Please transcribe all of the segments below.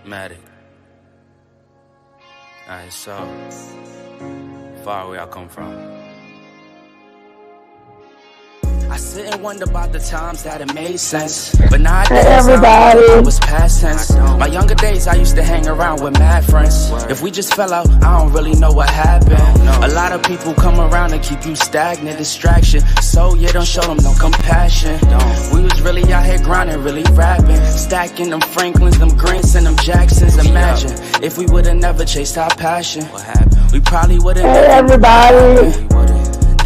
Matic. Alright, so far where I come from. I sit and wonder about the times that it made sense, but nowadays I was past tense. My younger days I used to hang around with mad friends. If we just fell out, I don't really know what happened. A lot of people come around and keep you stagnant, distraction. So you don't show them no compassion. We was really out here grinding, really rapping, stacking them Franklins, them Grants, and them Jacksons. Imagine if we would've never chased our passion, we probably would've. Hey everybody.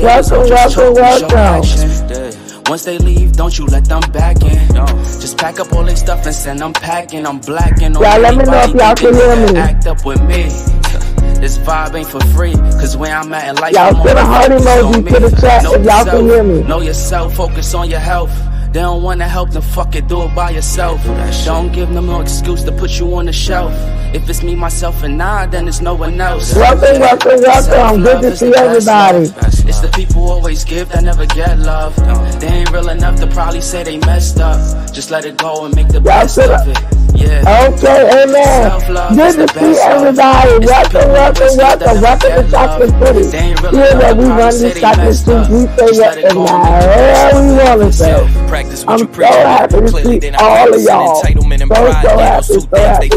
Welcome. Once they leave, don't you let them back in. Just pack up all their stuff and send them packing. I'm blacking on y'all. Let me know if y'all can hear me. Act up with me. This vibe ain't for free, cause where I'm at in life, y'all send a heart emoji to the chat if y'all can hear me. Know yourself, focus on your health. They don't wanna help, then fuck it, do it by yourself. Don't give them no excuse to put you on the shelf. If it's me, myself, and I, then it's no one else. Welcome. Good to see everybody. It's the people who always give that never get love. They ain't real enough to probably say they messed up. Just let it go and make the best of it. Yeah. Okay, amen. Good to see everybody. Welcome to Chocolate City. Here where we run this chocolate street, we say what and now we want to say. I'm so happy to see all of y'all. So happy.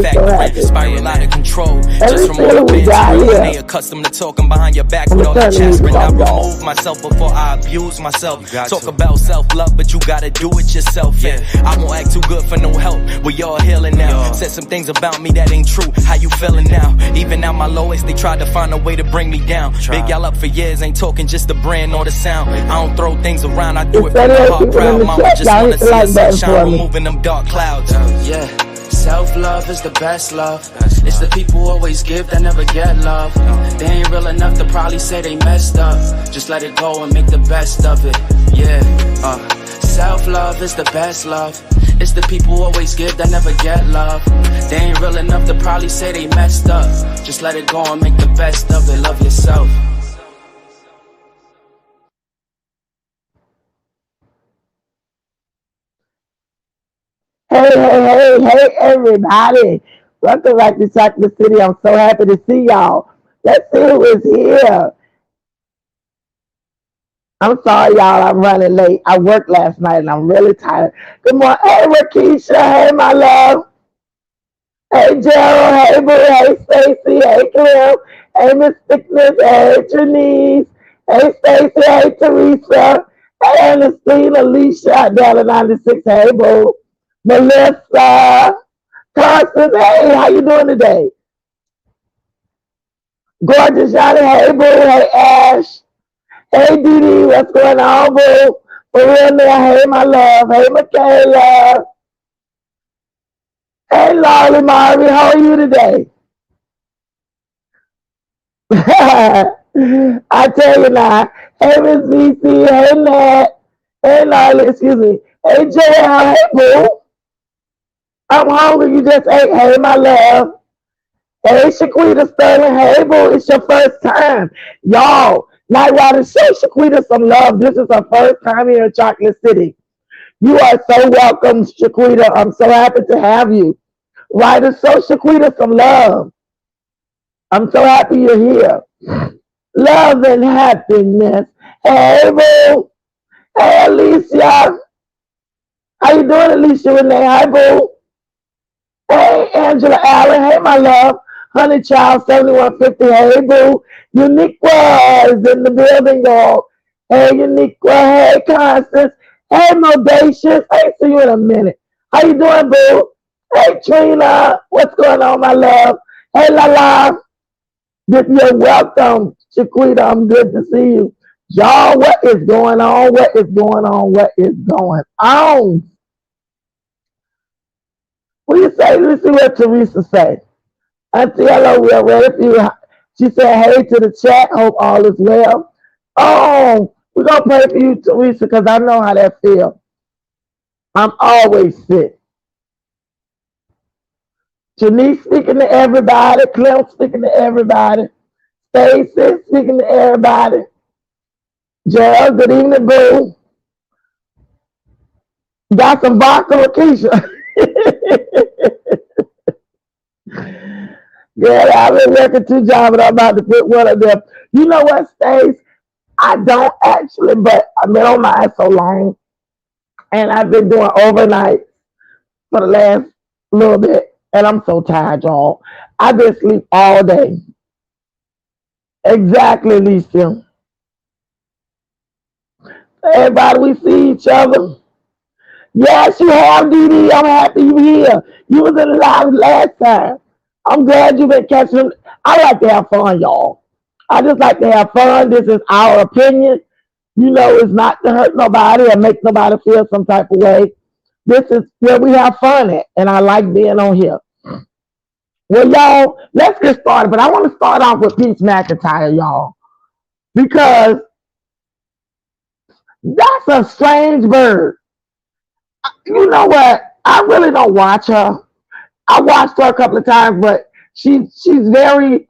Spiral out of control. Just from all the bins, they accustomed to talking behind your back with all the chaspering. I remove myself before I abuse myself. Talk about self-love, but you gotta do it yourself. Yeah, I won't act too good for no help. We all healing now. Said some things about me that ain't true. How you feeling now? Even at my lowest, they tried to find a way to bring me down. Big y'all up for years, ain't talking just the brand or the sound. I don't throw things around, I do it for my heart proud. Mama just wanna see us sunshine, removing them dark clouds. Yeah. Self-love is the best love. It's the people who always give that never get love. They ain't real enough to probably say they messed up. Just let it go and make the best of it. Yeah, self-love is the best love. It's the people who always give that never get love. They ain't real enough to probably say they messed up. Just let it go and make the best of it. Love yourself. Hey, everybody. Welcome back to Chocolate City. I'm so happy to see y'all. Let's see who is here. I'm sorry, y'all. I'm running late. I worked last night and I'm really tired. Good morning. Hey, Rakisha. Hey, my love. Hey, Gerald. Hey, Boo. Hey, Stacy. Hey, Clem. Hey, Miss Thickness. Hey, Janice. Hey, Stacy. Hey, Teresa. Hey, Ernestine. Alicia. Adela 96. Hey, Boo. Melissa, Constance, hey, how you doing today? Gorgeous Johnny, hey, Boo, hey, Ash, hey, Dee Dee, what's going on, Boo? For real now, hey, my love, hey, Michaela, hey, Lolly Marvin, how are you today? I tell you now, hey, Miss VC, hey, Nat, hey, Lolly, excuse me, hey, JL, hey, Boo. I'm hungry, you just ate. Hey, my love. Hey, Shaquita Sterling. Hey, Boo, it's your first time. Y'all, Night Rider, show Shaquita some love. This is her first time here in Chocolate City. You are so welcome, Shaquita. I'm so happy to have you. Ryder, show Shaquita some love. I'm so happy you're here. Love and happiness. Hey, Boo. Hey, Alicia. How you doing, Alicia Renee? Hi, Boo. Hey, Angela Allen. Hey, my love. Honey Child 7150. Hey, Boo. Uniqua is in the building, y'all. Hey, Uniqua. Hey, Constance. Hey, Modacious. I see you in a minute. How you doing, Boo? Hey, Trina. What's going on, my love? Hey, Lala. You're welcome, Shaquita. I'm good to see you. Y'all, what is going on? What is going on? What is going on? What do you say? Let's see what Teresa say. Auntie, hello, we're ready for you. She said, hey to the chat. Hope all is well. Oh, we're going to pray for you, Teresa, because I know how that feels. I'm always sick. Janice speaking to everybody. Clem speaking to everybody. Stacy speaking to everybody. Gerald, good evening, Boo. Got some vodka, Lakeisha. Yeah, I've been working 2 jobs and I'm about to quit one of them. You know what, Stace? I don't actually, but I've been on mine so long and I've been doing overnight for the last little bit and I'm so tired, y'all. I've been asleep all day. Exactly, Lisa. Everybody, we see each other. Yes, you have, Dee Dee. I'm happy you here. You was in the live last time. I'm glad you've been catching them. I like to have fun, y'all. I just like to have fun. This is our opinion. You know, it's not to hurt nobody or make nobody feel some type of way. This is where we have fun at, and I like being on here. Well, y'all, let's get started. But I want to start off with Peach McIntyre, y'all, because that's a strange bird. You know what? I really don't watch her. I watched her a couple of times, but she's very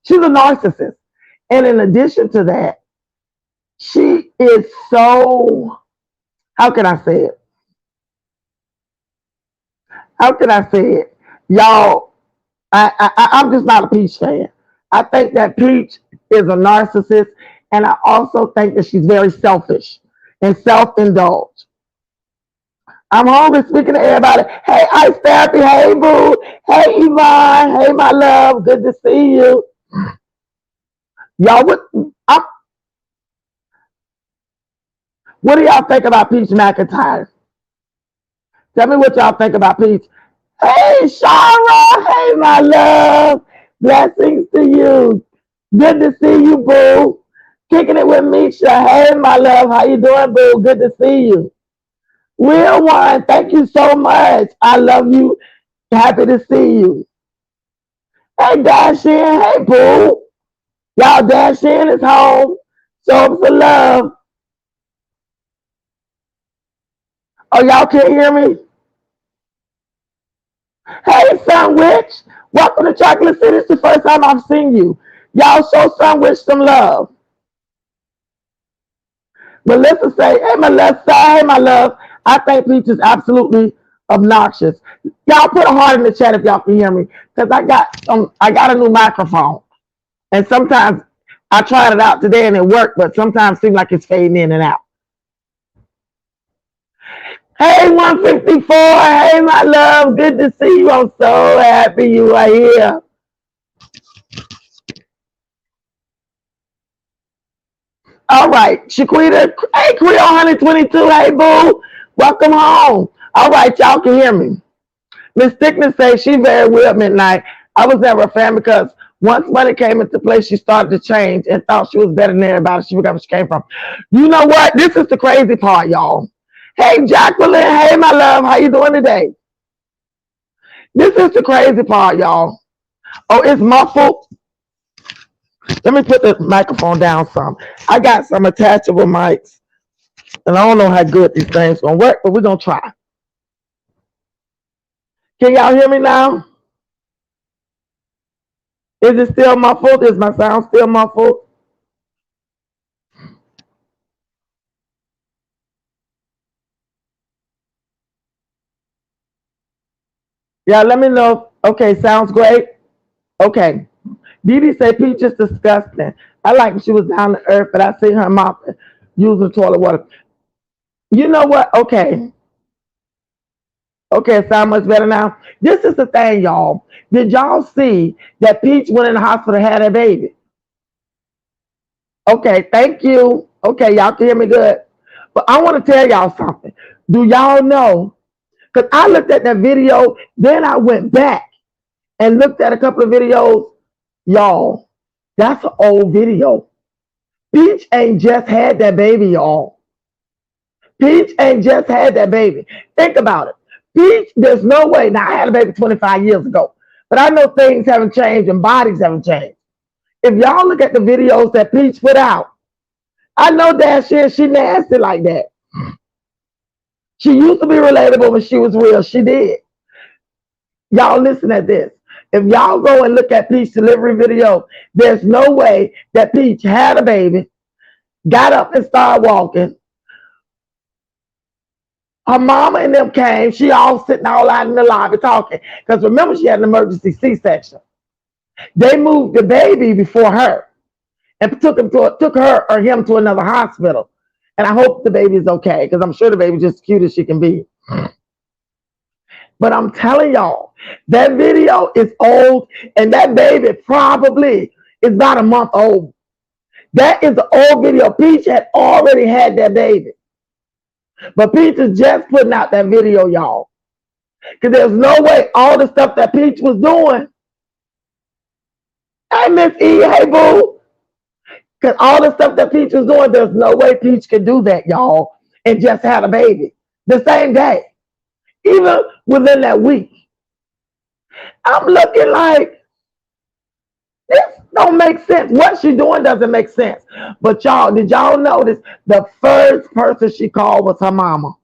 she's a narcissist, and in addition to that, she is so, how can I say it? How can I say it, y'all? I'm just not a Peach fan. I think that Peach is a narcissist, and I also think that she's very selfish and self-indulged. I'm hungry. Speaking to everybody. Hey, Ice Therapy. Hey, Boo. Hey, Yvonne. Hey, my love. Good to see you. Y'all, what do y'all think about Peach McIntyre? Tell me what y'all think about Peach. Hey, Shara. Hey, my love. Blessings to you. Good to see you, Boo. Kicking it with Misha. Hey, my love. How you doing, Boo? Good to see you. Real one, thank you so much. I love you. Happy to see you. Hey, Dash In. Hey, Boo. Y'all, Dash In is home. Show him some love. Oh, y'all can't hear me? Hey, Sunwitch. Welcome to Chocolate City. It's the first time I've seen you. Y'all show Sunwitch some love. Melissa say, hey, Melissa. Hey, my love. I think Peach is absolutely obnoxious. Y'all put a heart in the chat if y'all can hear me. Because I got a new microphone. And sometimes I tried it out today and it worked, but sometimes it seems like it's fading in and out. Hey, 154. Hey, my love. Good to see you. I'm so happy you are here. All right. Shaquita. Hey, Creole 122. Hey, boo. Welcome home. All right. Y'all can hear me. Miss Thickness says she's very weird midnight. I was never a fan because once money came into play, she started to change and thought she was better than everybody. She forgot where she came from. You know what? This is the crazy part, y'all. Hey, Jacqueline. Hey, my love. How you doing today? This is the crazy part, y'all. Oh, it's muffled. Let me put the microphone down some. I got some attachable mics, and I don't know how good these things gonna work, but we're gonna try. Can y'all hear me now? Is it still muffled? Is my sound still muffled? Yeah, let me know. Okay, sounds great. Okay. Dee Dee said Peach is disgusting. I like when she was down to earth, but I see her mom using toilet water. You know what? Okay. Okay, it sounds much better now. This is the thing, y'all. Did y'all see that Peach went in the hospital and had a baby? Okay, thank you. Okay, y'all can hear me good. But I want to tell y'all something. Do y'all know? Because I looked at that video, then I went back and looked at a couple of videos. Y'all, that's an old video. Peach ain't just had that baby, y'all. Peach ain't just had that baby. Think about it. Peach, there's no way. Now, I had a baby 25 years ago, but I know things haven't changed and bodies haven't changed. If y'all look at the videos that Peach put out, I know that she nasty like that. She used to be relatable when she was real. She did. Y'all listen at this. If y'all go and look at Peach's delivery video, there's no way that Peach had a baby, got up and started walking. Her mama and them came. She all sitting all out in the lobby talking. Because remember, she had an emergency C-section. They moved the baby before her and took her or him to another hospital. And I hope the baby's okay because I'm sure the baby's just cute as she can be. But I'm telling y'all, that video is old, and that baby probably is about a month old. That is an old video. Peach had already had that baby. But Peach is just putting out that video, y'all. Because there's no way all the stuff that Peach was doing. Hey, Miss E, hey, boo. Because all the stuff that Peach was doing, there's no way Peach could do that, y'all, and just had a baby the same day, even within that week. I'm looking like, this don't make sense. What she doing doesn't make sense. But y'all, did y'all notice the first person she called was her mama?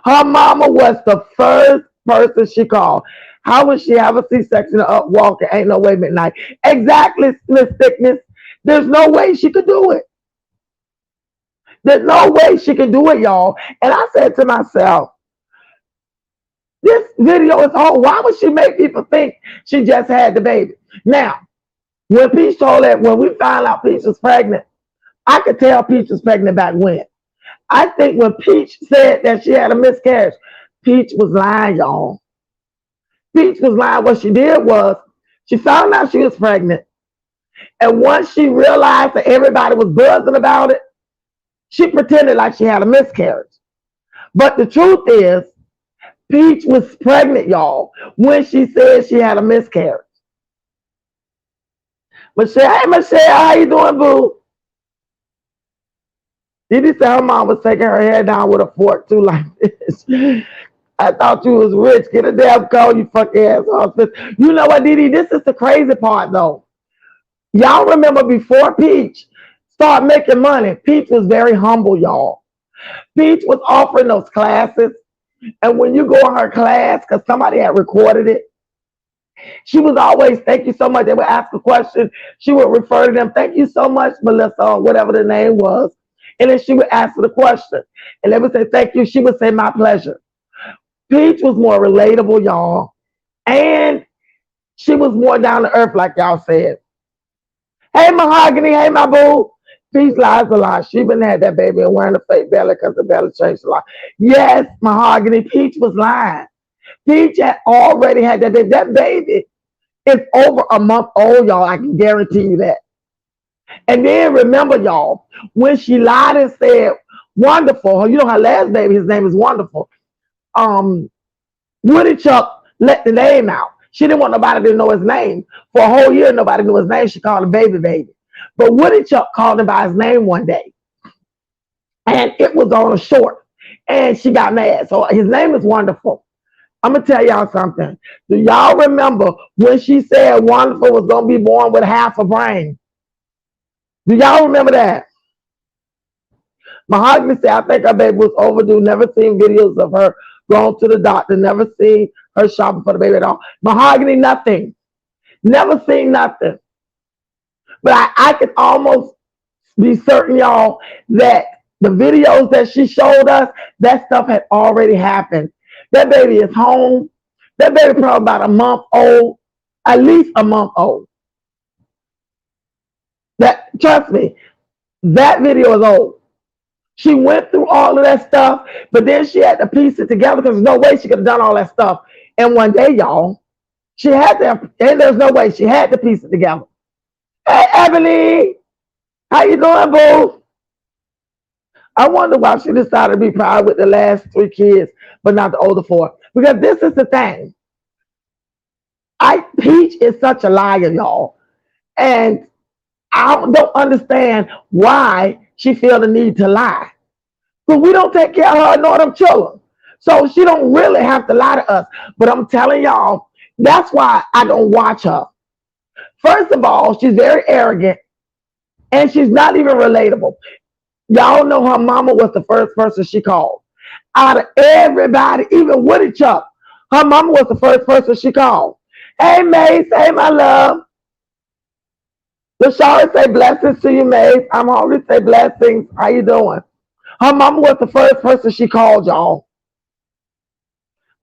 Her mama was the first person she called. How would she have a C-section up walking? Ain't no way midnight. Exactly, Miss Thickness. There's no way she could do it. There's no way she could do it, y'all. And I said to myself, this video is old. Why would she make people think she just had the baby? Now, when Peach told that, when we found out Peach was pregnant, I could tell Peach was pregnant back when. I think when Peach said that she had a miscarriage, Peach was lying, y'all. Peach was lying. What she did was she found out she was pregnant. And once she realized that everybody was buzzing about it, she pretended like she had a miscarriage. But the truth is, Peach was pregnant, y'all, when she said she had a miscarriage. Michelle, hey, Michelle, how you doing, boo? Didi said her mom was taking her hair down with a fork, too, like this. I thought you was rich. Get a damn call, you fucking asshole. You know what, Didi? This is the crazy part, though. Y'all remember before Peach started making money, Peach was very humble, y'all. Peach was offering those classes. And when you go in her class, because somebody had recorded it, she was always, thank you so much. They would ask a question. She would refer to them, thank you so much, Melissa, or whatever the name was. And then she would answer the question. And they would say, thank you. She would say, my pleasure. Peach was more relatable, y'all. And she was more down to earth, like y'all said. Hey, Mahogany. Hey, my boo. Peach lies a lot. She been had that baby and wearing a fake belly because the belly changed a lot. Yes, Mahogany. Peach was lying. Peach had already had that baby. That baby is over a month old, y'all. I can guarantee you that. And then remember, y'all, when she lied and said Wonderful, you know her last baby, his name is Wonderful. Woody Chuck let the name out. She didn't want nobody to know his name. For a whole year, nobody knew his name. She called him baby. But Woody Chuck called him by his name one day. And it was on a short. And she got mad. So his name is Wonderful. I'm going to tell y'all something. Do y'all remember when she said Wonderful was going to be born with half a brain? Do y'all remember that? Mahogany said, I think her baby was overdue. Never seen videos of her going to the doctor. Never seen her shopping for the baby at all. Mahogany, nothing. Never seen nothing. But I can almost be certain, y'all, that the videos that she showed us, that stuff had already happened. That baby is home. That baby probably about a month old, at least a month old. That, trust me, that video is old. She went through all of that stuff, but then she had to piece it together because there's no way she could have done all that stuff in one day, y'all. She had to, and there's no way she had to piece it together. Hey, Ebony, how you doing, boo? I wonder why she decided to be proud with the last 3 kids, but not the older 4. Because this is the thing. Peach is such a liar, y'all. And I don't understand why she feel the need to lie. But we don't take care of her nor them children. So she don't really have to lie to us. But I'm telling y'all, that's why I don't watch her. First of all, she's very arrogant. And she's not even relatable. Y'all know her mama was the first person she called. Out of everybody, even Woody Chuck, her mama was the first person she called. Hey, Mace. Hey, my love. LaShawn say blessings to you, Mace. I'm hungry. Say blessings. How you doing? Her mama was the first person she called, y'all.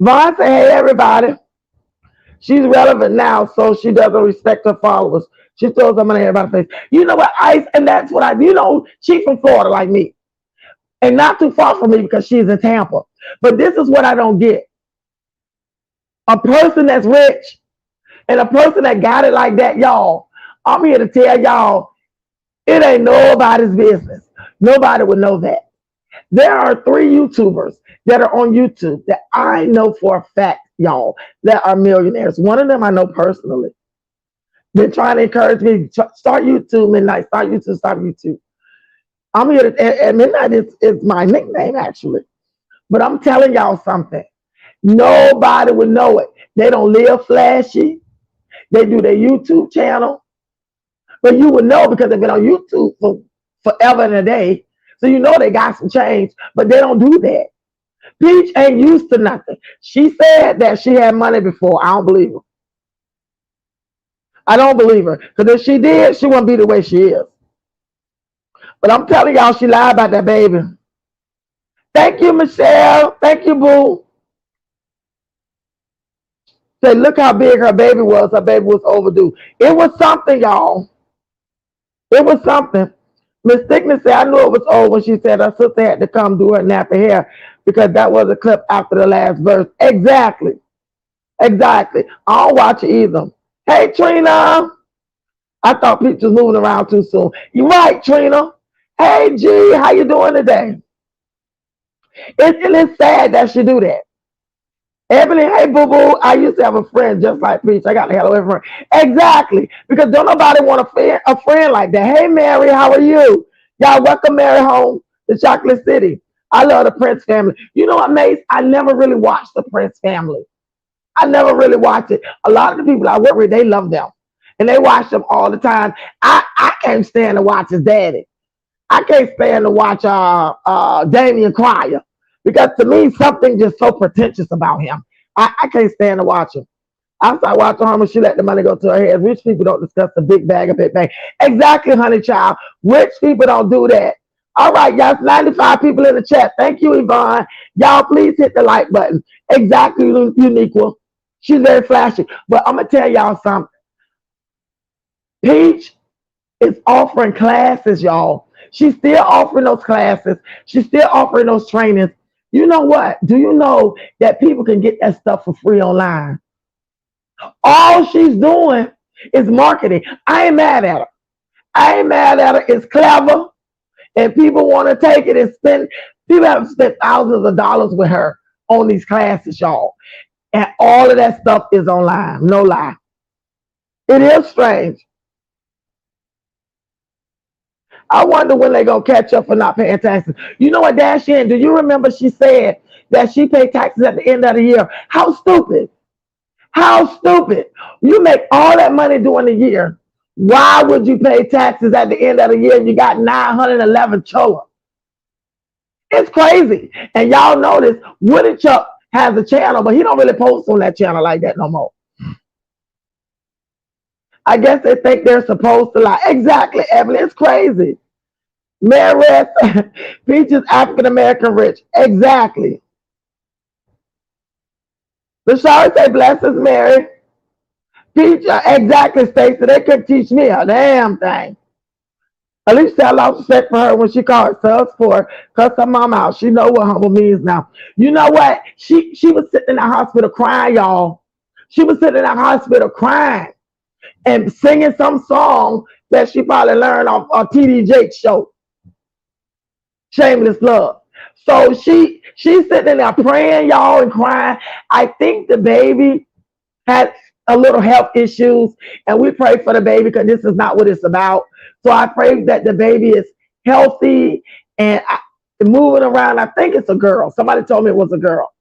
Vaughn say, hey, everybody. She's relevant now, so she doesn't respect her followers. She throws her money in everybody's face. You know what, Ice? And that's what she's from Florida like me. And not too far from me because she's in Tampa. But this is what I don't get. A person that's rich and a person that got it like that, y'all, I'm here to tell y'all, it ain't nobody's business. Nobody would know that. There are 3 YouTubers that are on YouTube that I know for a fact, y'all, that are millionaires. One of them I know personally. Been trying to encourage me, start YouTube midnight, start YouTube. I'm here at midnight is my nickname actually. But I'm telling y'all something. Nobody would know it. They don't live flashy. They do their YouTube channel. But you would know because they've been on YouTube for forever and a day. So you know they got some change, but they don't do that. Peach ain't used to nothing. She said that she had money before. I don't believe her. I don't believe her. Because if she did, she wouldn't be the way she is. But I'm telling y'all, she lied about that baby. Thank you, Michelle. Thank you, boo. Say, look how big her baby was. Her baby was overdue. It was something, y'all. It was something. Miss Thickness said, I knew it was old when she said her sister had to come do her nappy hair because that was a clip after the last verse. Exactly. Exactly. I don't watch it either. Hey, Trina. I thought Peach was moving around too soon. You're right, Trina. Hey, G, how you doing today? It's sad that she do that. Ebony, hey, boo-boo, I used to have a friend just like Peach. I got the hell away from her. Exactly. Because don't nobody want a friend like that. Hey, Mary, how are you? Y'all welcome Mary home to Chocolate City. I love the Prince family. You know what, Mace? I never really watched the Prince family. I never really watched it. A lot of the people I work with, they love them. And they watch them all the time. I can't stand to watch his daddy. I can't stand to watch Damien Cryer. Because to me, something just so pretentious about him. I can't stand to watch him. I start watching her when she let the money go to her head. Rich people don't discuss the big bag of big bang. Exactly, honey child. Rich people don't do that. All right, y'all, 95 people in the chat. Thank you, Yvonne. Y'all, please hit the like button. Exactly, Uniqua. She's very flashy. But I'm going to tell y'all something. Peach is offering classes, y'all. She's still offering those classes. She's still offering those trainings. You know what? Do you know that people can get that stuff for free online? All she's doing is marketing. I ain't mad at her. I ain't mad at her. It's clever. And people want to take it and spend. People have spent thousands of dollars with her on these classes, y'all. And all of that stuff is online. No lie. It is strange. I wonder when they're going to catch up for not paying taxes. You know what, Dashin, do you remember she said that she paid taxes at the end of the year? How stupid. How stupid. You make all that money during the year. Why would you pay taxes at the end of the year and you got 911 chola? It's crazy. And y'all notice Woody Chuck has a channel, but he don't really post on that channel like that no more. I guess they think they're supposed to lie. Exactly, Evelyn. It's crazy. Mary Peach is African American rich. Exactly. The shower say blesses Mary. Peach, exactly, Stacey. They couldn't teach me a damn thing. At least I lost respect for her when she called herself for cuss her mom out. She know what humble means now. You know what? She was sitting in the hospital crying, y'all. She was sitting in the hospital crying and singing some song that she probably learned on TD Jake's show, Shameless Love. So she's sitting in there praying, y'all, and crying. I think the baby had a little health issues, and we pray for the baby because this is not what it's about. So I pray that the baby is healthy and moving around. I think it's a girl. Somebody told me it was a girl.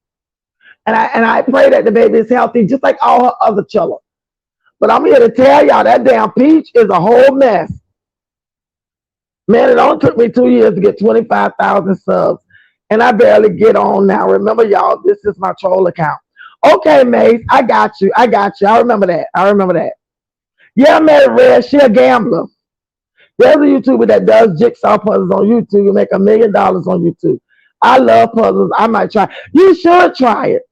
And I pray that the baby is healthy, just like all her other children. But I'm here to tell y'all that damn Peach is a whole mess. Man, it only took me 2 years to get 25,000 subs. And I barely get on now. Remember, y'all, this is my troll account. Okay, Mace, I got you. I remember that. Yeah, Mary Red, she a gambler. There's a YouTuber that does jigsaw puzzles on YouTube. You make $1 million on YouTube. I love puzzles. I might try. You should try it.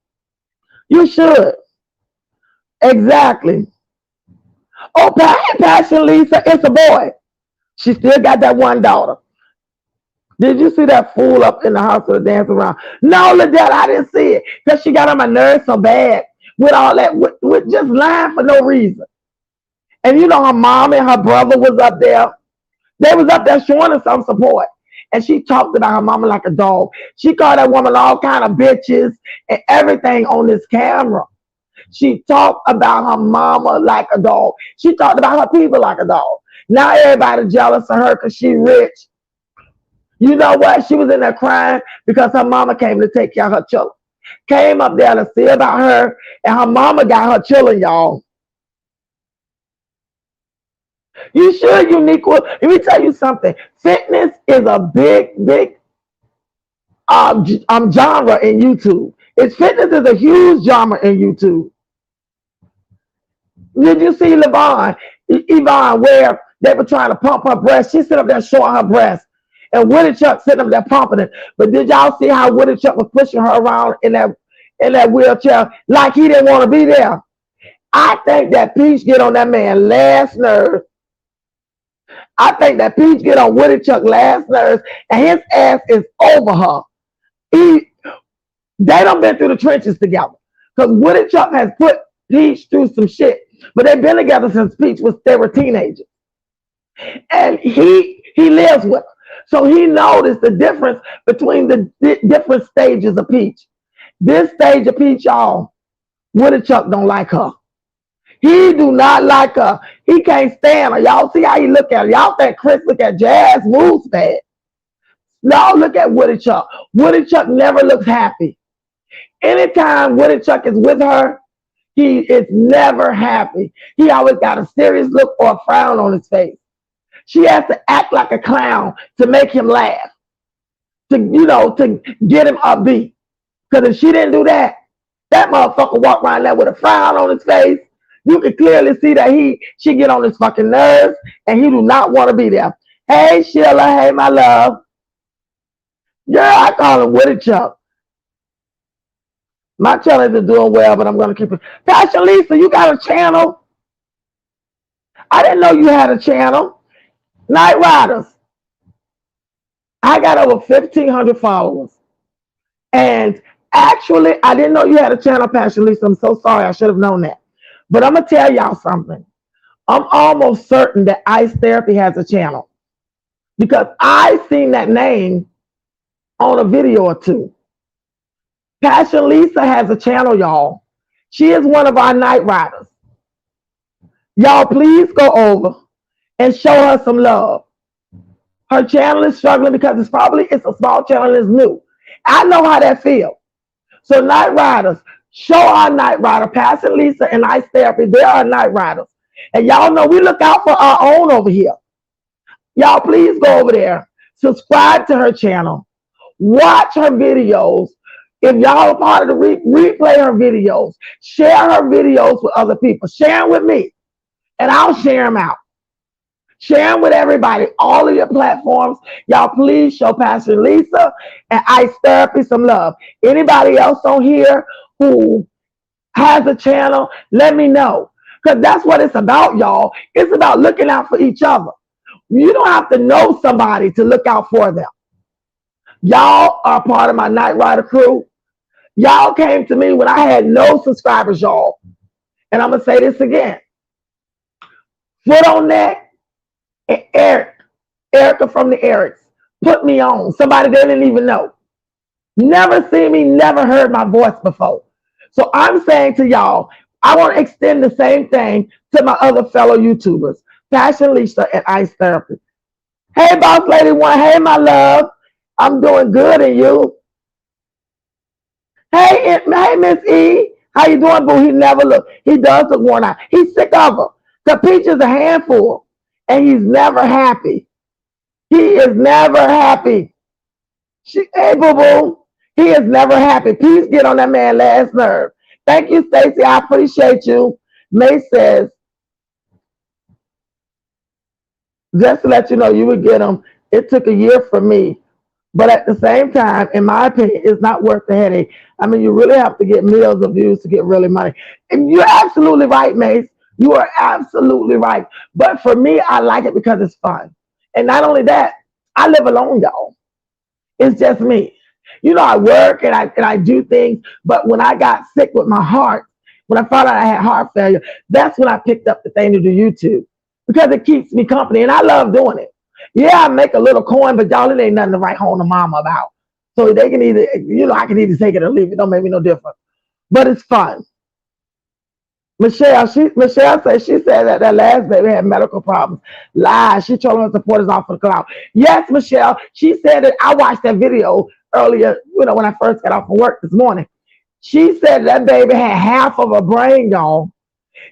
You should. Exactly. Oh, Passion Lisa, it's a boy. She still got that one daughter. Did you see that fool up in the hospital dancing around? No, Liddell, I didn't see it. Because she got on my nerves so bad with all that, with just lying for no reason. And you know her mom and her brother was up there. They was up there showing her some support. And she talked about her mama like a dog. She called that woman all kind of bitches and everything on this camera. She talked about her mama like a dog. She talked about her people like a dog. Now everybody jealous of her because she rich. You know what? She was in there crying because her mama came to take care of her children. Came up there to see about her, and her mama got her children, y'all. You should, Uniqua. Let me tell you something. Fitness is a big genre in YouTube. Fitness is a huge genre in YouTube. Did you see Yvonne, where they were trying to pump her breast? She sit up there showing her breast. And Woody Chuck sitting up there pumping it. But did y'all see how Woody Chuck was pushing her around in that wheelchair like he didn't want to be there? I think that Peach get on that man last nerve. I think that Peach get on Woody Chuck last nerves, and his ass is over her. They done been through the trenches together. Because Woody Chuck has put Peach through some shit. But they've been together since they were teenagers. And he lives with her. So he noticed the difference between the different stages of Peach. This stage of Peach, y'all, Woody Chuck don't like her. He do not like her. He can't stand her. Y'all see how he look at her. Y'all think Chris look at Jazz moves bad. No, look at Woody Chuck. Woody Chuck never looks happy. Anytime Woody Chuck is with her, he is never happy. He always got a serious look or a frown on his face. She has to act like a clown to make him laugh, to get him upbeat. Because if she didn't do that, that motherfucker walk around there with a frown on his face. You can clearly see that she get on his fucking nerves, and he do not want to be there. Hey, Sheila. Hey, my love. Girl, I call him Woody Chuck. My channel is doing well, but I'm going to keep it. Passion Lisa, you got a channel? I didn't know you had a channel. Night Riders. I got over 1,500 followers. And actually, I didn't know you had a channel, Passion Lisa. I'm so sorry. I should have known that. But I'm going to tell y'all something. I'm almost certain that Ice Therapy has a channel. Because I seen that name on a video or two. Passion Lisa has a channel, y'all. She is one of our Night Riders. Y'all, please go over and show her some love. Her channel is struggling because it's a small channel and it's new. I know how that feels. So Night Riders, show our Night Rider, Passion Lisa and Ice Therapy. They are Night Riders. And y'all know we look out for our own over here. Y'all, please go over there. Subscribe to her channel. Watch her videos. If y'all are part of the replay her videos, share her videos with other people. Share them with me, and I'll share them out. Share them with everybody, all of your platforms. Y'all, please show Passion Lisa and Ice Therapy some love. Anybody else on here who has a channel, let me know. Because that's what it's about, y'all. It's about looking out for each other. You don't have to know somebody to look out for them. Y'all are part of my Night Rider crew. Y'all came to me when I had no subscribers, y'all. And I'm going to say this again. Foot on Neck and Erica from the Erics, put me on. Somebody they didn't even know. Never seen me, never heard my voice before. So I'm saying to y'all, I want to extend the same thing to my other fellow YouTubers, Passion Lisa and Ice Therapy. Hey, Boss Lady One. Hey, my love. I'm doing good, and you? Hey, Miss E. How you doing, boo? He never look. He does look worn out. He's sick of her. The Peach is a handful, and he's never happy. He is never happy. Hey, boo boo. He is never happy. Please get on that man last nerve. Thank you, Stacy. I appreciate you. May says, just to let you know, you would get him. It took a year for me But at the same time, in my opinion, it's not worth the headache. I mean, you really have to get millions of views to get really money. And you're absolutely right, Mace. You are absolutely right. But for me, I like it because it's fun. And not only that, I live alone, y'all. It's just me. You know, I work and I do things, but when I got sick with my heart, when I found out I had heart failure, that's when I picked up the thing to do YouTube because it keeps me company and I love doing it. Yeah, I make a little coin, but y'all, it ain't nothing to write home to mama about. So they can either, I can either take it or leave it. Don't make me no difference. But it's fun. Michelle said that last baby had medical problems. Lies. She told her supporters off of the cloud. Yes, Michelle. She said that I watched that video earlier, when I first got off of work this morning. She said that baby had half of her brain, y'all.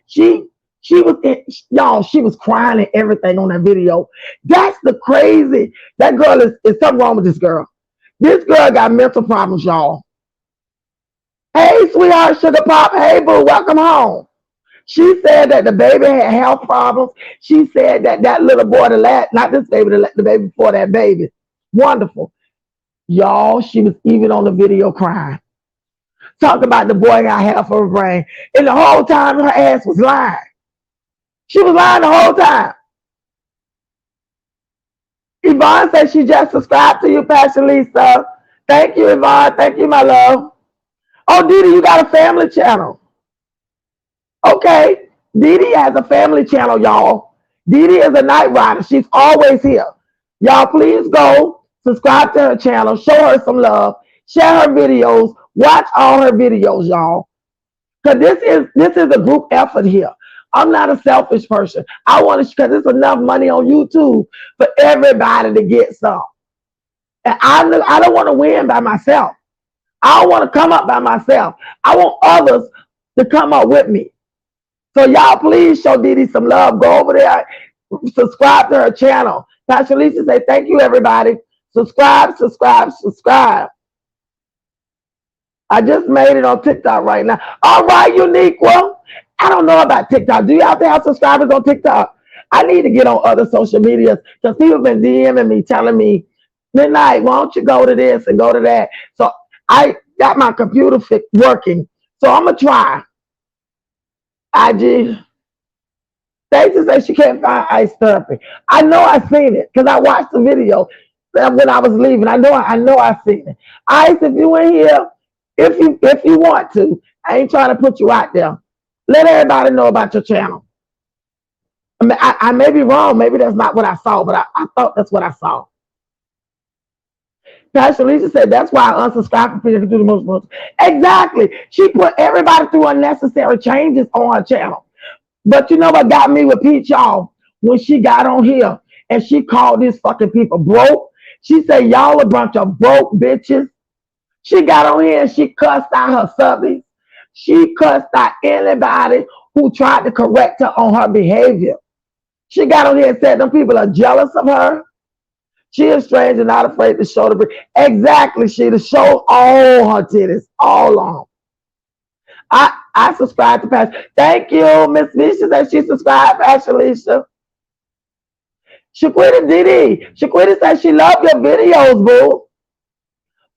She she was crying and everything on that video. That's the crazy. That girl is something wrong with this girl. This girl got mental problems, y'all. Hey, sweetheart, sugar pop. Hey, boo, welcome home. She said that the baby had health problems. She said that little boy, not this baby, the baby before that baby. Wonderful. Y'all, she was even on the video crying. Talk about the boy got half of her brain. And the whole time her ass was lying. She was lying the whole time. Yvonne said she just subscribed to you, Passion Lisa. Thank you, Yvonne. Thank you, my love. Oh, Didi, you got a family channel. Okay. Didi has a family channel, y'all. Didi is a night rider. She's always here. Y'all, please go subscribe to her channel. Show her some love. Share her videos. Watch all her videos, y'all. Because this is a group effort here. I'm not a selfish person. I want to, because there's enough money on YouTube for everybody to get some. And I don't want to win by myself. I don't want to come up by myself. I want others to come up with me. So y'all please show Didi some love. Go over there, subscribe to her channel. Pastor Lisa say, thank you, everybody. Subscribe, subscribe, subscribe. I just made it on TikTok right now. All right, Uniqua. I don't know about TikTok. Do you have to have subscribers on TikTok? I need to get on other social medias because people have been DMing me, telling me, Midnight, why don't you go to this and go to that? So I got my computer working. So I'm going to try. IG. Stacey says she can't find ice therapy. I know I've seen it because I watched the video when I was leaving. I know I've seen it. Ice, if you in here, if you want to, I ain't trying to put you out there. Let everybody know about your channel. I may be wrong. Maybe that's not what I saw, but I thought that's what I saw. Pastor Lisa said that's why I unsubscribed from people to do the most. Exactly. She put everybody through unnecessary changes on her channel. But you know what got me with Peach, y'all? When she got on here and she called these fucking people broke. She said, y'all a bunch of broke bitches. She got on here and she cussed out her subbies. She cussed out anybody who tried to correct her on her behavior. She got on here and said them people are jealous of her. She is strange and not afraid to show the breast. Exactly, she to show all her titties, all on. I subscribe to Pastor. Thank you, Miss Visha, that she subscribed, Pastor Alicia. Shaquita Didi. Shaquita said she loved your videos, boo.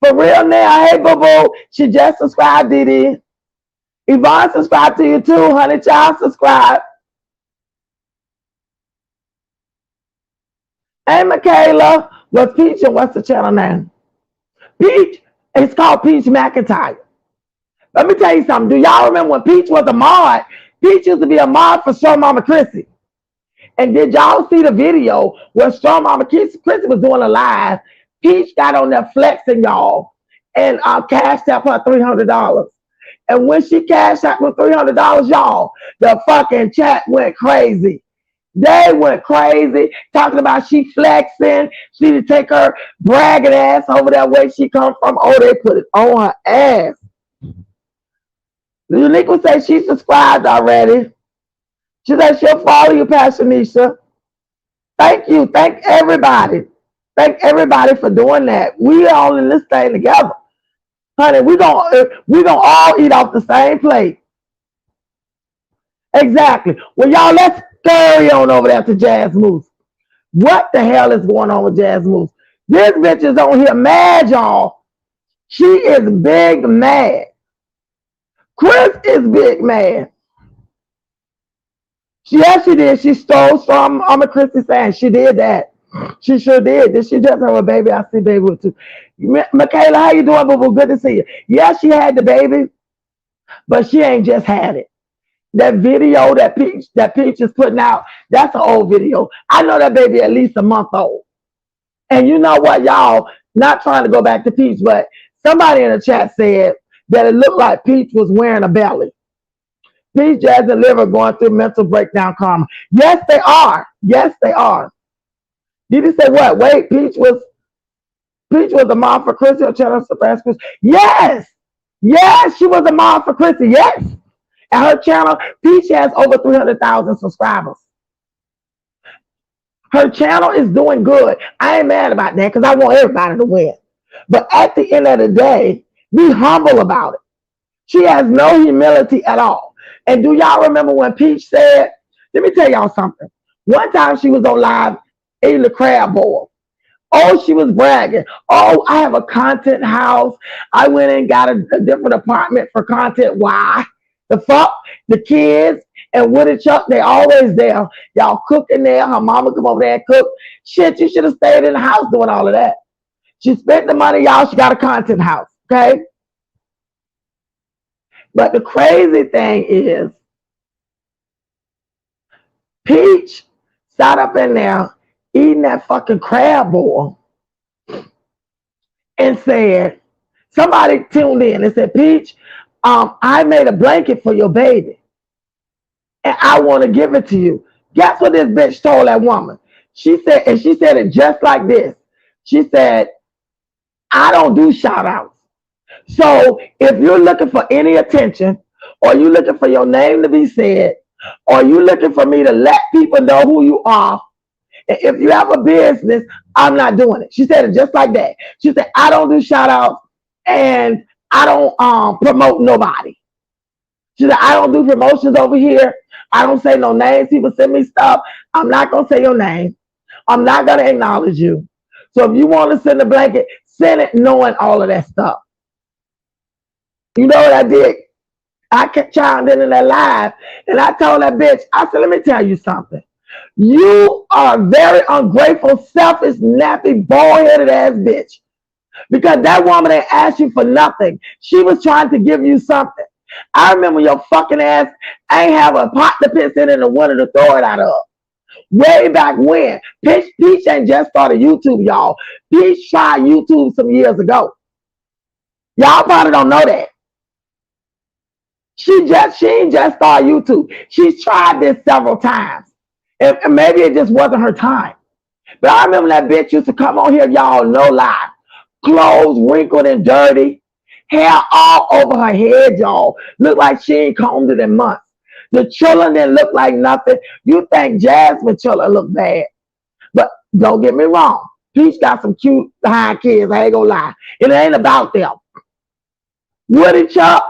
For real now, hey, boo boo. She just subscribed, Didi. Yvonne subscribed to you too, honey. Child subscribe. Hey, Michaela. What's Peach and what's the channel name? Peach. It's called Peach McIntyre. Let me tell you something. Do y'all remember when Peach was a mod? Peach used to be a mod for Strong Mama Chrissy. And did y'all see the video where Strong Mama Chrissy was doing a live? Peach got on there flexing, y'all, and cashed out her $300. And when she cashed out for $300, y'all, the fucking chat went crazy. They went crazy talking about she flexing. She to take her bragging ass over there where she come from. Oh, they put it on her ass. Uniqua says she subscribed already. She said she'll follow you, Pastor Nisha. Thank you. Thank everybody. Thank everybody for doing that. We all in this thing together. Honey, we gonna all eat off the same plate. Exactly. Well, y'all, let's carry on over there to Jazz Moose. What the hell is going on with Jazz Moose? This bitch is on here mad, y'all. She is big mad. Chris is big mad. Yes, she did. She stole some. I'm a Christy saying she did that. She sure did. Did she just have a baby? I see baby with two. Michaela, how you doing, boo? Good to see you. Yeah, she had the baby, but she ain't just had it. That video that Peach is putting out, that's an old video. I know that baby at least a month old. And you know what, y'all? Not trying to go back to Peach, but somebody in the chat said that it looked like Peach was wearing a belly. Peach, Jazzy, and Liver going through mental breakdown karma. Yes, they are. Yes, they are. Did he say what? Wait, Peach was a mom for Chrissy or Cheddar Surprise Chris? Yes. Yes, she was a mom for Chrissy. Yes. And her channel, Peach has over 300,000 subscribers. Her channel is doing good. I ain't mad about that because I want everybody to win. But at the end of the day, be humble about it. She has no humility at all. And do y'all remember when Peach said, let me tell y'all something. One time she was on live eating the crab boil. Oh, she was bragging. Oh, I have a content house. I went and got a different apartment for content. Why? The fuck? The kids and Woody Chuck, they always there. Y'all cooking there. Her mama come over there and cook. Shit, you should have stayed in the house doing all of that. She spent the money, y'all. She got a content house. Okay? But the crazy thing is, Peach sat up in there eating that fucking crab boil and said, somebody tuned in and said, Peach, I made a blanket for your baby and I want to give it to you. Guess what this bitch told that woman? She said it just like this. She said, I don't do shout outs. So if you're looking for any attention or you're looking for your name to be said or you're looking for me to let people know who you are, and if you have a business, I'm not doing it. She said it just like that. She said, I don't do shout outs and I don't promote nobody. She said, I don't do promotions over here. I don't say no names. People send me stuff. I'm not going to say your name. I'm not going to acknowledge you. So if you want to send a blanket, send it knowing all of that stuff. You know what I did? I kept chimed in that live and I told that bitch, I said, let me tell you something. You are a very ungrateful, selfish, nappy, bald-headed ass bitch. Because that woman ain't asked you for nothing. She was trying to give you something. I remember your fucking ass ain't have a pot to piss in and a winter to throw it out of. Way back when. Peach ain't just started YouTube, y'all. Peach tried YouTube some years ago. Y'all probably don't know that. She ain't just started YouTube. She's tried this several times. And maybe it just wasn't her time. But I remember that bitch used to come on here, y'all, no lie. Clothes wrinkled and dirty. Hair all over her head, y'all. Looked like she ain't combed it in months. The children didn't look like nothing. You think Jasmine children look bad. But don't get me wrong. Peach got some cute behind kids, I ain't gonna lie. It ain't about them. Woody Chuck,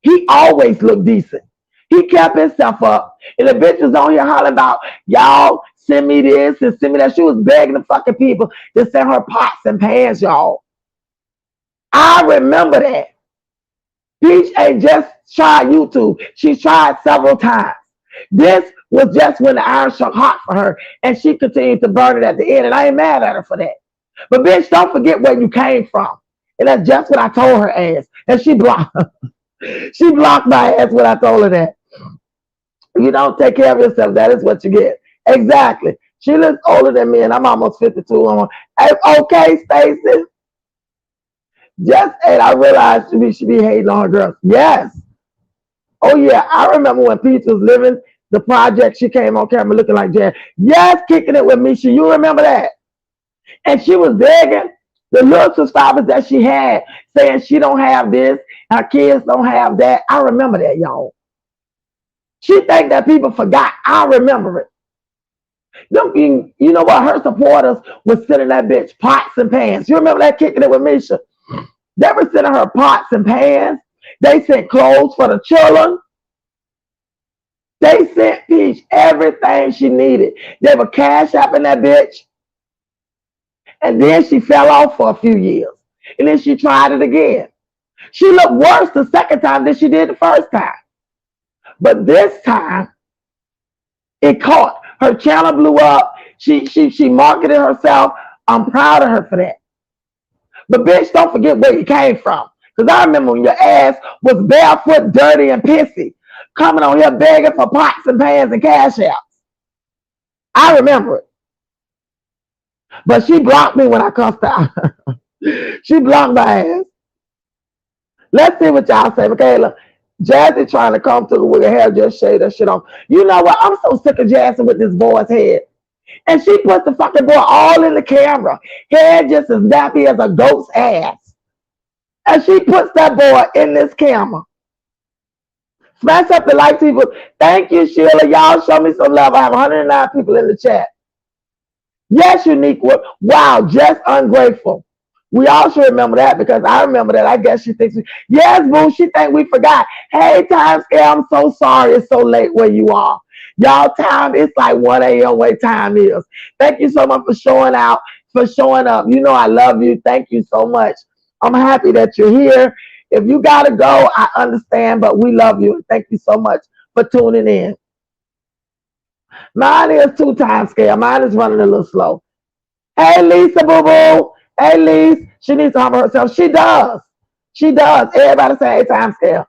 he always looked decent. He kept himself up. And the bitch was on here hollering about, y'all, send me this and send me that. She was begging the fucking people to send her pots and pans, y'all. I remember that. Peach ain't just tried YouTube. She's tried several times. This was just when the iron struck hot for her, and she continued to burn it at the end, and I ain't mad at her for that. But bitch, don't forget where you came from. And that's just what I told her ass. And she blocked she blocked my ass when I told her that. You don't take care of yourself, that is what you get. Exactly. She looks older than me, and I'm almost 52. Okay, Stacey. Just and I realized she should be hating on her girls. Yes. Oh yeah, I remember when Peach was living the project. She came on camera looking like Jan. Yes, kicking it with Misha. You remember that? And she was begging the little subscribers that she had, saying she don't have this, her kids don't have that. I remember that, y'all. She think that people forgot. I remember it. You know what? Her supporters was sending that bitch pots and pans. You remember that, kicking it with Misha? They were sending her pots and pans. They sent clothes for the children. They sent Peach everything she needed. They were cash apping that bitch. And then she fell off for a few years. And then she tried it again. She looked worse the second time than she did the first time. But this time, it caught. Her channel blew up. She marketed herself. I'm proud of her for that. But bitch, don't forget where you came from. Because I remember when your ass was barefoot, dirty, and pissy, coming on here begging for pots and pans and cash outs. I remember it. But she blocked me when I cussed out. She blocked my ass. Let's see what y'all say. Michaela, Jazzy trying to come through with her hair just shade that shit on. You know what? I'm so sick of Jazzy with this boy's head. And she puts the fucking boy all in the camera. Head just as nappy as a goat's ass. And she puts that boy in this camera. Smash up the like, people. Thank you, Sheila. Y'all show me some love. I have 109 people in the chat. Yes, Unique. Wow, just ungrateful. We all should remember that because I remember that. I guess she thinks, yes, boo, she think we forgot. Hey, time scale, I'm so sorry it's so late where you are. Y'all, time, it's like 1 a.m. where time is. Thank you so much for showing out, for showing up. You know I love you. Thank you so much. I'm happy that you're here. If you got to go, I understand, but we love you. Thank you so much for tuning in. Mine is 2 time scale. Mine is running a little slow. Hey, Lisa, boo-boo. Hey, Lisa. She needs to humble herself. She does. She does. Everybody say 8 time scale.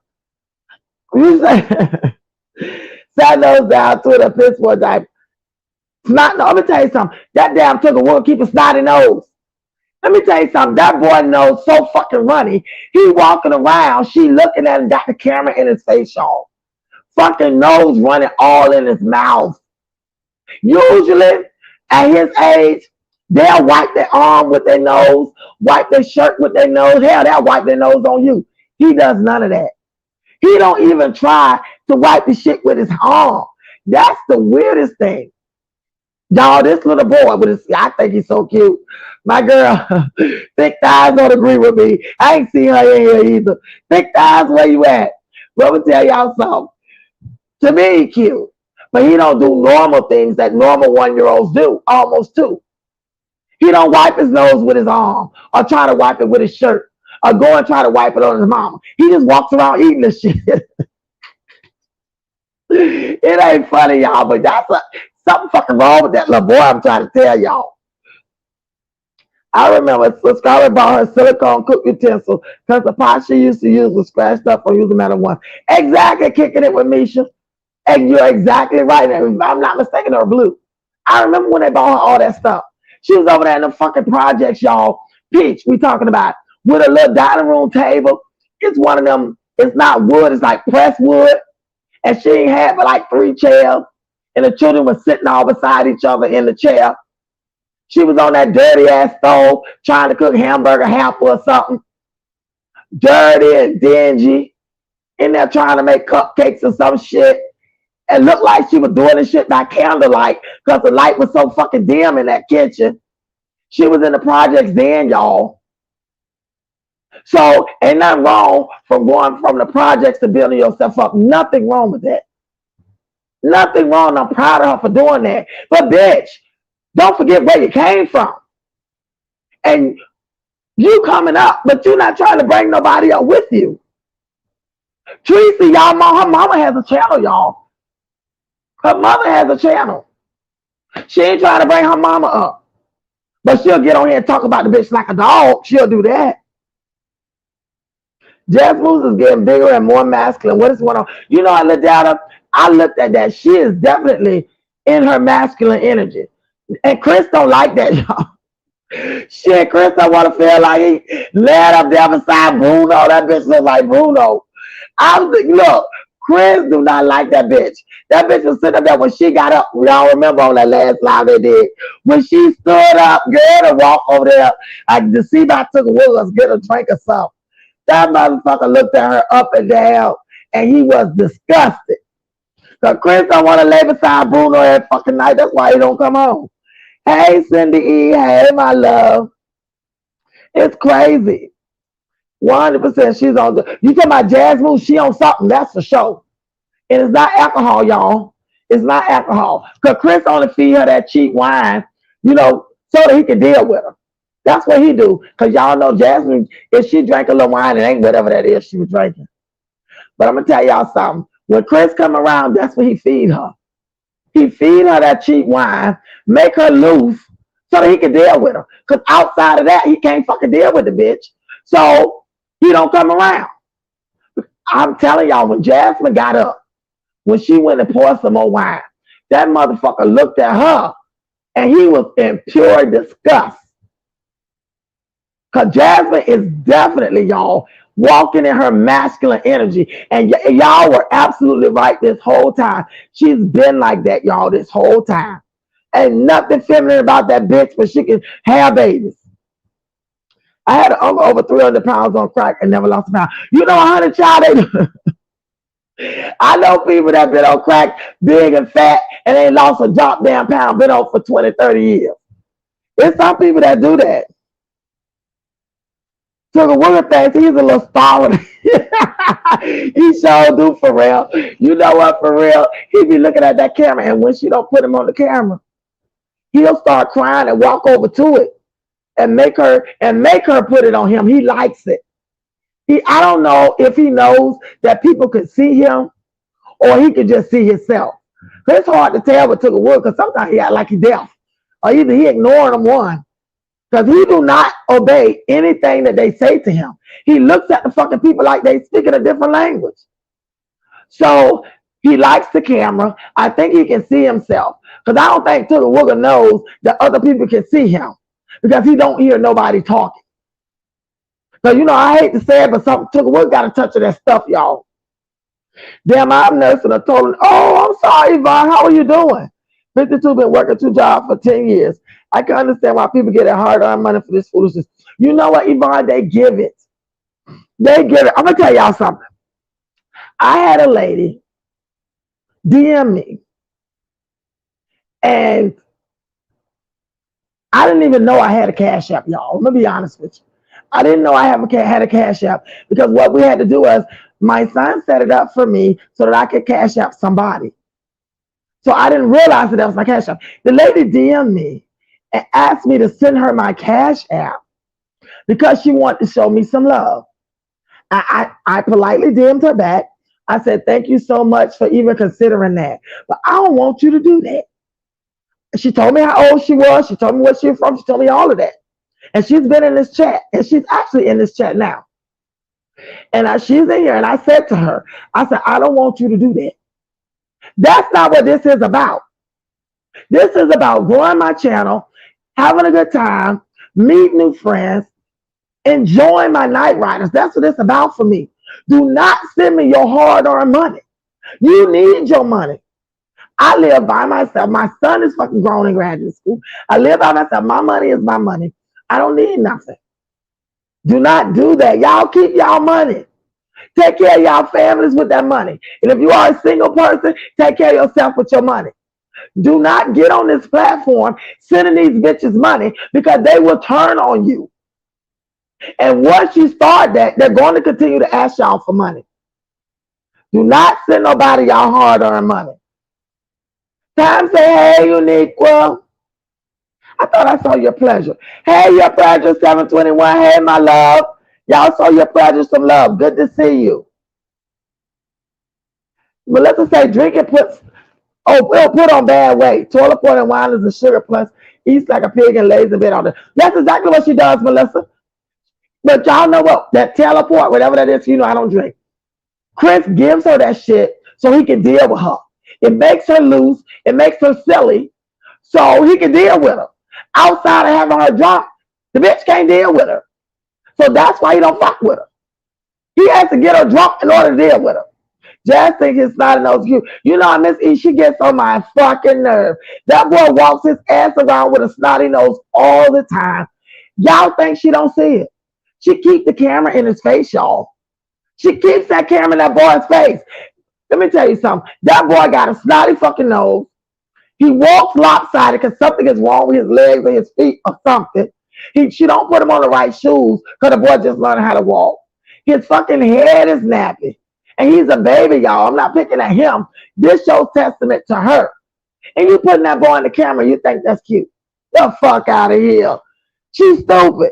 You say, set those down to the piss boy diaper. Snot, no, let me tell you something. That damn took a woman keep a snotty nose. Let me tell you something. That boy knows so fucking runny. He walking around. She looking at him, got the camera in his face, y'all. Fucking nose running all in his mouth. Usually, at his age, they'll wipe their arm with their nose, wipe their shirt with their nose. Hell, they'll wipe their nose on you. He does none of that. He don't even try to wipe the shit with his arm. That's the weirdest thing. Y'all, this little boy with his, I think he's so cute. My girl, Thick Thighs don't agree with me. I ain't seen her in here either. Thick Thighs, where you at? Let me tell y'all something. To me, he cute. But he don't do normal things that normal 1-year-olds do, almost 2. He don't wipe his nose with his arm or try to wipe it with his shirt or go and try to wipe it on his mama. He just walks around eating this shit. It ain't funny, y'all, but that's something fucking wrong with that little boy I'm trying to tell y'all. I remember Scarlett bought her silicone cook utensil because the pot she used to use was scratched up or used a matter one. Exactly, kicking it with Misha. And you're exactly right. If I'm not mistaken, or blue. I remember when they bought her all that stuff. She was over there in the fucking projects, y'all. Peach, we talking about, with a little dining room table. It's one of them, it's not wood, it's like pressed wood. And she ain't had but like 3 chairs. And the children were sitting all beside each other in the chair. She was on that dirty ass stove trying to cook hamburger hamper or something. Dirty and dingy. In there trying to make cupcakes or some shit. And looked like she was doing this shit by candlelight because the light was so fucking dim in that kitchen. She was in the projects then, y'all. So ain't nothing wrong from going from the projects to building yourself up. Nothing wrong with that. Nothing wrong. I'm proud of her for doing that. But bitch, don't forget where you came from. And you coming up, but you're not trying to bring nobody up with you. Tracy, y'all, her mama has a channel, y'all. Her mother has a channel. She ain't trying to bring her mama up. But she'll get on here and talk about the bitch like a dog. She'll do that. Jazz Moose is getting bigger and more masculine. What is going on? You know, I looked at her. I looked at that. She is definitely in her masculine energy. And Chris don't like that, y'all. Shit, Chris don't want to feel like he led up there beside Bruno. That bitch look like Bruno. I was like, look, Chris do not like that bitch. That bitch was sitting up there when she got up. Y'all remember on that last live they did. When she stood up, girl, to walk over there, like to see if I took a Willis, get a drink or something. That motherfucker looked at her up and down, and he was disgusted. So Chris don't want to lay beside Bruno every fucking night. That's why he don't come home. Hey, Cindy E. Hey, my love. It's crazy. 100% she's on the. You talking about Jazz Moose? She on something. That's for sure. And it's not alcohol, y'all. It's not alcohol. Because Chris only feed her that cheap wine, you know, so that he can deal with her. That's what he do. Cause y'all know Jasmine, if she drank a little wine, it ain't whatever that is she was drinking. But I'm gonna tell y'all something. When Chris come around, that's what he feed her. He feed her that cheap wine, make her loose so that he can deal with her. Cause outside of that, he can't fucking deal with the bitch. So he don't come around. I'm telling y'all, when Jasmine got up, when she went and poured some more wine, that motherfucker looked at her and he was in pure disgust. Because Jasmine is definitely, y'all, walking in her masculine energy. And y'all were absolutely right this whole time. She's been like that, y'all, this whole time. Ain't nothing feminine about that bitch, but she can have babies. I had an uncle over 300 pounds on crack and never lost a pound. You know, 100 child, I know people that been on crack, big and fat, and ain't lost a drop damn pound, been on for 20, 30 years. There's some people that do that. So the woman thinks he's a little star. He sure do, for real. You know what, for real? He be looking at that camera, and when she don't put him on the camera, he'll start crying and walk over to it and make her put it on him. He likes it. I don't know if he knows that people could see him or he could just see himself. It's hard to tell what took a word because sometimes he act like he's deaf. Or either he ignoring them one. Because he do not obey anything that they say to him. He looks at the fucking people like they speaking a different language. So he likes the camera. I think he can see himself. Because I don't think Tugga Wugga knows that other people can see him. Because he don't hear nobody talking. So, you know, I hate to say it, but Tugga Wugga got a touch of that stuff, y'all. Damn, I'm nursing. I told him, oh, I'm sorry, Yvonne. How are you doing? 52 been working 2 jobs for 10 years. I can understand why people get it hard on money for this foolishness. You know what, Yvonne? They give it. They give it. I'm going to tell y'all something. I had a lady DM me, and I didn't even know I had a Cash App, y'all. I'm going to be honest with you. I didn't know I had a Cash App because what we had to do was my son set it up for me so that I could Cash App somebody. So I didn't realize that was my Cash App. The lady DM'd me and asked me to send her my Cash App because she wanted to show me some love. I politely DM'd her back. I said, thank you so much for even considering that. But I don't want you to do that. She told me how old she was. She told me where she was from. She told me all of that. And she's been in this chat. And she's actually in this chat now. And she's in here. And I said to her, I said, I don't want you to do that. That's not what this is about. This is about growing my channel, having a good time, meet new friends, enjoying my night riders. That's what it's about for me. Do not send me your hard-earned money. You need your money. I live by myself. My son is fucking grown in graduate school. I live by myself. My money is my money. I don't need nothing. Do not do that. Y'all keep y'all money. Take care of y'all families with that money. And if you are a single person, take care of yourself with your money. Do not get on this platform sending these bitches money because they will turn on you. And once you start that, they're going to continue to ask y'all for money. Do not send nobody y'all hard-earned money. Time say, hey, Uniqua. I thought I saw your pleasure. Hey, your pleasure, 721. Hey, my love. Y'all saw your pleasure some love. Good to see you. But let's say drinking puts, it'll put on bad weight. Toilet water and wine is a sugar plus. Eats like a pig and lays in bed all day. That's exactly what she does, Melissa. But y'all know what? That teleport, whatever that is, you know I don't drink. Chris gives her that shit so he can deal with her. It makes her loose. It makes her silly so he can deal with her. Outside of having her drunk, the bitch can't deal with her. So that's why he don't fuck with her. He has to get her drunk in order to deal with her. Jazz thinks his snotty nose cute. You know, Miss E, she gets on my fucking nerve. That boy walks his ass around with a snotty nose all the time. Y'all think she don't see it. She keeps the camera in his face, y'all. She keeps that camera in that boy's face. Let me tell you something. That boy got a snotty fucking nose. He walks lopsided because something is wrong with his legs or his feet or something. She don't put him on the right shoes because the boy just learned how to walk. His fucking head is nappy. And he's a baby, y'all. I'm not picking at him. This shows testament to her. And you putting that boy on the camera, you think that's cute. The fuck out of here. She's stupid.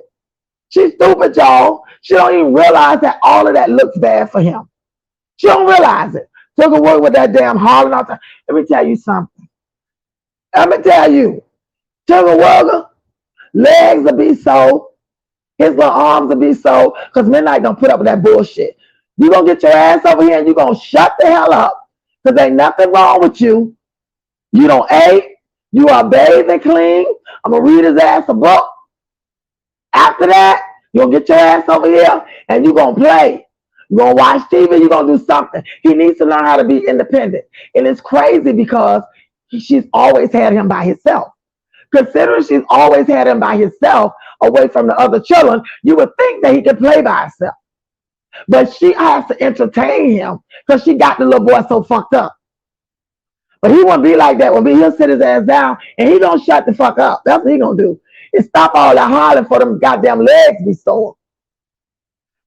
She's stupid, y'all. She don't even realize that all of that looks bad for him. She don't realize it. Took a work with that damn hollering all the time. Let me tell you something. Let me tell you. Took a worker, legs will be so, his little arms will be so, because Midnight gonna put up with that bullshit. You gonna get your ass over here and you gonna shut the hell up, because ain't nothing wrong with you. You don't ate. You are bathed and clean. I'm gonna read his ass a book. After that, you gonna get your ass over here and you gonna play. You're gonna watch TV, you're gonna do something. He needs to learn how to be independent. And it's crazy because she's always had him by himself. Considering she's always had him by himself, away from the other children, you would think that he could play by himself. But she has to entertain him because she got the little boy so fucked up. But he won't be like that. He'll sit his ass down and he gonna shut the fuck up. That's what he gonna do. Is stop all that hollering for them goddamn legs be sore.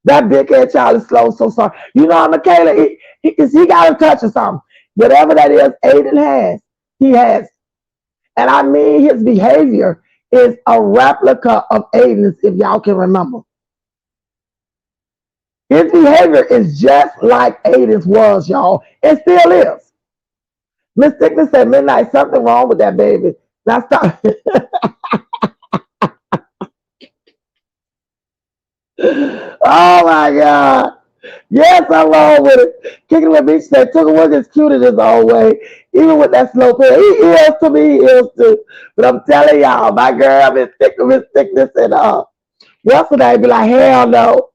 That big head child is slow, so sorry. You know, Michaela, he got a touch or something. Whatever that is, Aiden has. He has. And I mean, his behavior is a replica of Aiden's, if y'all can remember. His behavior is just like Aiden's was, y'all. It still is. Miss Dickman said, Midnight, something wrong with that baby. Now stop. Oh my God. Yes, I'm wrong with it. Kicking with Beach said, Took a Work is cute in his own way. Even with that slow pair. He is to me, he is too. But I'm telling y'all, my girl is thick of his thickness and yesterday be like, hell no.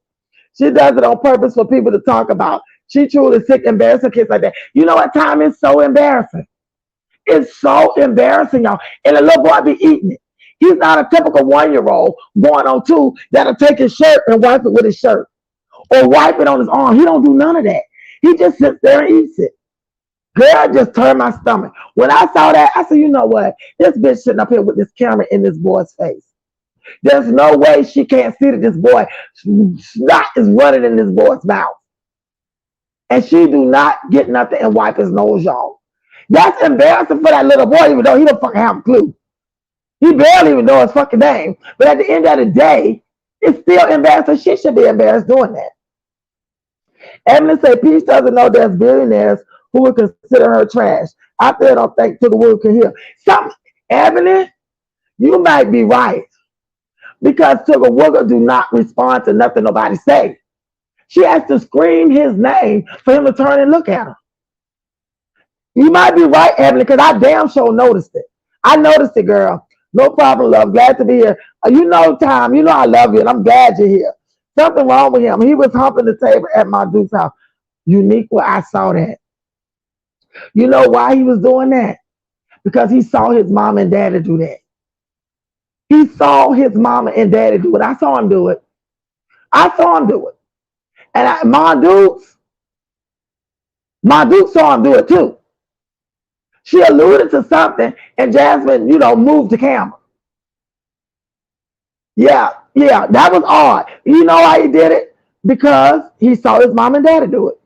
She does it on purpose for people to talk about. She truly sick, embarrassing kids like that. You know what time is so embarrassing? It's so embarrassing, y'all. And the little boy be eating it. He's not a typical 1-year-old going on 2 that'll take his shirt and wipe it with his shirt. Or wipe it on his arm. He don't do none of that. He just sits there and eats it. Girl, just turned my stomach. When I saw that, I said, you know what? This bitch sitting up here with this camera in this boy's face. There's no way she can't see that this boy snot is running in this boy's mouth. And she do not get nothing and wipe his nose, y'all. That's embarrassing for that little boy, even though he don't fucking have a clue. He barely even know his fucking name. But at the end of the day, it's still embarrassing. She should be embarrassed doing that. Emily said, Peach doesn't know there's billionaires who would consider her trash. I still don't think To the World can hear. Emily, you might be right. Because To the World do not respond to nothing nobody say. She has to scream his name for him to turn and look at her. You might be right, Emily, because I damn sure noticed it. I noticed it, girl. No problem, love. Glad to be here. You know, Tom, you know I love you, and I'm glad you're here. Something wrong with him. He was humping the table at my Duke's house. Unique where I saw that. You know why he was doing that? Because he saw his mom and daddy do that. He saw his mama and daddy do it. I saw him do it. I saw him do it. And my Duke saw him do it too. She alluded to something, and Jasmine, moved the camera. Yeah, that was odd. You know why he did it? Because he saw his mom and daddy do it.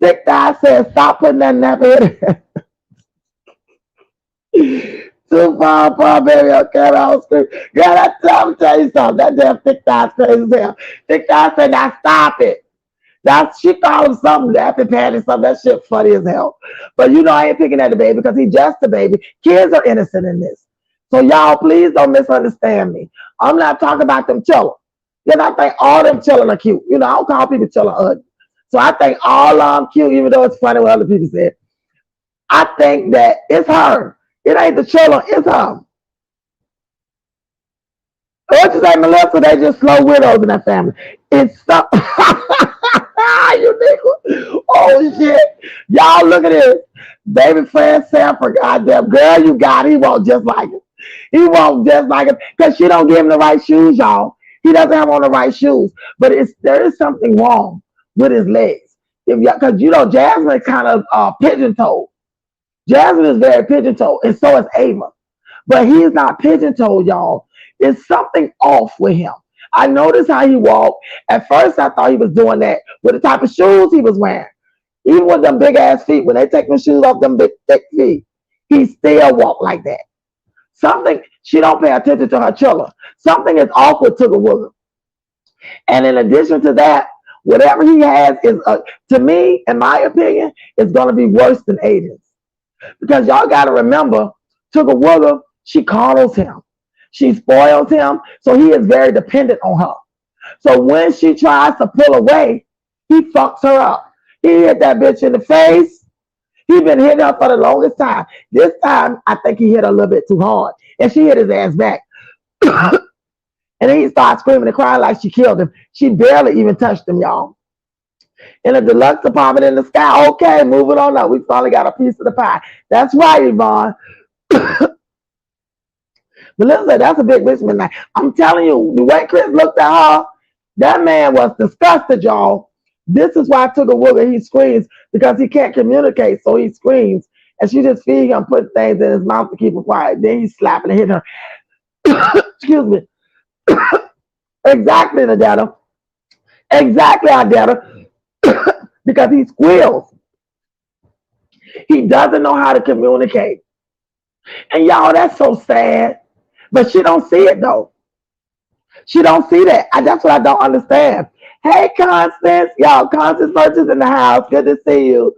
Thick Thigh said, stop putting that nappy too far, baby, on camera. I was screaming. Girl, I'm tell you something. That damn Thick Thigh's crazy as hell. Thick Thigh said, now stop it. She called him something, nappy panty, something. That shit funny as hell. But I ain't picking at the baby because he's just a baby. Kids are innocent in this. So y'all, please don't misunderstand me. I'm not talking about them children. Because I think all them children are cute. I don't call people children ugly. So I think all of them cute, even though it's funny what other people said. I think that it's her. It ain't the children, it's her. What you say, Melissa? They just slow widows in that family. It's so you nigga. Oh shit. Y'all look at this. Baby Fran Sanford, goddamn girl, you got it. He won't just like it. He won't just like it because she don't give him the right shoes, y'all. He doesn't have on the right shoes. But there is something wrong with his legs. Because Jasmine is kind of pigeon-toed. Jasmine is very pigeon-toed, and so is Ava. But he's not pigeon-toed, y'all. There's something off with him. I noticed how he walked. At first, I thought he was doing that with the type of shoes he was wearing. Even with them big-ass feet, when they take them shoes off them big, thick feet, he still walked like that. Something, she don't pay attention to her children. Something is off with Tugger Wooger. And in addition to that, whatever he has is, to me, in my opinion, is going to be worse than Aiden's. Because y'all got to remember, Tugger Wooger, she coddles him. She spoils him, so he is very dependent on her. So when she tries to pull away, he fucks her up. He hit that bitch in the face. He been hitting her for the longest time. This time, I think he hit her a little bit too hard. And she hit his ass back. And then he started screaming and crying like she killed him. She barely even touched him, y'all. In a deluxe apartment in the sky. Okay, moving on up. We finally got a piece of the pie. That's right, Yvonne. But listen, that's a big bitch midnight. I'm telling you, the way Chris looked at her, that man was disgusted, y'all. This is why Tugger Wooger, he screams, because he can't communicate, so he screams. And she just feeds him, putting things in his mouth to keep him quiet. Then he's slapping and hitting her. Excuse me. Exactly, Nadetta. Exactly, Nadetta. Because he squeals. He doesn't know how to communicate. And y'all, that's so sad. But she don't see it, though. She don't see that. That's what I don't understand. Hey, Constance. Y'all, Constance Purchase in the house. Good to see you.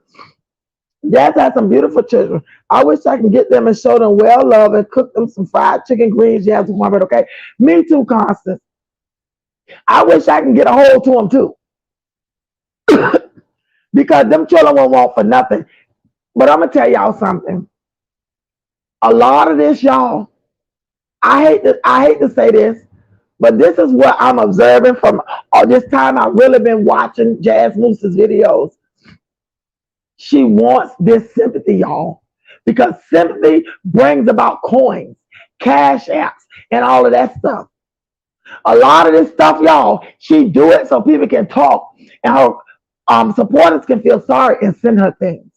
Jazz has some beautiful children. I wish I can get them and show them well love and cook them some fried chicken greens. Jazz with my okay? Me too, Constance. I wish I can get a hold to them too. Because them children won't want for nothing. But I'm going to tell y'all something. A lot of this, y'all, I hate to say this, but this is what I'm observing from all this time I've really been watching Jazz Moose's videos. She wants this sympathy, y'all, because sympathy brings about coins, cash apps, and all of that stuff. A lot of this stuff, y'all, she do it so people can talk and her supporters can feel sorry and send her things.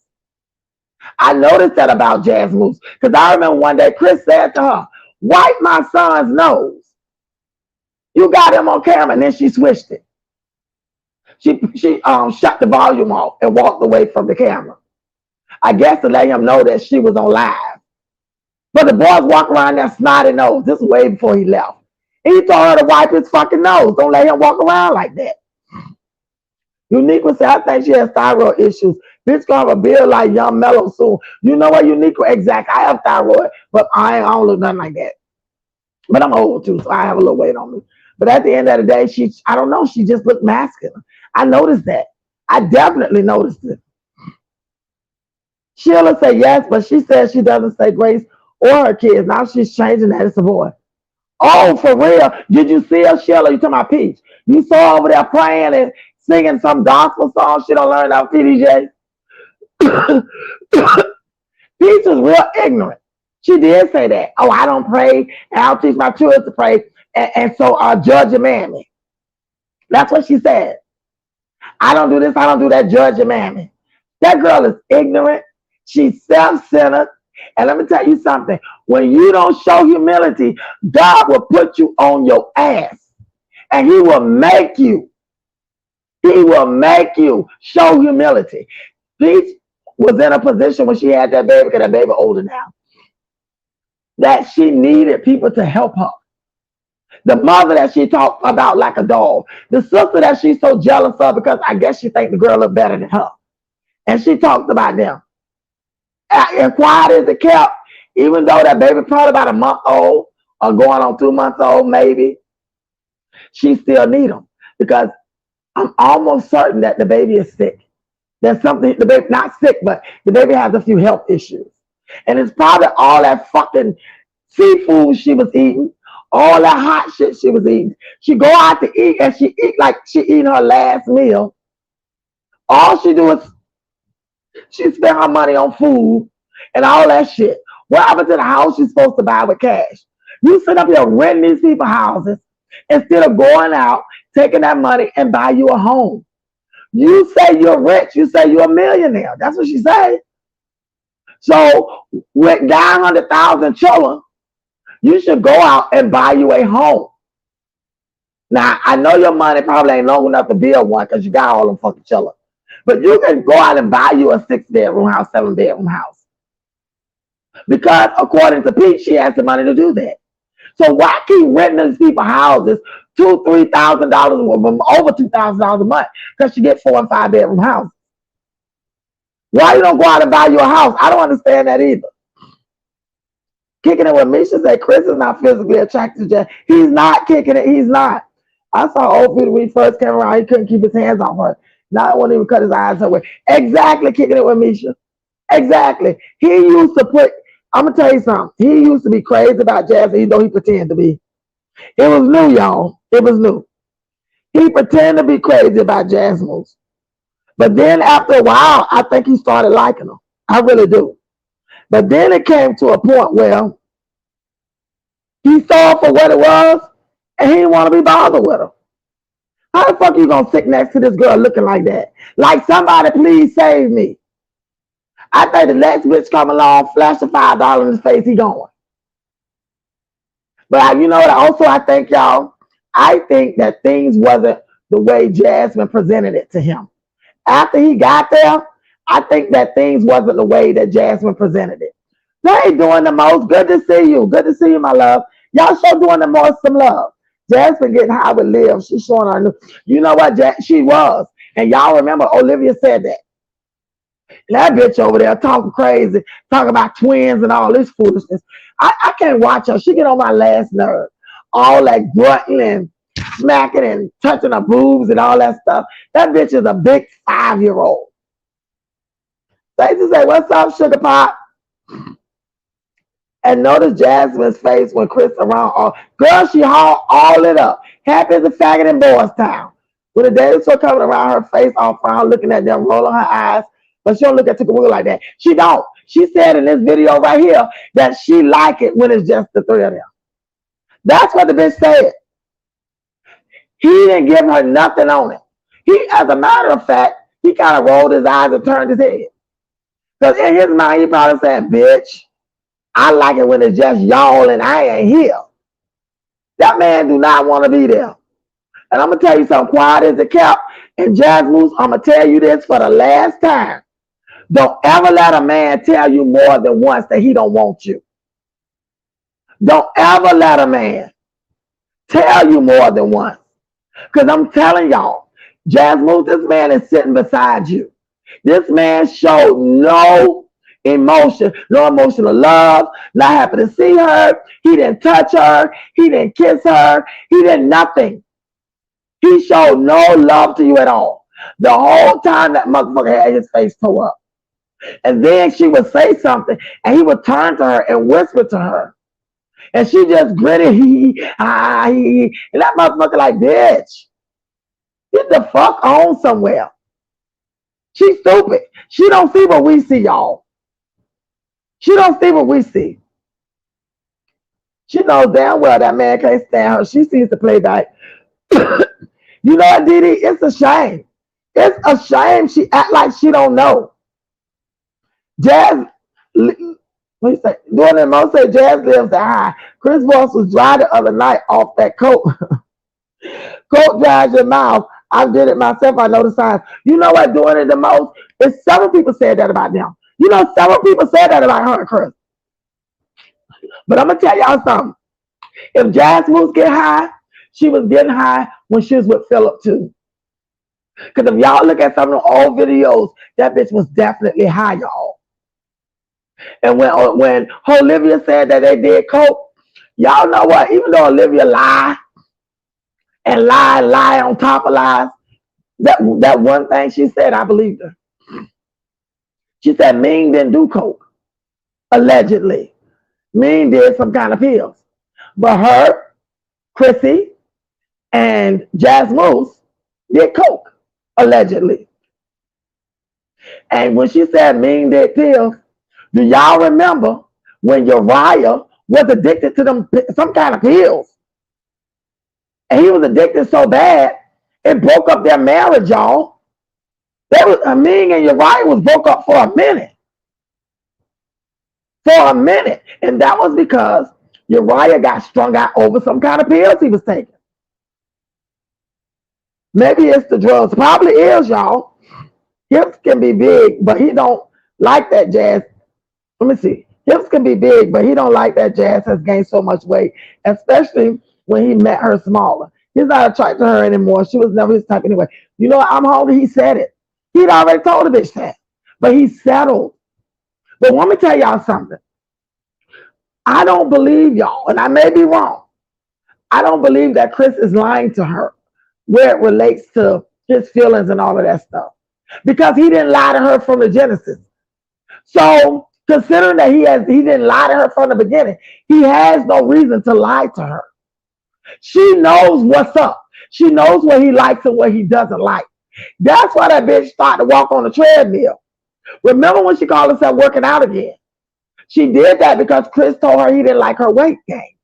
I noticed that about Jazz Moose because I remember one day Chris said to her, "Wipe my son's nose." You got him on camera, and then she switched it. She shut the volume off and walked away from the camera. I guess to let him know that she was on live. But the boys walk around that snotty nose. This was way before he left. And he told her to wipe his fucking nose. Don't let him walk around like that. Unique would say, I think she has thyroid issues. Bitch gonna have a beard like Young Mellow soon. You know what, Unique? Exact. I have thyroid, but I don't look nothing like that. But I'm old too, so I have a little weight on me. But at the end of the day, I don't know, she just looked masculine. I noticed that. I definitely noticed it. Sheila said yes, but she said she doesn't say Grace or her kids. Now she's changing that. It's a boy. Oh, for real? Did you see her, Sheila? You talking about Peach? You saw her over there praying and singing some gospel song she don't learn out PDJ? Peach was real ignorant. She did say that. Oh, I don't pray, and I'll teach my children to pray, and so I'll judge your mammy. That's what she said. I don't do this, I don't do that, judge your mammy. That girl is ignorant. She's self-centered. And let me tell you something. When you don't show humility, God will put you on your ass. And he will make you. He will make you show humility. Peach was in a position when she had that baby, because that baby older now, that she needed people to help her. The mother that she talked about like a dog. The sister that she's so jealous of because I guess she thinks the girl look better than her. And she talked about them. And quiet as it kept, even though that baby probably about a month old or going on 2 months old maybe, she still need them. Because I'm almost certain that the baby is sick. There's something, the baby not sick, but the baby has a few health issues. And it's probably all that fucking seafood she was eating, all that hot shit she was eating. She go out to eat and she eat like she eating her last meal. All she do is she spend her money on food and all that shit. What happened to the house she's supposed to buy with cash? You sit up here renting these people houses instead of going out, taking that money and buy you a home. You say you're rich. You say you're a millionaire. That's what she said. So with 900,000 children, you should go out and buy you a home. Now, I know your money probably ain't long enough to build one because you got all them fucking children. But you can go out and buy you a 6-bedroom house, 7-bedroom house. Because according to Pete, she has the money to do that. So why keep renting these people houses $2,000-$3,000, over $2,000 a month? Because she get 4 and 5 bedroom houses. Why you don't go out and buy you a house? I don't understand that either. Kicking it with Misha said Chris is not physically attracted to Jazz. He's not kicking it. He's not. I saw old Peter when he first came around. He couldn't keep his hands off her. Now I won't even cut his eyes away. Exactly, kicking it with Misha. Exactly. He used to put. I'm gonna tell you something. He used to be crazy about Jazz, even though he pretended to be. It was new, y'all. It was new. He pretended to be crazy about Jazz moves. But then after a while, I think he started liking her. I really do. But then it came to a point where he saw her for what it was, and he didn't want to be bothered with her. How the fuck are you gonna sit next to this girl looking like that? Like, somebody please save me. I think the next bitch come along, flash a $5 in his face, he going. But you know what? Also, I think, y'all, I think that things wasn't the way Jasmine presented it to him. After he got there, I think that things wasn't the way that Jasmine presented it. They doing the most. Good to see you. Good to see you, my love. Y'all sure doing the most some love. Jasmine getting high with Liv. She's showing her new. You know what? She was. And y'all remember Olivia said that. That bitch over there talking crazy, talking about twins and all this foolishness. I can't watch her. She get on my last nerve. All that grunting and smacking and touching her boobs and all that stuff. That bitch is a big 5-year-old. Stacey say, "What's up, Sugar Pop?" And notice Jasmine's face when Chris around. Girl, she hauled all it up. Happy as a faggot in Boys Town. When the daddy saw coming around her face, all frown, looking at them, rolling her eyes. But she don't look at Tuka like that. She don't. She said in this video right here that she like it when it's just the three of them. That's what the bitch said. He didn't give her nothing on it. He, as a matter of fact, he kind of rolled his eyes and turned his head. Because in his mind, he probably said, "Bitch, I like it when it's just y'all and I ain't here." That man do not want to be there. And I'm going to tell you something, quiet as it kept. And Jazz Moose, I'm going to tell you this for the last time. Don't ever let a man tell you more than once that he don't want you. Don't ever let a man tell you more than once. Because I'm telling y'all, Jazz Moose, this man is sitting beside you. This man showed no emotion, no emotional love, not happy to see her. He didn't touch her. He didn't kiss her. He did nothing. He showed no love to you at all. The whole time that motherfucker had his face tore up. And then she would say something, and he would turn to her and whisper to her. And she just gritted, and that motherfucker like, "Bitch, get the fuck on somewhere." She's stupid. She don't see what we see, y'all. She don't see what we see. She knows damn well that man can't stand her. She sees the playback. You know what, Didi? It's a shame. It's a shame she act like she don't know. Jazz, what you say? Doing the most say Jazz lives the high. Chris Voss was dry the other night off that coat. Coat dries your mouth. I did it myself. I know the signs. You know what? Doing it the most is several people said that about them. You know, several people said that about her and Chris. But I'm gonna tell y'all something. If Jazz Moose get high, she was getting high when she was with Philip too. Because if y'all look at some of the old videos, that bitch was definitely high, y'all. And when Olivia said that they did coke, y'all know what? Even though Olivia lied and lie on top of lies, that one thing she said, I believed her. She said Ming didn't do coke, allegedly. Ming did some kind of pills. But her, Chrissy, and Jazz Moose did coke, allegedly. And when she said Ming did pills, do y'all remember when Uriah was addicted to them some kind of pills? And he was addicted so bad, it broke up their marriage, y'all. Ming and Uriah was broke up for a minute. For a minute. And that was because Uriah got strung out over some kind of pills he was taking. Maybe it's the drugs. Probably is, y'all. Hips can be big, but he don't like that, Jazz. Let me see. Hips can be big, but he don't like that Jazz has gained so much weight, especially when he met her smaller. He's not attracted to her anymore. She was never his type anyway. You know what? I'm hungry. He said it. He'd already told the bitch that. But he settled. But let me tell y'all something. I don't believe y'all, and I may be wrong. I don't believe that Chris is lying to her where it relates to his feelings and all of that stuff. Because he didn't lie to her from the Genesis. So considering that he didn't lie to her from the beginning, he has no reason to lie to her. She knows what's up. She knows what he likes and what he doesn't like. That's why that bitch started to walk on the treadmill. Remember when she called herself working out again? She did that because Chris told her he didn't like her weight gain.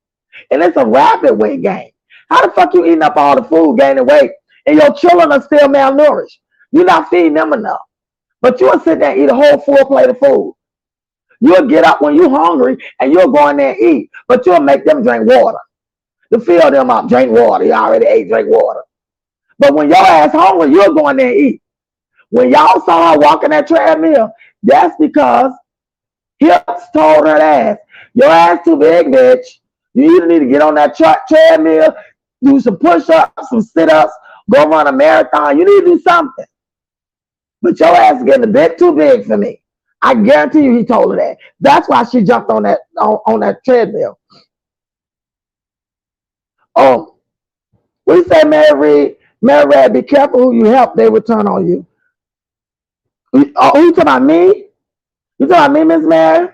And it's a rapid weight gain. How the fuck you eating up all the food, gaining weight, and your children are still malnourished? You're not feeding them enough. But you'll sit there and eat a whole full plate of food. You'll get up when you're hungry and you'll go in there and eat, but you'll make them drink water. To fill them up, drink water. You already ate, drink water. But when your ass hungry, you'll go in there and eat. When y'all saw her walking that treadmill, that's because Hips told her ass, your ass too big, bitch. You either need to get on that treadmill, do some push-ups, some sit-ups, go run a marathon. You need to do something. But your ass is getting a bit too big for me. I guarantee you he told her that. That's why she jumped on that treadmill. Oh, we say, Mary Red, be careful who you help, they will turn on you. Who you talking about me? You talking about me, Miss Mary?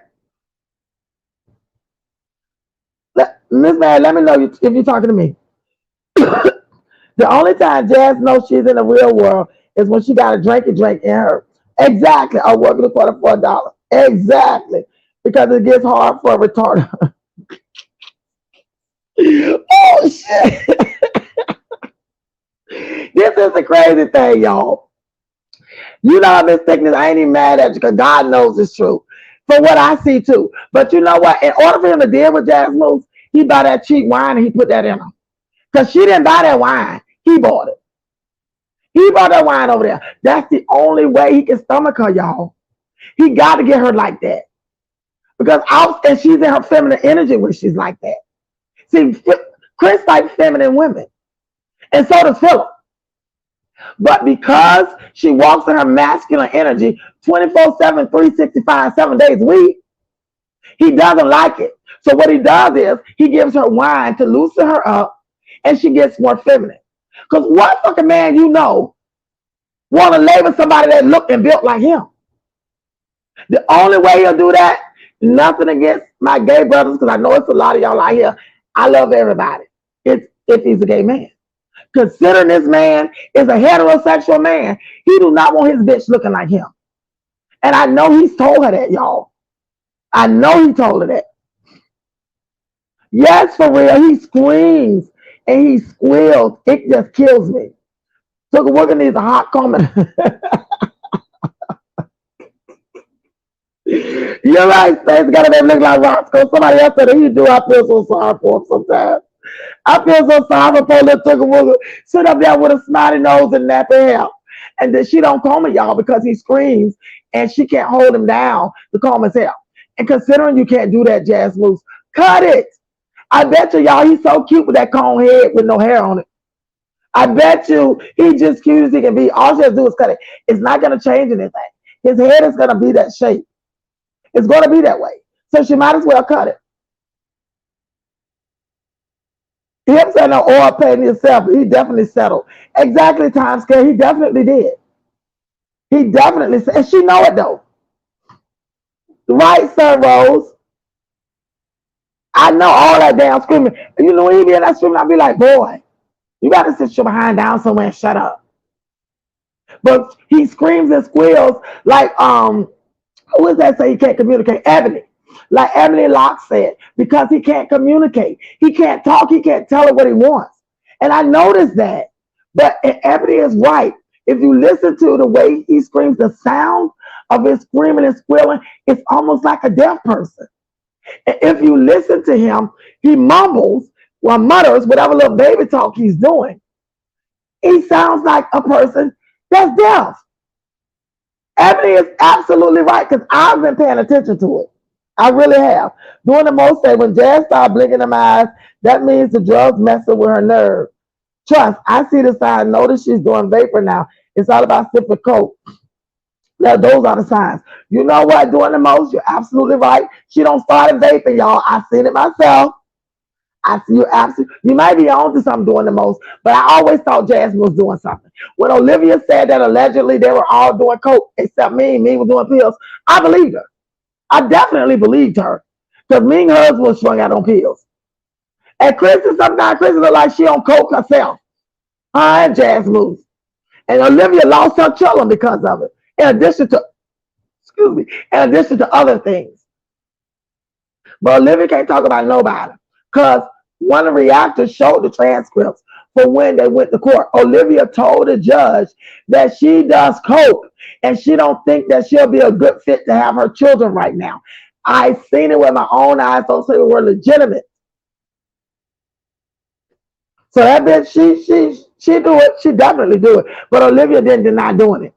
Miss Mary, let me know if you're talking to me. The only time Jazz knows she's in the real world is when she got a drink in her. Exactly. I work the quarter for $1. Exactly. Because it gets hard for a retarder. Oh, shit. This is the crazy thing, y'all. You know, Miss Thickness, I ain't even mad at you because God knows it's true. For what I see, too. But you know what? In order for him to deal with Jazz Moose, he bought that cheap wine and he put that in her. Because she didn't buy that wine. He bought it. He bought that wine over there. That's the only way he can stomach her, y'all. He got to get her like that. Because and she's in her feminine energy when she's like that. See, Chris likes feminine women. And so does Philip. But because she walks in her masculine energy 24/7, 365, 7 days a week, he doesn't like it. So what he does is he gives her wine to loosen her up and she gets more feminine. Because what fucking man you know want to lay with somebody that look and built like him? The only way he'll do that, nothing against my gay brothers, because I know it's a lot of y'all out here. I love everybody. It's if he's a gay man. Considering this man is a heterosexual man, he do not want his bitch looking like him. And I know he's told her that, y'all. I know he told her that. Yes, for real, he screams and he squeals. It just kills me. So we're gonna need a hot comment. You're right, Stace. Gotta make look like Roscoe. Somebody else said he do. I feel so sorry for him sometimes. I feel so sorry for poor little Tugga sit up there with a snotty nose and nappy hair. And then she don't comb it, y'all, because he screams and she can't hold him down to comb his hair. And considering you can't do that, Jazz Moose, cut it. I bet you, y'all, he's so cute with that comb head with no hair on it. I bet you he's just cute as he can be. All she has to do is cut it. It's not going to change anything. His head is going to be that shape. It's going to be that way. So she might as well cut it. Him saying no oil painting himself, he definitely settled. Exactly, Time Scale. He definitely did. He definitely said, and she know it though. Right, Sir Rose. I know all that damn screaming. You know, when he be in that screaming, I'll be like, boy, you got to sit your behind down somewhere and shut up. But he screams and squeals like, who is that say he can't communicate? Ebony. Like Emily Locke said, because he can't communicate. He can't talk. He can't tell her what he wants. And I noticed that. But Ebony is right. If you listen to the way he screams, the sound of his screaming and squealing, it's almost like a deaf person. And if you listen to him, he mumbles or mutters whatever little baby talk he's doing. He sounds like a person that's deaf. Ebony is absolutely right because I've been paying attention to it. I really have. Doing the most say when Jazz started blinking them eyes, that means the drugs messing with her nerve. Trust, I see the sign. Notice she's doing vapor now. It's all about sipping coke. Now, those are the signs. You know what? Doing the most, you're absolutely right. She don't start vaping, y'all. I've seen it myself. I see you absolutely. You might be on to something doing the most, but I always thought Jasmine was doing something. When Olivia said that allegedly they were all doing coke except me, me was doing pills, I believed her. I definitely believed her. Because me and hers was strung out on pills. And Kristen, sometimes Kristen look like she on coke herself. Her and Jasmine. And Olivia lost her children because of it. In addition to, excuse me, in addition to other things. But Olivia can't talk about nobody. Because one of the reactors showed the transcripts for when they went to court. Olivia told the judge that she does coke and she don't think that she'll be a good fit to have her children right now. I seen it with my own eyes. Those things were legitimate. So that bitch, she do it. She definitely do it. But Olivia didn't deny doing it.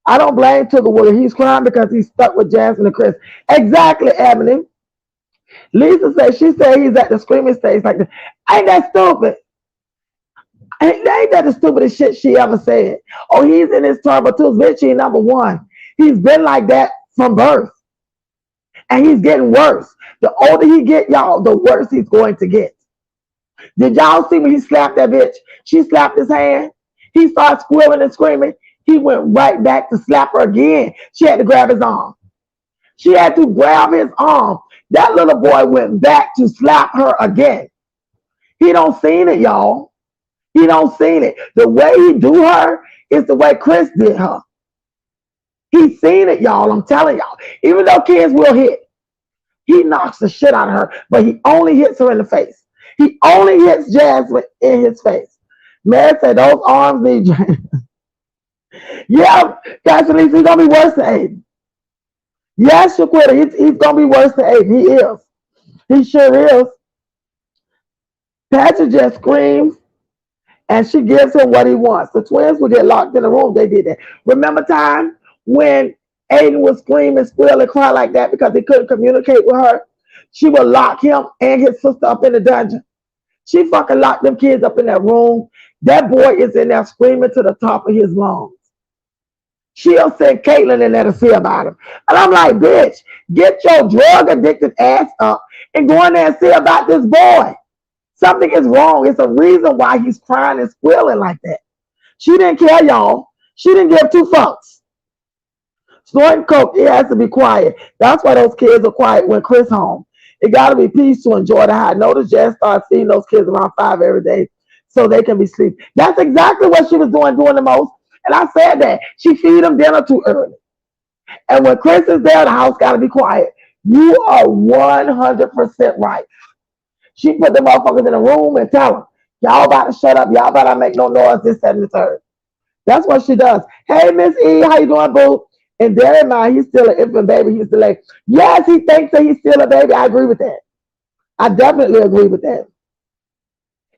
I don't blame Tugger Wooler. He's crying because he's stuck with Jasmine and Chris. Exactly, Ebony. Lisa said she said he's at the screaming stage like this. Ain't that stupid? Ain't that the stupidest shit she ever said? Oh, he's in his turbo too. Bitch, he number one. He's been like that from birth. And he's getting worse. The older he get, y'all, the worse he's going to get. Did y'all see when he slapped that bitch? She slapped his hand. He started squealing and screaming. He went right back to slap her again. She had to grab his arm. She had to grab his arm. That little boy went back to slap her again. He don't seen it, y'all. He don't seen it. The way he do her is the way Chris did her. He seen it, y'all. I'm telling y'all. Even though kids will hit, he knocks the shit out of her, but he only hits her in the face. He only hits Jasmine in his face. Man said those arms need yeah, that's at least he's gonna be worse than Aiden. Yes, Shaquita, he's gonna be worse than Aiden. He is. He sure is. Patrick just screams and she gives him what he wants. The twins will get locked in the room. They did that. Remember time when Aiden was screaming, squeal, and cry like that because he couldn't communicate with her? She would lock him and his sister up in the dungeon. She fucking locked them kids up in that room. That boy is in there screaming to the top of his lungs. She'll send Caitlin in there to see about him. And I'm like, bitch, get your drug addicted ass up and go in there and see about this boy. Something is wrong. It's a reason why he's crying and squealing like that. She didn't care, y'all. She didn't give two fucks. Snorting coke, it has to be quiet. That's why those kids are quiet when Chris home. It got to be peace to enjoy the high. Notice Jazz started seeing those kids around 5 every day so they can be sleeping. That's exactly what she was doing the most. And I said that. She feed them dinner too early. And when Chris is there, the house got to be quiet. You are 100% right. She put the motherfuckers in a room and tell them, y'all about to shut up. Y'all about to make no noise, this, that, and the third. That's what she does. Hey, Miss E, how you doing, boo? And bear in mind, he's still an infant baby. He's still like, yes, he thinks that he's still a baby. I agree with that. I definitely agree with that.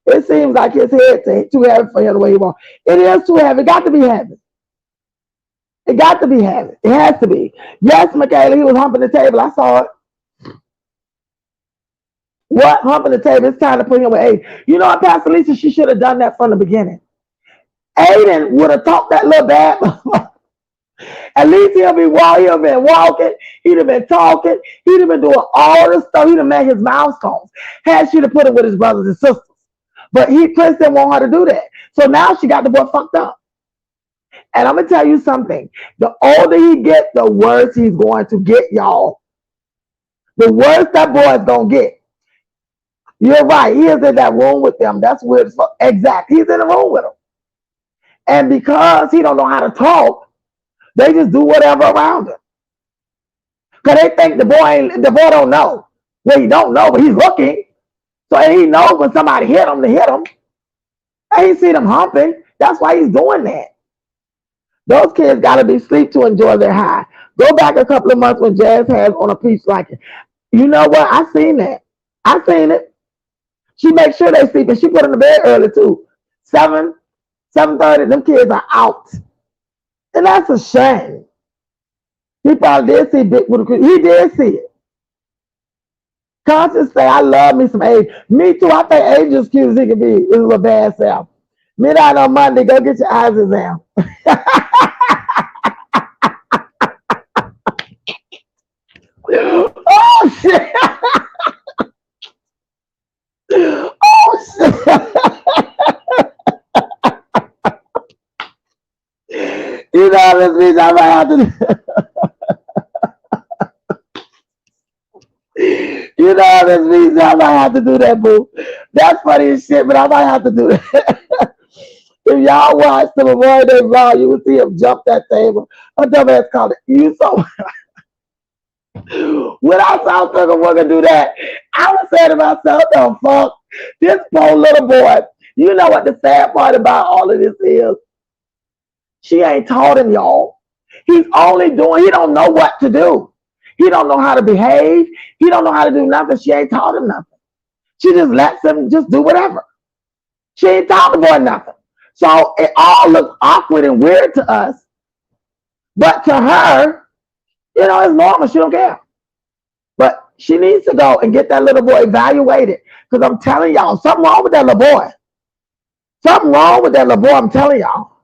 It seems like his head's too heavy for him the way he wants. It is too heavy. It got to be heavy. It got to be heavy. It has to be. Yes, Michaela, he was humping the table. I saw it. What? Humping the table. It's time to put him with Aiden. You know what, Pastor Lisa? She should have done that from the beginning. Aiden would have talked that little bad. At least he'll been walking. He'd have been talking. He'd have been doing all this stuff. He'd have made his milestones. Had she to put it with his brothers and sisters. But Chris didn't want her to do that. So now she got the boy fucked up. And I'm going to tell you something. The older he gets, the worse he's going to get, y'all. The worse that boy is going to get. You're right. He is in that room with them. That's weird as fuck. Exactly. He's in the room with them. And because he don't know how to talk, they just do whatever around him. Because they think the boy don't know. Well, he don't know, but he's looking. So he knows when somebody hit him to hit him. And he see them humping. That's why he's doing that. Those kids got to be asleep to enjoy their high. Go back a couple of months when Jazz has on a peach like it. You know what? I seen that. I seen it. She makes sure they sleep, and she put them to bed early too. 7:30, them kids are out. And that's a shame. He probably did see Big Booty Chris. He did see it. Constance say, I love me some age. Me too. I think age as cute as he can be. This is a bad self. Midnight on Monday, go get your eyes exam. Oh, shit. Oh, shit. You know, this means I might have to. You know, this means I might have to do that, boo. That's funny as shit, but I might have to do that. If y'all watch the Memorial Day vlog, you will see him jump that table. A dumbass called it. You so. When I saw Sugar Wugger do that, I was saying to myself, the fuck? This poor little boy. You know what the sad part about all of this is? She ain't taught him, y'all. He's only doing, he don't know what to do. He don't know how to behave. He don't know how to do nothing. She ain't taught him nothing. She just lets him just do whatever. She ain't taught the boy nothing. So it all looks awkward and weird to us. But to her, you know, it's normal. She don't care. But she needs to go and get that little boy evaluated. Because I'm telling y'all, something wrong with that little boy. Something wrong with that little boy, I'm telling y'all.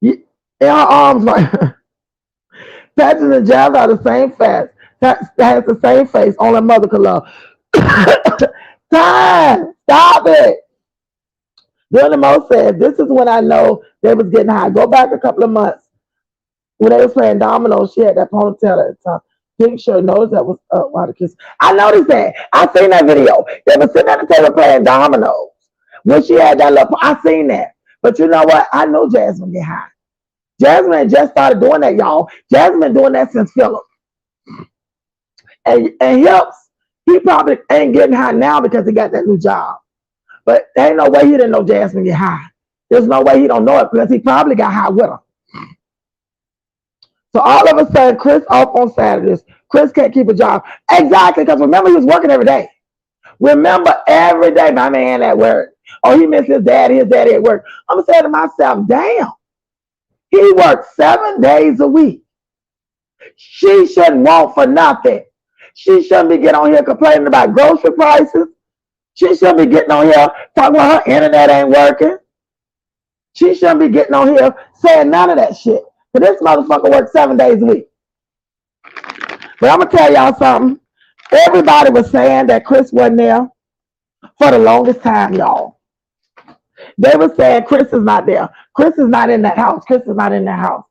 In her arms, like, Patrick and Jazzy are the same face. Has the same face, only mother could love. Time! Stop it! During the most said, this is when I know they was getting high. Go back a couple of months. When they was playing dominoes, she had that ponytail at the time. Pink shirt, knows that was why the kiss. I noticed that. I seen that video. They were sitting at the table playing dominoes. When she had that little, I seen that. But you know what? I know Jasmine get high. Jasmine just started doing that, y'all. Jasmine doing that since Philip. And Hips, he probably ain't getting high now because he got that new job. But there ain't no way he didn't know Jasmine get high. There's no way he don't know it because he probably got high with her. So all of a sudden, Chris off on Saturdays. Chris can't keep a job. Exactly, because remember, he was working every day. Remember, every day, my man at work. Oh, he missed his daddy at work. I'm saying to myself, damn. He works 7 days a week. She shouldn't want for nothing. She shouldn't be getting on here complaining about grocery prices. She shouldn't be getting on here talking about her internet ain't working. She shouldn't be getting on here saying none of that shit. But this motherfucker works 7 days a week. But I'm going to tell y'all something. Everybody was saying that Chris wasn't there for the longest time, y'all. They were saying Chris is not there. Chris is not in that house. Chris is not in that house.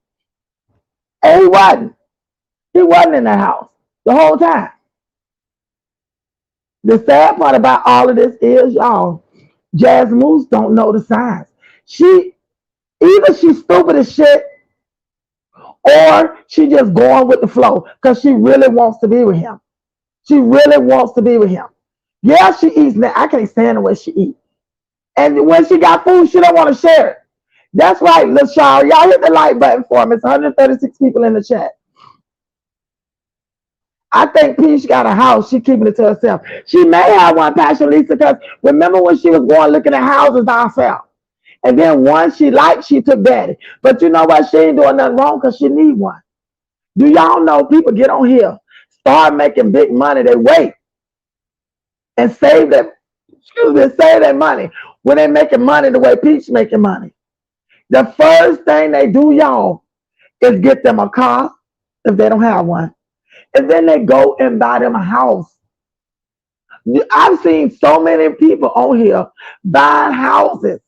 And he wasn't. He wasn't in that house the whole time. The sad part about all of this is, y'all, Jazz Moose don't know the signs. Either she's stupid as shit or she just going with the flow because she really wants to be with him. She really wants to be with him. Yeah, she eats now. I can't stand the way she eats. And when she got food, she don't want to share it. That's right, LaShawn. Y'all hit the like button for me. It's 136 people in the chat. I think Peach got a house. She keeping it to herself. She may have one, Passion Lisa, because remember when she was going looking at houses by herself. And then one she liked, she took daddy. But you know what? She ain't doing nothing wrong because she need one. Do y'all know people get on here, start making big money, they wait and save that money when they making money the way Peach making money. The first thing they do, y'all, is get them a car if they don't have one. And then they go and buy them a house. I've seen so many people on here buying houses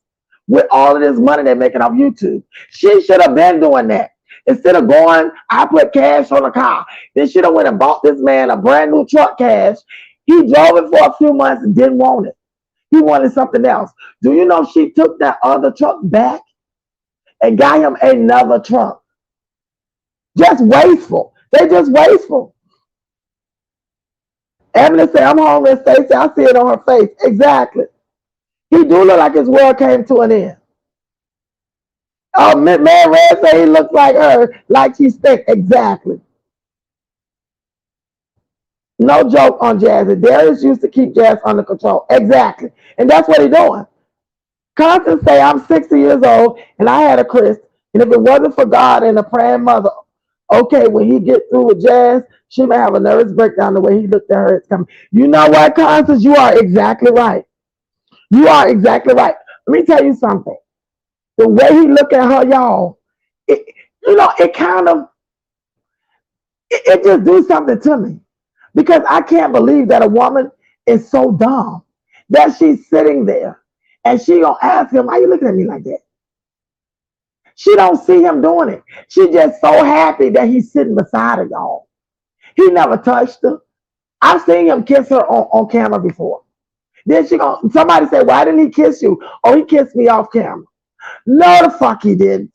with all of this money they're making off YouTube. She should have been doing that. Instead of going, I put cash on a car. Then she done went and bought this man a brand new truck cash. He drove it for a few months and didn't want it. He wanted something else. Do you know she took that other truck back and got him another truck? Just wasteful. They just wasteful. Emily said, I'm hungry. Stacey, I see it on her face. Exactly. He do look like his world came to an end. Oh, man, Red say he looks like her, like she stink. Exactly. No joke on Jazzy. Darius used to keep Jazz under control. Exactly. And that's what he's doing. Constance say, I'm 60 years old, and I had a Chris. And if it wasn't for God and a praying mother Okay, when he get through with Jazz, she may have a nervous breakdown the way he looked at her. It's coming. You know what, Constance? You are exactly right. You are exactly right. Let me tell you something. The way he looked at her, y'all, it, it kind of, it just do something to me. Because I can't believe that a woman is so dumb that she's sitting there and she gonna ask him, why you looking at me like that? She don't see him doing it. She just so happy that he's sitting beside her, y'all. He never touched her. I've seen him kiss her on camera before. Then somebody said, why didn't he kiss you? Oh, he kissed me off camera. No, the fuck he didn't.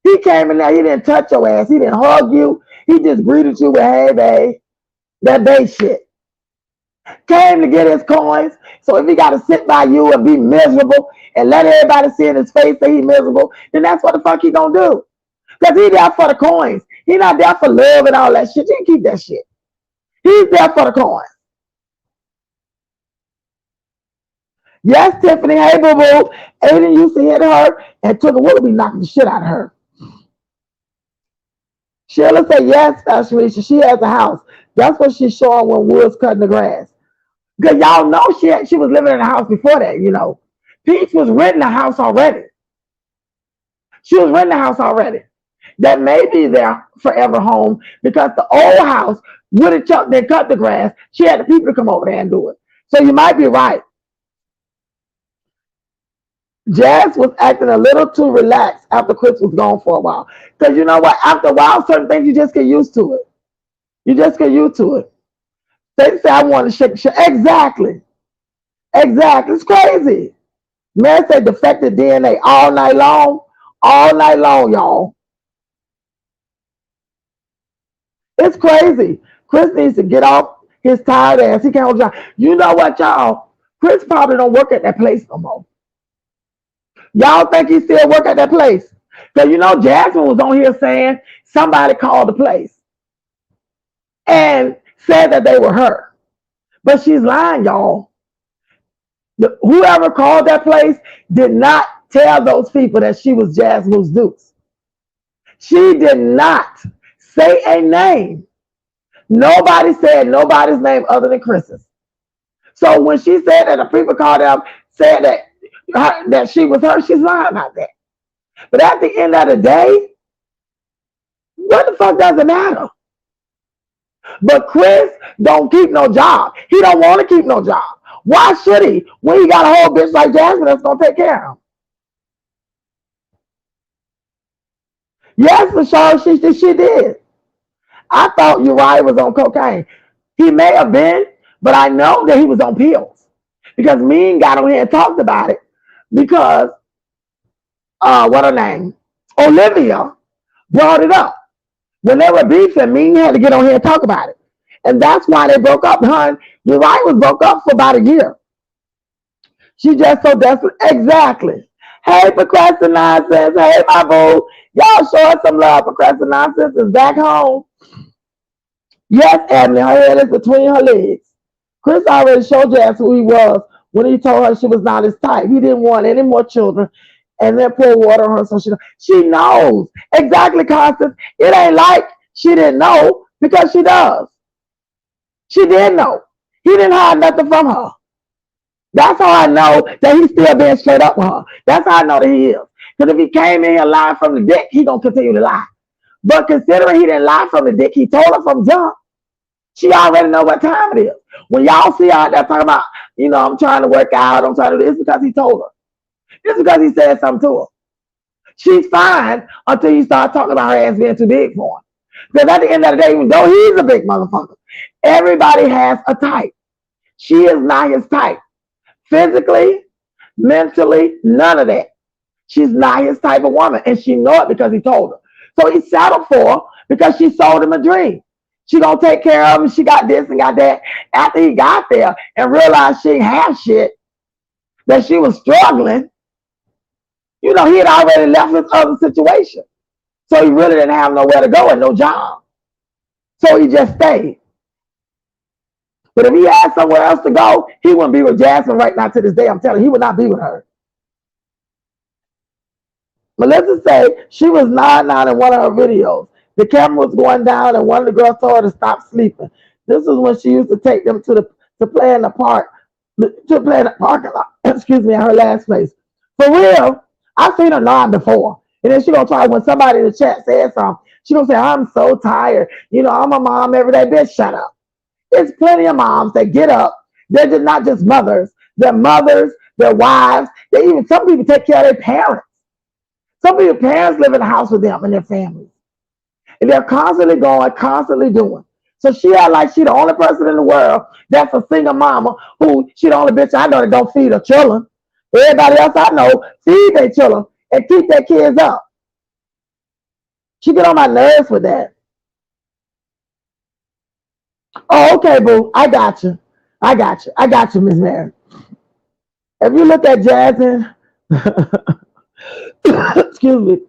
He came in there, he didn't touch your ass. He didn't hug you. He just greeted you with, hey, babe. That babe shit. Came to get his coins. So if he got to sit by you and be miserable and let everybody see in his face that he's miserable, then that's what the fuck he gonna do. Because he there for the coins. He not there for love and all that shit. You can keep that shit. He's there for the coins. Yes, Tiffany. Hey, boo boo. Aiden used to hit her and took a Willoughby knocking the shit out of her. Sheila said, yes, Felicia. She has a house. That's what she's showing when Wood's cutting the grass. Because y'all know she was living in a house before that, you know. Peach was renting a house already. She was renting a house already. That may be their forever home because the old house, Woody Chuck, they cut the grass. She had the people to come over there and do it. So you might be right. Jazz was acting a little too relaxed after Chris was gone for a while. Because you know what? After a while, certain things you just get used to it. You just get used to it. They say, I want to shake. Exactly. Exactly. It's crazy. Man said defective DNA all night long. All night long, y'all. It's crazy. Chris needs to get off his tired ass. He can't hold job. You know what, y'all? Chris probably don't work at that place no more. Y'all think he still work at that place? Because you know Jasmine was on here saying somebody called the place and said that they were her. But she's lying, y'all. Whoever called that place did not tell those people that she was Jasmine's Dukes. She did not say a name. Nobody said nobody's name other than Chris's. So when she said that the people called up, said that she was her, she's lying about that. But at the end of the day, what the fuck does it matter? But Chris don't keep no job. He don't want to keep no job. Why should he? When he got a whole bitch like Jasmine that's going to take care of him. Yes, for sure, she did. I thought Uriah was on cocaine. He may have been, but I know that he was on pills. Because Mean got on here and talked about it. Because, what her name? Olivia brought it up. When they were beefing, Mean had to get on here and talk about it. And that's why they broke up. Uriah was broke up for about a year. She just so desperate. Exactly. Hey, Procrastination says, hey, my boo. Y'all show us some love. Procrastination is back home. Yes, Ebony, her head is between her legs. Chris already showed Jazz who he was when he told her she was not his type. He didn't want any more children and then pour water on her so she knows. Exactly, Constance. It ain't like she didn't know because she does. She did know. He didn't hide nothing from her. That's how I know that he's still being straight up with her. That's how I know that he is. Because if he came in here lying from the dick, he going to continue to lie. But considering he didn't lie from the dick, he told her from jump. She already know what time it is. When y'all see her out there talking about, I'm trying to work out, I'm trying to do this, it's because he told her. It's because he said something to her. She's fine until you start talking about her ass being too big for him. Because at the end of the day, even though he's a big motherfucker, everybody has a type. She is not his type. Physically, mentally, none of that. She's not his type of woman, and she know it because he told her. So he settled for her because she sold him a dream. She gonna take care of him. She got this and got that. After he got there and realized she didn't have shit, that she was struggling, he had already left his other situation. So he really didn't have nowhere to go and no job. So he just stayed. But if he had somewhere else to go, he wouldn't be with Jasmine right now to this day. I'm telling you, he would not be with her. Melissa said she was 9 in one of her videos. The camera was going down, and one of the girls told her to stop sleeping. This is when she used to take them to play in the park, to play in the parking lot. Excuse me, at her last place. For real, I've seen her lying before. And then she gonna try when somebody in the chat says something. She gonna say, "I'm so tired. You know, I'm a mom every day." Bitch, shut up. There's plenty of moms that get up. They're just not just mothers. They're mothers. They're wives. They even some people take care of their parents. Some people's parents live in the house with them and their families. And they're constantly going, constantly doing. So she act like she the only person in the world that's a single mama who she the only bitch I know that don't feed her children. Everybody else I know feed their children and keep their kids up. She get on my nerves with that. Oh, okay, boo. I got you. I got you. I got you, Miss Mary. If you look at Jazzy, excuse me, it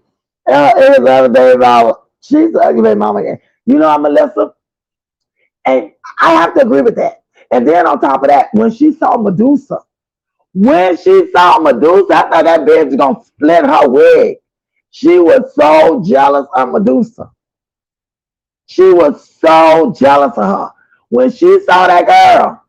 was the other day about she's the ugly baby mama again. You know I'm Melissa, and I have to agree with that. And then on top of that, when she saw Medusa, I thought that bitch was gonna split her wig. She was so jealous of Medusa. She was so jealous of her. When she saw that girl,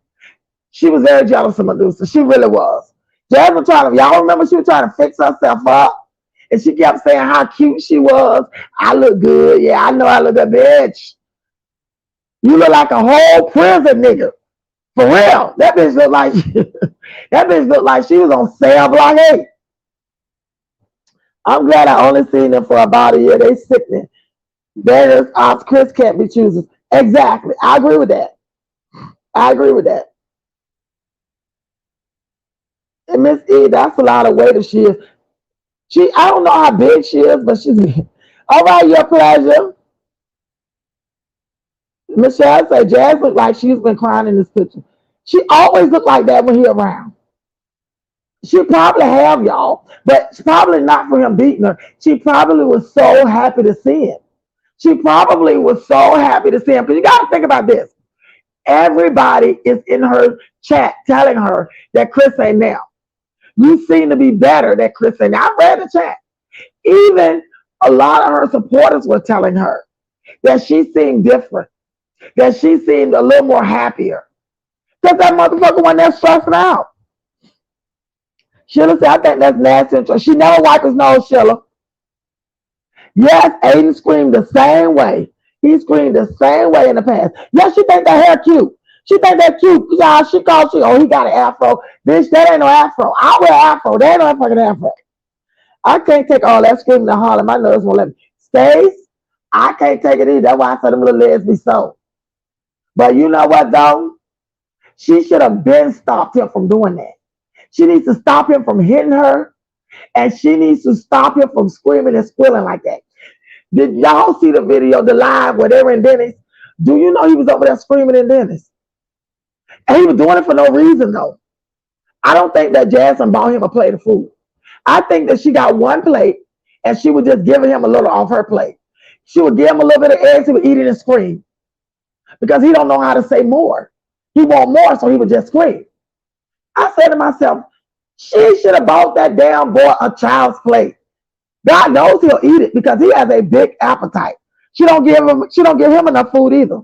she was very jealous of Medusa. She really was. Jasmine y'all remember she was trying to fix herself up? And she kept saying how cute she was. I look good. Yeah, I know I look good, bitch. You look like a whole prison nigga. For real. That bitch looked like she was on sale block 8. I'm glad I only seen them for about a year. They sickening. There's Chris can't be choosers. Exactly. I agree with that. And Miss E, that's a lot of weight that she is. I don't know how big she is, but she's big. All right, your pleasure. Michelle said Jazz looked like she's been crying in this picture. She always looked like that when he around. She probably have, y'all, but it's probably not for him beating her. She probably was so happy to see him. Because you got to think about this. Everybody is in her chat telling her that Chris ain't now. You seem to be better than Chris ain't now. I read the chat. Even a lot of her supporters were telling her that she seemed different, that she seemed a little more happier. Because that motherfucker wasn't that stressing out. Sheila said, I think that's nasty. She never wiped his nose, Sheila. Yes, Aiden screamed the same way. He screamed the same way in the past. Yes, she think that hair cute. She think that cute. Yeah, he got an afro. Bitch, that ain't no afro. I wear afro. That ain't no fucking afro. I can't take all that screaming and hollering. My nerves won't let me. Stace, I can't take it either. That's why I said them little legs be so. But you know what, though? She should have been stopped him from doing that. She needs to stop him from hitting her. And she needs to stop him from screaming and squealing like that. Did y'all see the video, the live, where they were in Dennis? Do you know he was over there screaming in Dennis? And he was doing it for no reason, though. I don't think that Jasmine bought him a plate of food. I think that she got one plate, and she was just giving him a little off her plate. She would give him a little bit of eggs, he would eat it and scream. Because he don't know how to say more. He want more, so he would just scream. I said to myself, she should have bought that damn boy a child's plate. God knows he'll eat it because he has a big appetite. She don't give him enough food either.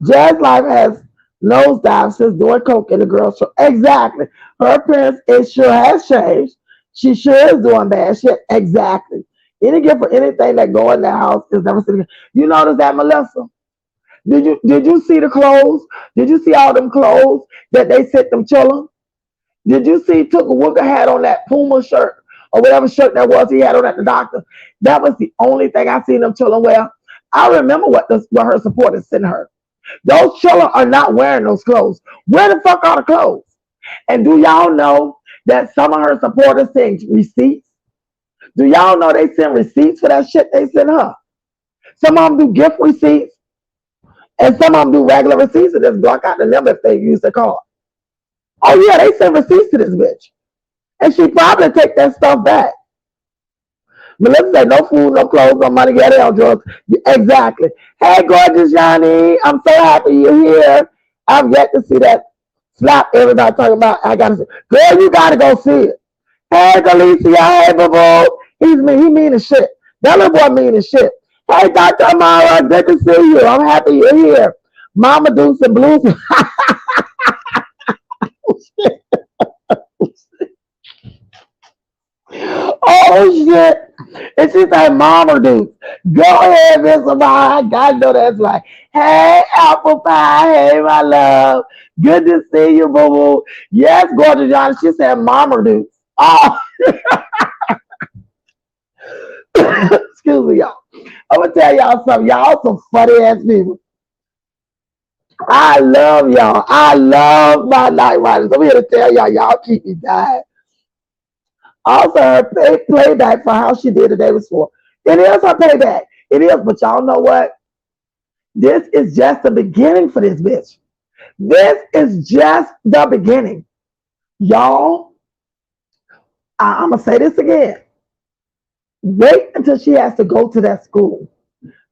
Jazz life has nosedive since doing coke in the girls' show. Exactly. Her appearance, it sure has changed. She sure is doing bad shit. Exactly. Any gift for anything that go in that house is never seen. You notice that, Melissa? Did you see the clothes? Did you see all them clothes that they sent them children? Did you see Tooka Wooka had on that Puma shirt or whatever shirt that was he had on at the doctor? That was the only thing I seen them children wear. I remember what her supporters sent her. Those children are not wearing those clothes. Where the fuck are the clothes? And do y'all know that some of her supporters send receipts? Do y'all know they send receipts for that shit they sent her? Some of them do gift receipts, and some of them do regular receipts and just block out the number if they use the card. Oh yeah, they send receipts to this bitch. And she probably take that stuff back. Melissa said, no food, no clothes, no money, get it on drugs. Exactly. Hey, gorgeous Johnny, I'm so happy you're here. I've yet to see that slap everybody talking about. I gotta see. Girl, you gotta go see it. Hey, Galicia, hey, boo-boo. He mean as shit. That little boy mean as shit. Hey, Dr. Amara, good to see you. I'm happy you're here. Mama Deuce and Blues. Oh shit. And she said, Mama Deuce. Go ahead, Miss Amara. I gotta know that's right. Hey, apple pie. Hey, my love. Good to see you, boo boo. Yes, gorgeous John. She said, Mama Deuce. Oh, excuse me, y'all. I'm gonna tell y'all something. Y'all some funny ass people. I love y'all. I love my night riders. I'm here to tell y'all, y'all keep me dying. Also, her playback for how she did the day before. It is her payback. It is, but y'all know what? This is just the beginning for this bitch. This is just the beginning. Y'all, I'm going to say this again. Wait until she has to go to that school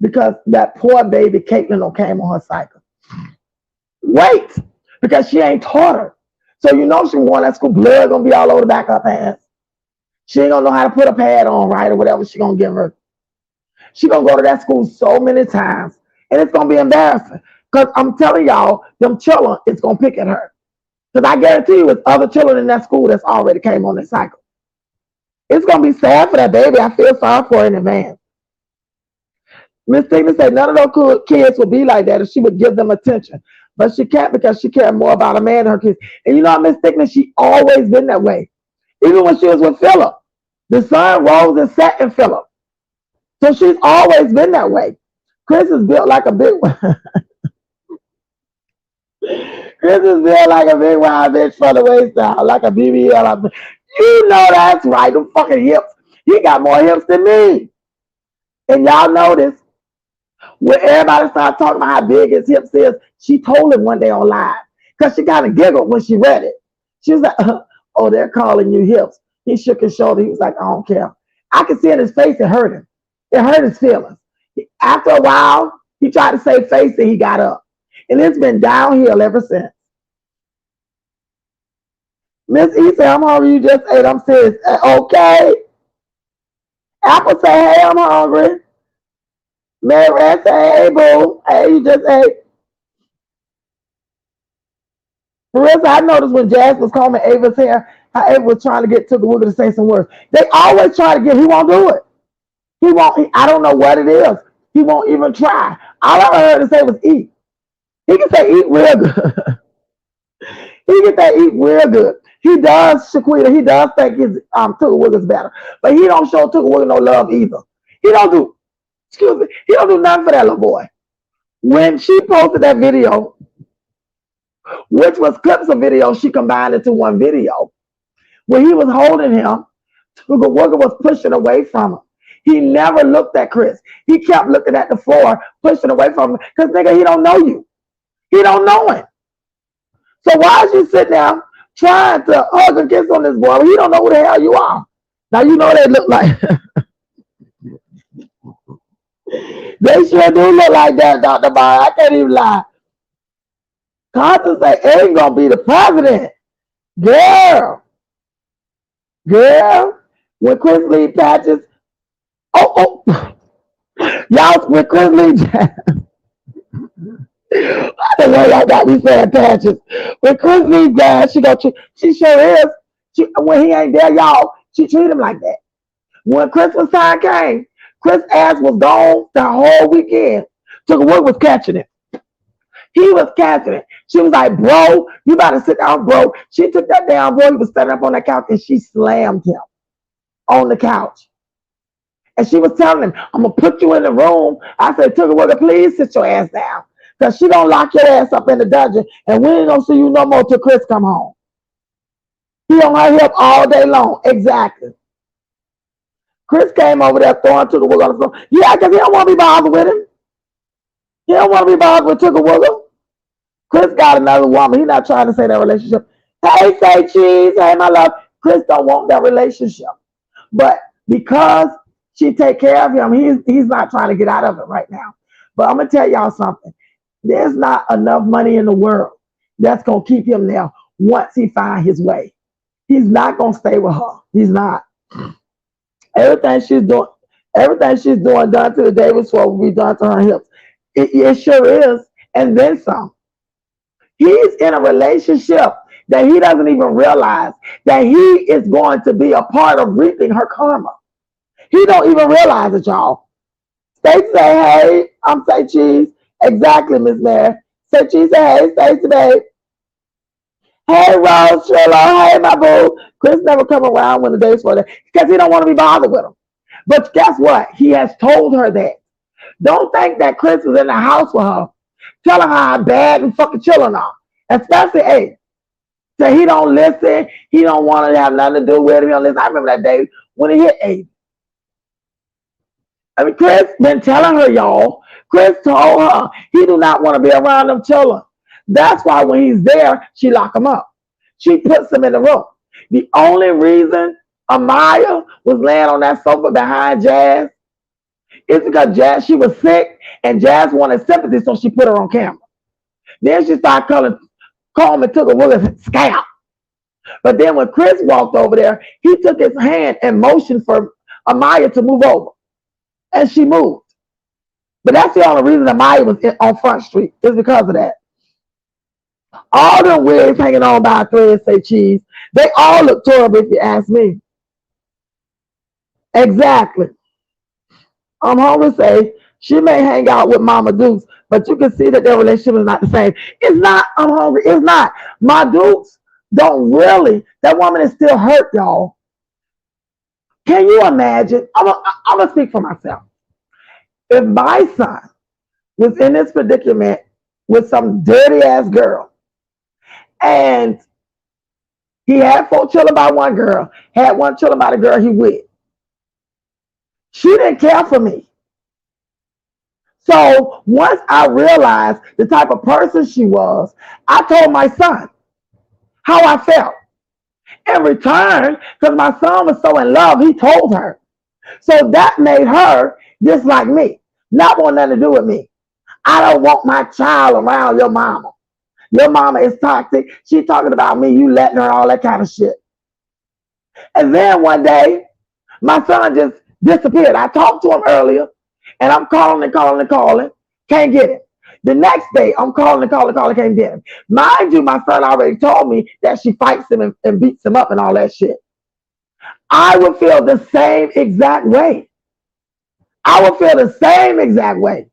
because that poor baby Caitlin came on her cycle. Wait, because she ain't taught her. So you know she won that school, blood gonna be all over the back of her pants. She ain't gonna know how to put a pad on, right, or whatever she gonna give her. She gonna go to that school so many times, and it's gonna be embarrassing. Cause I'm telling y'all, them children is gonna pick at her. Cause I guarantee you, it's other children in that school that's already came on that cycle. It's gonna be sad for that baby. I feel sorry for her in advance. Miss Tignan said none of those kids would be like that if she would give them attention. But she can't because she cares more about a man than her kids. And you know, Miss Tignan, she always been that way. Even when she was with Philip. The sun rose and set in Philip. So she's always been that way. Chris is built like a big Chris is built like a big wild bitch for the waist down, like a BBL. You know that's right. Them fucking hips. He got more hips than me. And y'all notice when everybody started talking about how big his hips is, she told him one day on live. Because she kind of giggled when she read it. She was like, oh, they're calling you hips. He shook his shoulder. He was like, I don't care. I could see in his face it hurt him. It hurt his feelings. After a while, he tried to save face and he got up. And it's been downhill ever since. Miss E said, I'm hungry. You just ate. I'm serious. Okay. Apple say, hey, I'm hungry. Mary Red say, hey, boo. Hey, you just ate. Marissa, I noticed when Jazz was combing Ava's hair, how Ava was trying to get to the Wiggle to say some words. They always try to get, he won't do it. He won't, I don't know what it is. He won't even try. All I heard him say was eat. He can say eat real good. He can say eat real good. He does, Shaquita, he does think his Tooka Wiggle's better. But he don't show Tooka Wiggle no love either. He don't do, excuse me, he don't do nothing for that little boy. When she posted that video, which was clips of video she combined into one video, when he was holding him, Tooka Wiggle was pushing away from him. He never looked at Chris. He kept looking at the floor, pushing away from him. Because, nigga, he don't know you. He don't know him. So why is you sitting there trying to hug and kiss on this boy? He don't know who the hell you are. Now, you know they look like... They sure do look like that, Dr. Meyer. I can't even lie. Constance say, ain't going to be the president. Girl. When Chris Lee patches... Oh. Y'all, when Chris Lee... I don't know y'all got me saying patches. When Chris Lee died, she sure is. When he ain't there, y'all, she treat him like that. When Christmas time came, Chris' ass was gone the whole weekend. Tooka Wiggle was catching it. He was catching it. She was like, bro, you better sit down, bro. She took that down, boy. He was standing up on that couch and she slammed him on the couch. And she was telling him, I'm going to put you in the room. I said, Tooka Wiggle, please sit your ass down. Because she going to lock your ass up in the dungeon and we ain't going to see you no more till Chris come home. He on her hip all day long. Exactly. Chris came over there throwing Tooka Wiggle on the floor. Yeah, because he don't want to be bothered with him. He don't want to be bothered with Tooka Wiggle. Chris got another woman. He's not trying to say that relationship. Hey, say cheese. Hey, my love. Chris don't want that relationship. But because she take care of him, he's not trying to get out of it right now. But I'm going to tell y'all something. There's not enough money in the world that's going to keep him there once he finds his way. He's not going to stay with her. He's not. Everything she's doing, Everything she's doing done to the day before will be done to her hips. It sure is. And then some. He's in a relationship that he doesn't even realize that he is going to be a part of reaping her karma. He don't even realize it, y'all. Stacey say, hey, I'm Say Cheese. Exactly, Miss Mary. Say Cheese say, hey, Stacey, babe. Hey, Rose, Trilla, hey, my boo. Chris never come around when the day's for that because he don't want to be bothered with him. But guess what? He has told her that. Don't think that Chris is in the house with her, telling her how bad and fucking chilling are. Especially, hey, so he don't listen. He don't want to have nothing to do with it. He don't listen. I remember that day when he hit 80. I mean, Chris been telling her, y'all. Chris told her he do not want to be around them children. That's why when he's there, she lock him up. She puts him in the room. The only reason Amaya was laying on that sofa behind Jazz is because Jazz, she was sick and Jazz wanted sympathy, so she put her on camera. Then she started calling and took a look at his scalp. But then when Chris walked over there, he took his hand and motioned for Amaya to move over. And she moved. But that's the only reason Amaya was on Front Street, is because of that. All the wigs hanging on by a thread, Say Cheese, they all look terrible if you ask me. Exactly. I'm hungry say she may hang out with Mama Dukes, but you can see that their relationship is not the same. It's not. I'm hungry. It's not. My Dukes don't really. That woman is still hurt, y'all. Can you imagine? I'm going to speak for myself. If my son was in this predicament with some dirty ass girl and he had 4 children by one girl, had 1 children by the girl he with, she didn't care for me. So once I realized the type of person she was, I told my son how I felt. In return, because my son was so in love, he told her. So that made her dislike me, not want nothing to do with me. I don't want my child around your mama. Your mama is toxic. She talking about me, you letting her, all that kind of shit. And then one day, my son just disappeared. I talked to him earlier, and I'm calling, can't get him. The next day, I'm calling, can't get him. Mind you, my son already told me that she fights him and beats him up and all that shit. I would feel the same exact way. I would feel the same exact way.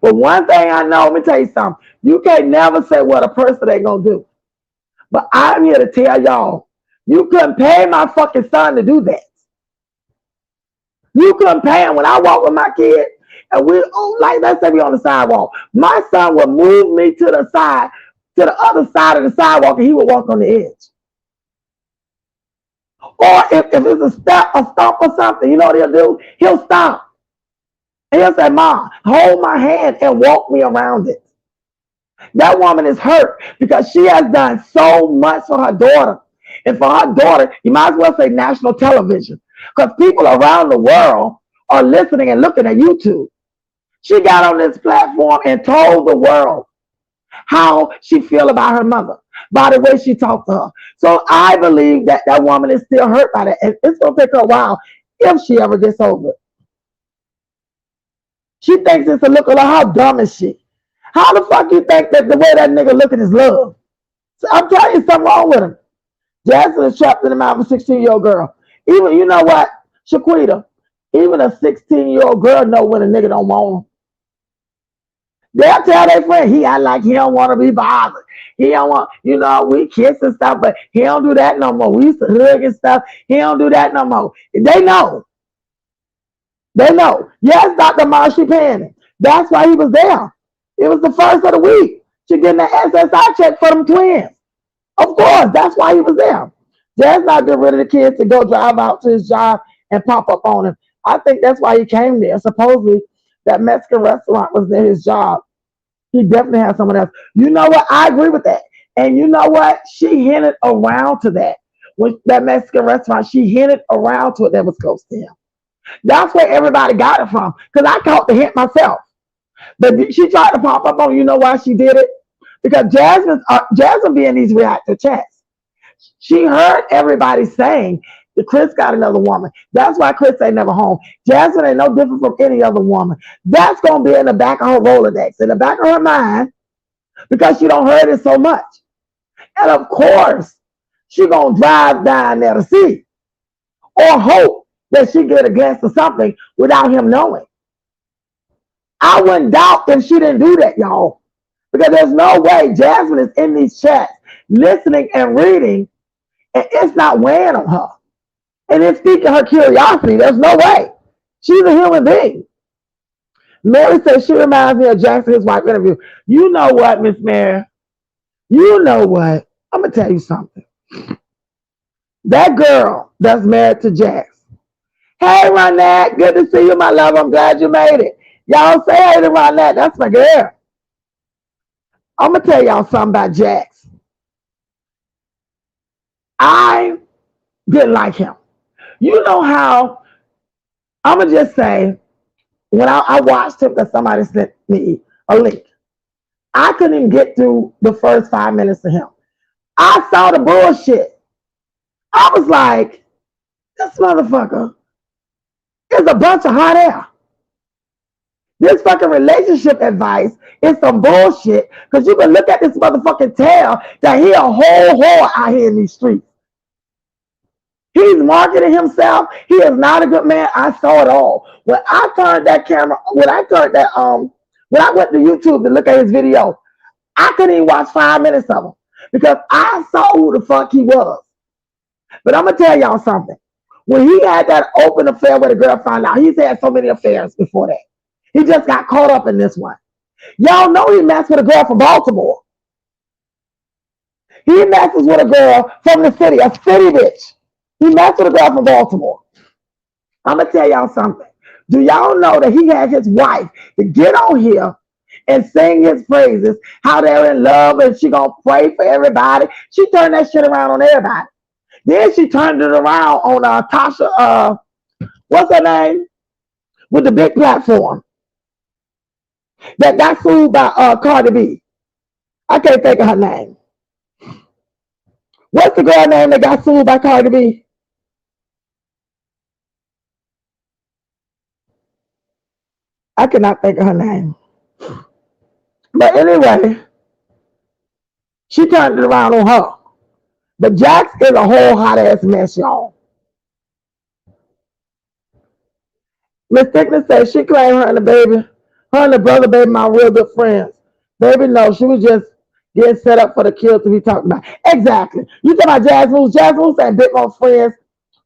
But one thing I know, let me tell you something. You can't never say what a person ain't gonna do. But I'm here to tell y'all, you couldn't pay my fucking son to do that. You couldn't pay him. When I walk with my kid, and like let's say we on the sidewalk, my son would move me to the side, to the other side of the sidewalk, and he would walk on the edge. Or if it's a stump or something, you know what he'll do? He'll stop. And he'll say, Mom, hold my hand and walk me around it. That woman is hurt because she has done so much for her daughter. And for her daughter, you might as well say national television, because people around the world are listening and looking at YouTube. She got on this platform and told the world how she feel about her mother, by the way she talked to her. So I believe that that woman is still hurt by that. And it's going to take her a while if she ever gets over it. She thinks it's a look at her. How dumb is she? How the fuck you think that the way that nigga looking is love? So I'm telling you something wrong with him. Jackson is trapped in the mouth of a 16-year-old girl. Even, you know what, Shaquita, even a 16-year-old girl know when a nigga don't want him. They'll tell their friend, he act like he don't want to be bothered. He don't want, you know, we kiss and stuff, but he don't do that no more. We used to hug and stuff. He don't do that no more. They know. They know. Yes, Dr. Marshy Penny. That's why he was there. It was the first of the week. She getting the SSI check for them twins. Of course, that's why he was there. Just not get rid of the kids to go drive out to his job and pop up on him. I think that's why he came there. Supposedly, that Mexican restaurant was in his job. He definitely had someone else. You know what? I agree with that. And you know what? She hinted around to that. With that Mexican restaurant, she hinted around to it that was close to him. That's where everybody got it from. Because I caught the hint myself. But she tried to pop up on, you know why she did it? Because Jasmine be in these reactor chats. She heard everybody saying Chris got another woman. That's why Chris ain't never home. Jasmine ain't no different from any other woman. That's gonna be in the back of her Rolodex, in the back of her mind, because she don't heard it so much. And of course, she gonna drive down there to see, or hope that she get a glance of something without him knowing. I wouldn't doubt if she didn't do that, y'all. Because there's no way Jasmine is in these chats listening and reading, and it's not weighing on her. And it's piquing her curiosity. There's no way. She's a human being. Mary says she reminds me of Jackson, his wife interview. You know what, Miss Mary? You know what? I'm going to tell you something. That girl that's married to Jax. Hey, Ronette. Good to see you, my love. I'm glad you made it. Y'all say hey to Ronette. That's my girl. I'm going to tell y'all something about Jax. I didn't like him. You know how, I'm going to just say, when I watched him, because somebody sent me a link, I couldn't even get through the first 5 minutes of him. I saw the bullshit. I was like, this motherfucker is a bunch of hot air. This fucking relationship advice is some bullshit, because you can look at this motherfucking tell that he a whole whore out here in these streets. He's marketing himself. He is not a good man. I saw it all. When I turned that camera, when I went to YouTube to look at his video, I couldn't even watch 5 minutes of him because I saw who the fuck he was. But I'm gonna tell y'all something. When he had that open affair with a girl, found out he's had so many affairs before that. He just got caught up in this one. Y'all know he messed with a girl from Baltimore. He messes with a girl from the city, a city bitch. He messed with a girl from Baltimore. I'm going to tell y'all something. Do y'all know that he had his wife to get on here and sing his praises, how they're in love and she going to pray for everybody? She turned that shit around on everybody. Then she turned it around on Tasha, what's her name? With the big platform. That got sued by Cardi B. I can't think of her name. What's the girl name that got sued by Cardi B? I cannot think of her name. But anyway, she turned it around on her. But Jax is a whole hot ass mess, y'all. Miss Thickness says she claimed her and the brother baby, my real good friends. Baby, no, she was just getting set up for the kill to be talking about. Exactly. You talking about Jasmine? Jasmine said big more friends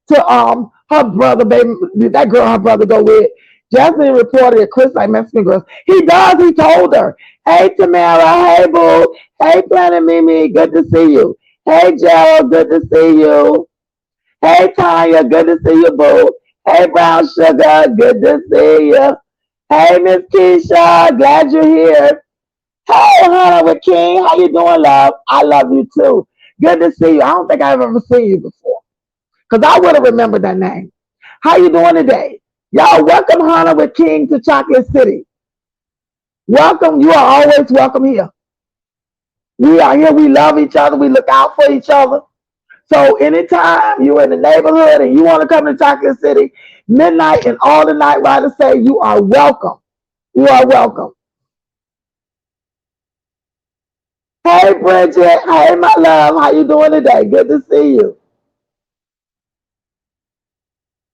to her brother, baby, that girl her brother go with. Jasmine reported that Chris like Mexican girls. He does, he told her. Hey Tamara, hey boo, hey Planet Mimi, good to see you. Hey Gerald, good to see you. Hey Tanya, good to see you, boo. Hey Brown Sugar, good to see you. Hey Miss Keisha, glad you're here. Hey Hannah with King, how you doing, love? I love you too. Good to see you. I don't think I've ever seen you before, because I would have remembered that name. How you doing today? Y'all, welcome Hannah with King to Chocolate City. Welcome. You are always welcome here. We are here. We love each other. We look out for each other. So anytime you're in the neighborhood and you want to come to Chocolate City, midnight and all the night riders say you are welcome. You are welcome. Hey Bridget. Hey my love. How you doing today? Good to see you.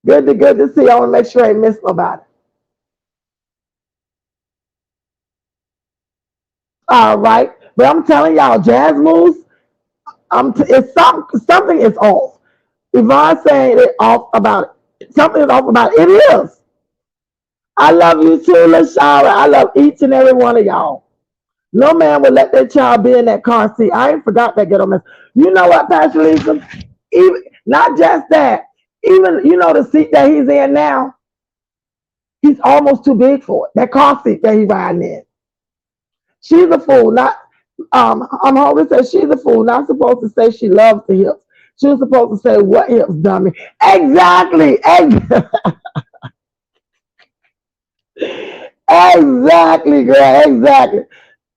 Good to see you. I want to make sure I ain't missed nobody. All right. But I'm telling y'all, jazz moves, it's something is off. Yvonne saying it off about it. Something is off about it. It is. I love you too, LaShara. I love each and every one of y'all. No man would let their child be in that car seat. I ain't forgot that ghetto mess. You know what, Pastor Lisa? Even not just that. Even the seat that he's in now, he's almost too big for it. That car seat that he's riding in. She's a fool. Not I'm hoping says she's a fool. Not supposed to say she loves the hips. She was supposed to say what hips, dummy. Exactly. Exactly, girl. Exactly.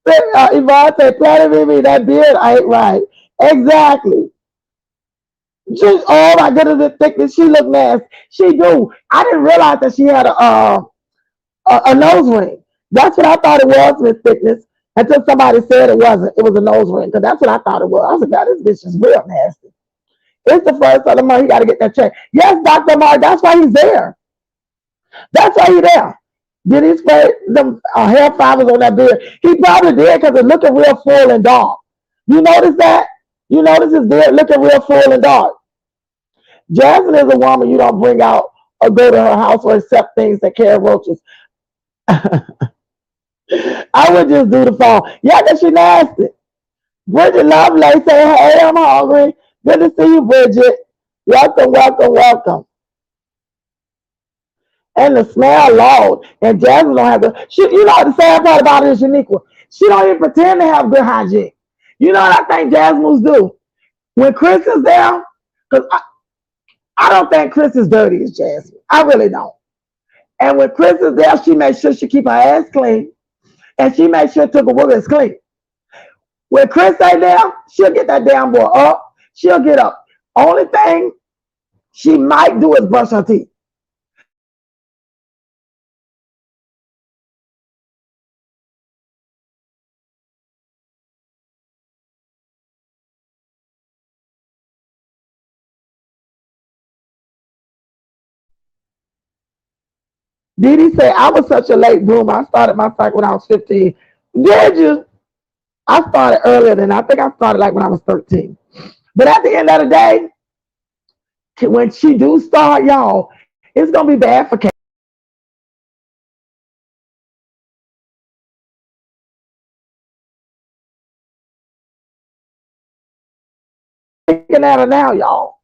Yvonne said, Planet Mimi, that beard ain't right. Exactly. Just, oh my goodness, the thickness. She looked nasty. She do. I didn't realize that she had a nose ring. That's what I thought it was, Miss Thickness. Until somebody said it wasn't. It was a nose ring. Because that's what I thought it was. I was like, God, this bitch is real nasty. It's the first of the month. He got to get that check. Yes, Dr. Mark, that's why he's there. That's why he's there. Did he spray the hair fibers on that beard? He probably did because it's looking real full and dark. You notice that? You notice his beard looking real full and dark. Jasmine is a woman you don't bring out or go to her house or accept things that carry roaches. I would just do the phone. Yeah, because she nasty. Bridget Lovelace say, hey, I'm hungry. Good to see you, Bridget. Welcome, welcome, welcome. And the smell loud. And Jasmine don't have the. You know the sad part about it is Shaniqua. She don't even pretend to have good hygiene. You know what I think Jasmine's do? When Chris is there, because I don't think Chris is dirty as Jasmine. I really don't. And when Chris is there, she makes sure she keep her ass clean. And she makes sure Tooka is clean. When Chris ain't there, she'll get that damn boy up. She'll get up. Only thing she might do is brush her teeth. Did he say I was such a late bloomer? I started my cycle when I was 15. Did you? I started earlier than I think I started like when I was 13. But at the end of the day, when she do start, y'all, it's gonna be bad for Kate. Looking at her now, y'all.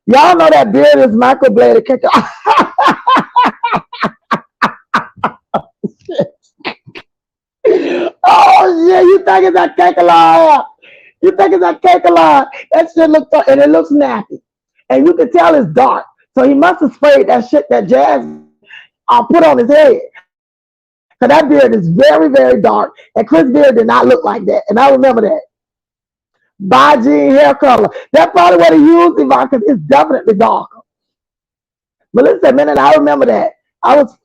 Y'all know that beard is microbladed. Oh shit, you think it's a cake alive? You think it's a cake alive? That shit looks and it looks nappy. And you can tell it's dark. So he must have sprayed that shit that Jazz put on his head. So that beard is very, very dark. And Chris' beard did not look like that. And I remember that. By Jean hair color. That's probably what he used, Yvonne, because it's definitely darker. Melissa, minute, I remember that.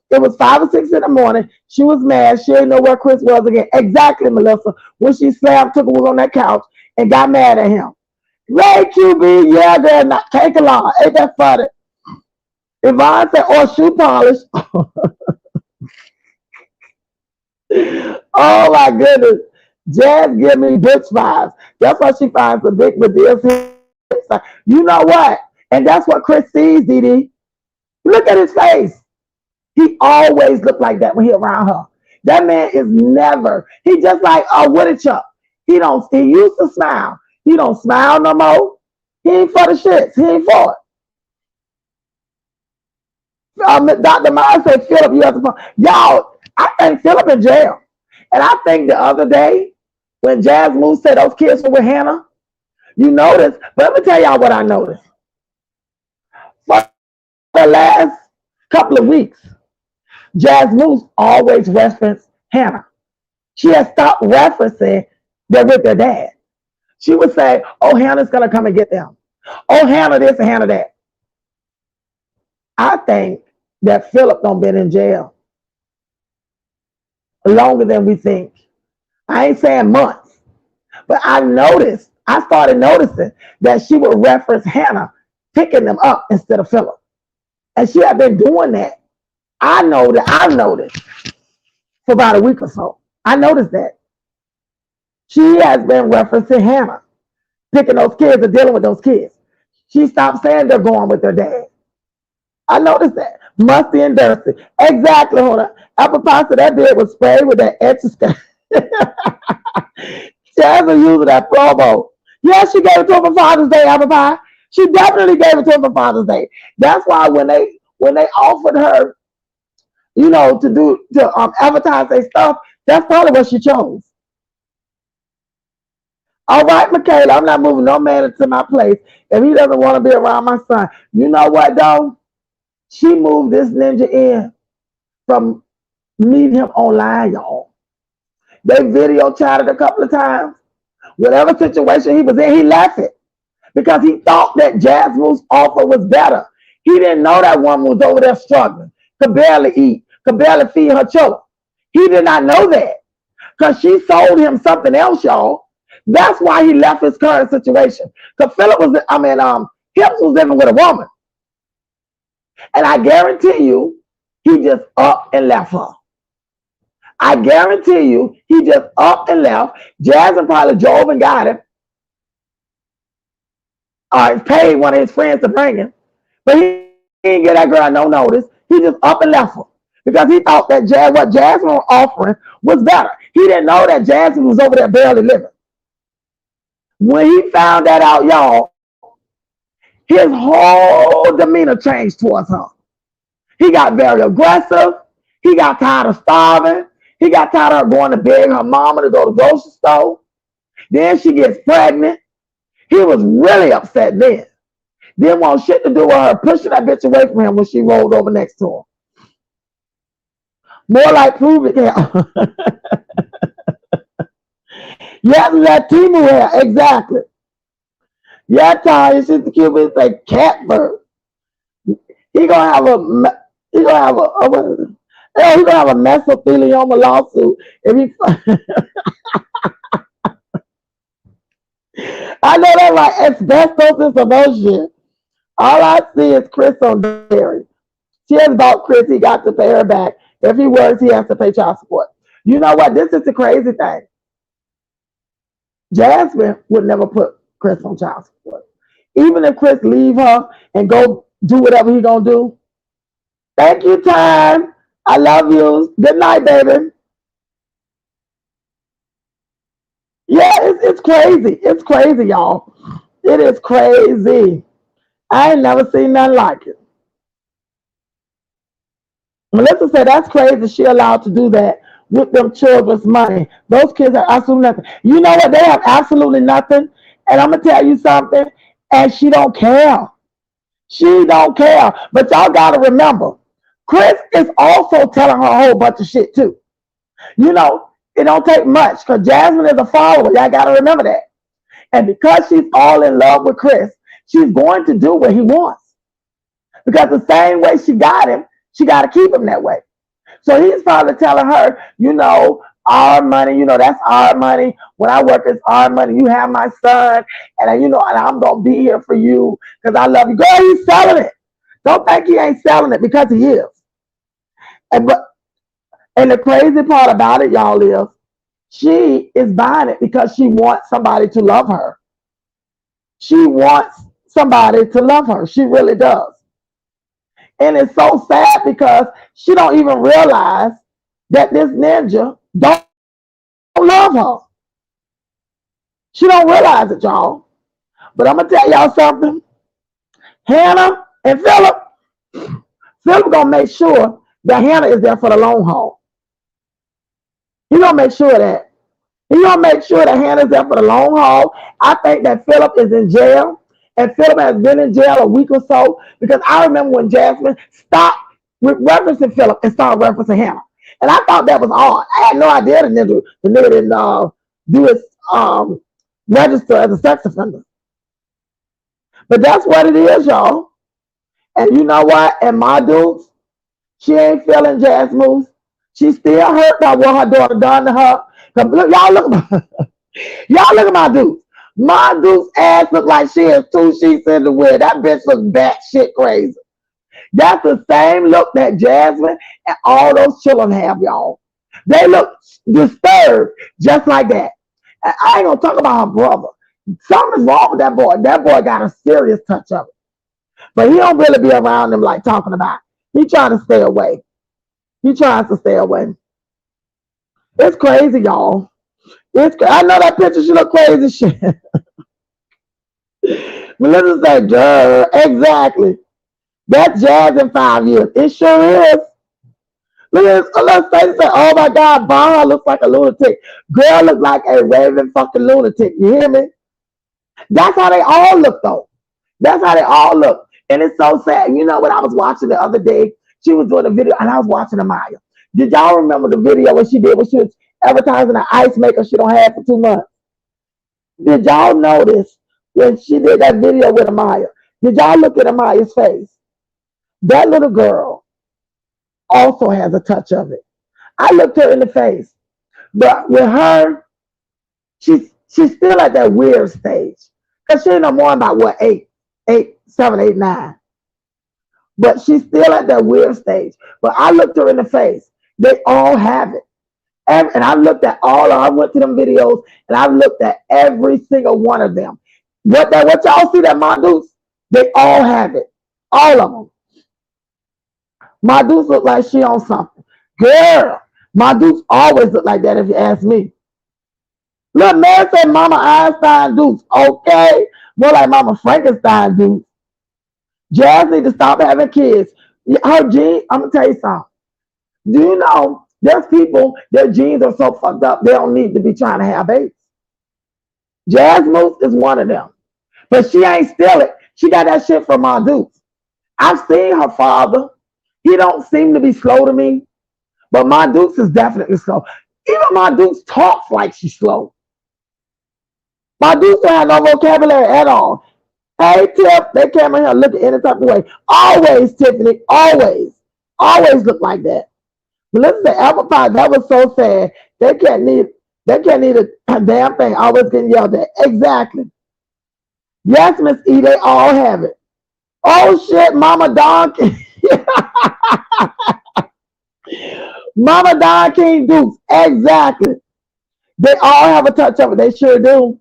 It was 5 or 6 in the morning. She was mad. She didn't know where Chris was again. Exactly, Melissa. When she slammed, was on that couch and got mad at him. Ray QB, yeah, they're not cake along. Ain't that funny? Yvonne said, or shoe polish. Oh my goodness. Jazz give me bitch vibes. That's why she finds the big Medea's hips. You know what? And that's what Chris sees, Dee. Look at his face. He always looked like that when he around her. That man is never. He just like a Woody Chuck. He used to smile. He don't smile no more. He ain't for the shits. He ain't for it. Dr. Myers said, Philip, you have to phone. Y'all, I think Philip in jail. And I think the other day, when Jazz Moose said those kids were with Hannah, you noticed, but let me tell y'all what I noticed. For the last couple of weeks, Jazz Moose always referenced Hannah. She has stopped referencing they're with their dad. She would say, oh, Hannah's going to come and get them. Oh, Hannah this and Hannah that. I think that Philip done been in jail longer than we think. I ain't saying months, but I started noticing that she would reference Hannah picking them up instead of Philip. And she had been doing that. I've noticed for about a week or so. I noticed that. She has been referencing Hannah, picking those kids and dealing with those kids. She stopped saying they're going with their dad. I noticed that. Musty and dirty. Exactly, hold on. Apple pie said that beard was sprayed with that extra stuff. Jazz was using that promo. Yes, she gave it to him for Father's Day, Apple pie. She definitely gave it to him for Father's Day. That's why when they offered her, to advertise their stuff, that's probably what she chose. All right, Michaela, I'm not moving no man into my place if he doesn't want to be around my son. You know what, though? She moved this ninja in from meeting him online, y'all. They video chatted a couple of times. Whatever situation he was in, he left it. because he thought that Jasmine's offer was better. He didn't know that woman was over there struggling, could barely eat, could barely feed her children. He did not know that because she sold him something else, y'all. That's why he left his current situation. Because Hips was living with a woman. And I guarantee you, he just up and left her. I guarantee you, he just up and left. Jasmine probably drove and got him. Or paid one of his friends to bring him. But he didn't get that girl no notice. He just up and left her. Because he thought that what Jasmine was offering was better. He didn't know that Jasmine was over there barely living. When he found that out, y'all, his whole demeanor changed towards her. He got very aggressive. He got tired of starving. He got tired of her going to beg her mama to go to the grocery store. Then she gets pregnant. He was really upset then. Didn't want shit to do with her pushing that bitch away from him when she rolled over next to him. More like prove it hair. Yes, that Timu hair, exactly. Yeah, Ty, she's the cute with a cat bird. He gonna have a mesothelioma lawsuit if he. I know that like asbestos and some other shit. All I see is Chris on dairy. She has about Chris. He got to pay her back. If he works, he has to pay child support. You know what? This is the crazy thing. Jasmine would never put Chris on child support. Even if Chris leave her and go do whatever he gonna do. Thank you, time. I love you. Good night, baby. Yeah, it's crazy. It's crazy, y'all. It is crazy. I ain't never seen nothing like it. Melissa said that's crazy. She allowed to do that with them children's money. Those kids have absolutely nothing. You know what? They have absolutely nothing. And I'm gonna tell you something. And she don't care. She don't care. But y'all gotta remember, Chris is also telling her a whole bunch of shit too. You know, it don't take much because Jasmine is a follower. Y'all gotta remember that. And because she's all in love with Chris, she's going to do what he wants. Because the same way she got him, she got to keep him that way. So he's probably telling her, you know, our money, you know, that's our money. When I work, it's our money. You have my son, and you know, and I'm gonna be here for you because I love you. Girl, he's selling it. Don't think he ain't selling it because he is. And the crazy part about it, y'all, is she is buying it because she wants somebody to love her. She wants somebody to love her. She really does. And it's so sad because she don't even realize that this ninja don't love her. She don't realize it, y'all. But I'm going to tell y'all something. Hannah and Philip gonna make sure that Hannah is there for the long haul. He gonna make sure of that. He gonna make sure that Hannah's there for the long haul. I think that Philip is in jail, and Philip has been in jail a week or so because I remember when Jasmine stopped referencing Philip and started referencing Hannah, and I thought that was odd. I had no idea the nigga didn't do his register as a sex offender. But that's what it is, y'all. And you know what? And my dudes, she ain't feeling Jazz moves. She's still hurt by what her daughter done to her. Look, y'all look at my dudes. My dude's ass look like she has 2 sheets in the wind. That bitch looks batshit crazy. That's the same look that Jasmine and all those children have, y'all. They look disturbed just like that. And I ain't gonna talk about her brother. Something's wrong with that boy. That boy got a serious touch of it. But he don't really be around them like talking about it. He trying to stay away. He tries to stay away. It's crazy, y'all. I know that picture, she look crazy shit. Melissa said, girl, exactly. That's Jazz in 5 years. It sure is. Look at this. Let's say, oh my God, Baha looks like a lunatic. Girl looks like a raving fucking lunatic. You hear me? That's how they all look, though. That's how they all look. And it's so sad. You know what I was watching the other day? She was doing a video, and I was watching Amaya. Did y'all remember the video when she did when she was advertising an ice maker she don't have for 2 months? Did y'all notice when she did that video with Amaya. Did y'all look at Amaya's face? That little girl also has a touch of it. I looked her in the face, but with her, she's still at that weird stage. Cause she ain't no more about what 7, 8, 9. But she's still at that weird stage. But I looked her in the face. They all have it. And I looked at I went to them videos and I looked at every single one of them. What y'all see that Mondoose? They all have it. All of them. Mondoose look like she on something. Girl, Mondoose always look like that if you ask me. Look, man said Mama Einstein Deuce. Okay. More like Mama Frankenstein Deuce. Jazz need to stop having kids. Her genes, I'm going to tell you something. Do you know there's people, their genes are so fucked up, they don't need to be trying to have babies. Jazz Moose is one of them. But she ain't steal it. She got that shit from Mondoose. I've seen her father. He don't seem to be slow to me. But Mondoose is definitely slow. Even Mondoose talks like she's slow. Mondoose don't have no vocabulary at all. Hey, Tip, they came in here looking any type of way. Always, Tiffany, always. Always look like that. But listen to Apple Pie, that was so sad. They can't need a damn thing. Always getting yelled at. Exactly. Yes, Miss E, they all have it. Oh shit, Mama Don King. Mama Don King Dukes. Exactly. They all have a touch of it. They sure do.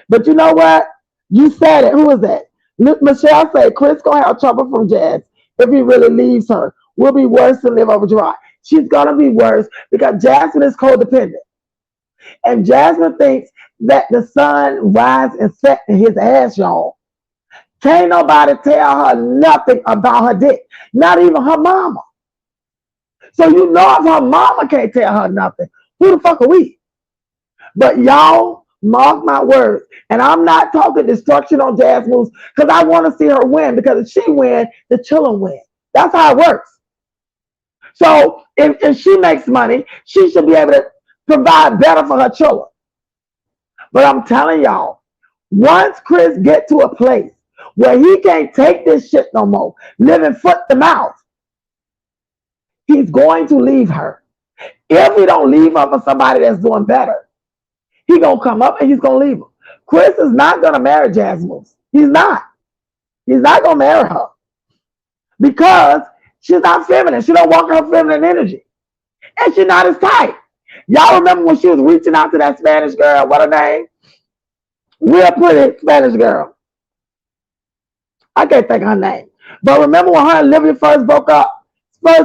But you know what? You said it. Who is that? Michelle said Chris gonna have trouble from Jazz if he really leaves her. Will be worse than live over dry. She's gonna be worse because Jasmine is codependent. And Jasmine thinks that the sun rises and sets in his ass, y'all. Can't nobody tell her nothing about her dick. Not even her mama. So you know if her mama can't tell her nothing, who the fuck are we? But y'all, mark my words. And I'm not talking destruction on Jazz Moose because I want to see her win. Because if she win, the children win. That's how it works. So if she makes money, she should be able to provide better for her children. But I'm telling y'all, once Chris get to a place where he can't take this shit no more, living foot to mouth, he's going to leave her. If he don't leave her for somebody that's doing better, he gonna come up and he's gonna leave her. Chris is not gonna marry Jasmine. He's not. He's not gonna marry her because she's not feminine. She don't walk her feminine energy, and she's not as tight. Y'all remember when she was reaching out to that Spanish girl? What her name? Real pretty Spanish girl. I can't think of her name. But remember when her and Olivia first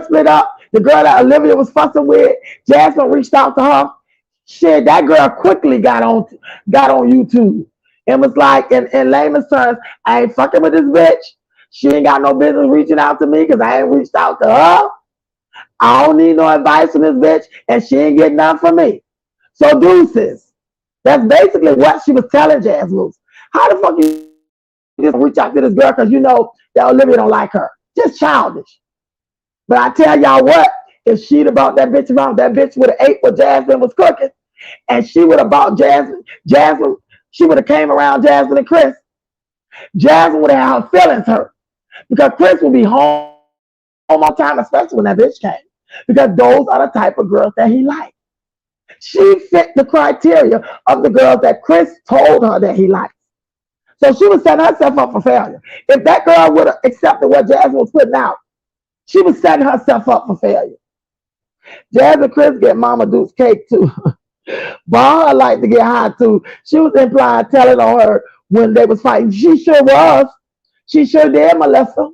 split up, the girl that Olivia was fussing with, Jasmine reached out to her. Shit, that girl quickly got on YouTube and was like, in layman's terms, I ain't fucking with this bitch. She ain't got no business reaching out to me because I ain't reached out to her. I don't need no advice from this bitch, and she ain't getting none from me. So deuces. That's basically what she was telling Jazz Moose. How the fuck you just reach out to this girl because you know that Olivia don't like her? Just childish. But I tell y'all what, if she'd have brought that bitch around, that bitch would have ate what Jasmine was cooking, and she would have bought Jasmine, she would have came around Jasmine and Chris. Jasmine would have had her feelings hurt because Chris would be home on time, especially when that bitch came. Because those are the type of girls that he liked. She fit the criteria of the girls that Chris told her that he liked. So she was setting herself up for failure. If that girl would have accepted what Jasmine was putting out, she was setting herself up for failure. Jazz and Chris get Mama Duke's cake too. But her like to get high too. She was implying telling on her when they was fighting. She sure was. She sure did, Melissa.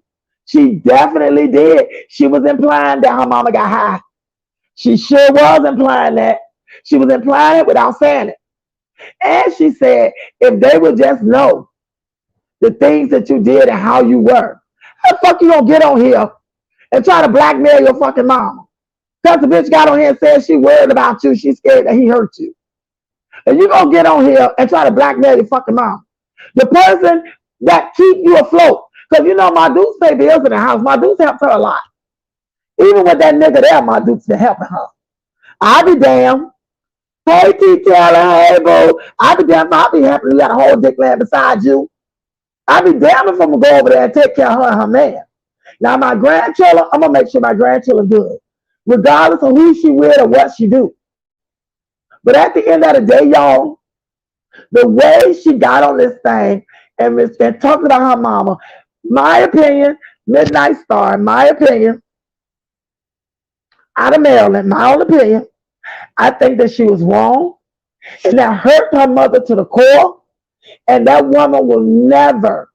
She definitely did. She was implying that her mama got high. She sure was implying that. She was implying it without saying it. And she said, if they would just know the things that you did and how you were, how the fuck you gonna get on here and try to blackmail your fucking mama? Because the bitch got on here and said she worried about you. She's scared that he hurt you. And you gonna get on here and try to blackmail your fucking mom. The person that keep you afloat. Because you know my Dukes pay bills in the house. My Dukes helped her a lot. Even with that nigga there, my Dukes been helping her. I'll be damned. Hey, T. Taylor, hey, boo. I'll be happy you got a whole dick land beside you. I'll be damned if I'm going to go over there and take care of her and her man. Now, my grandchildren, I'm going to make sure my grandchildren good, regardless of who she with or what she do. But at the end of the day, y'all, the way she got on this thing and talked about her mama, my opinion, Midnight Star, in my opinion, out of Maryland, my own opinion, I think that she was wrong and that hurt her mother to the core. And that woman will never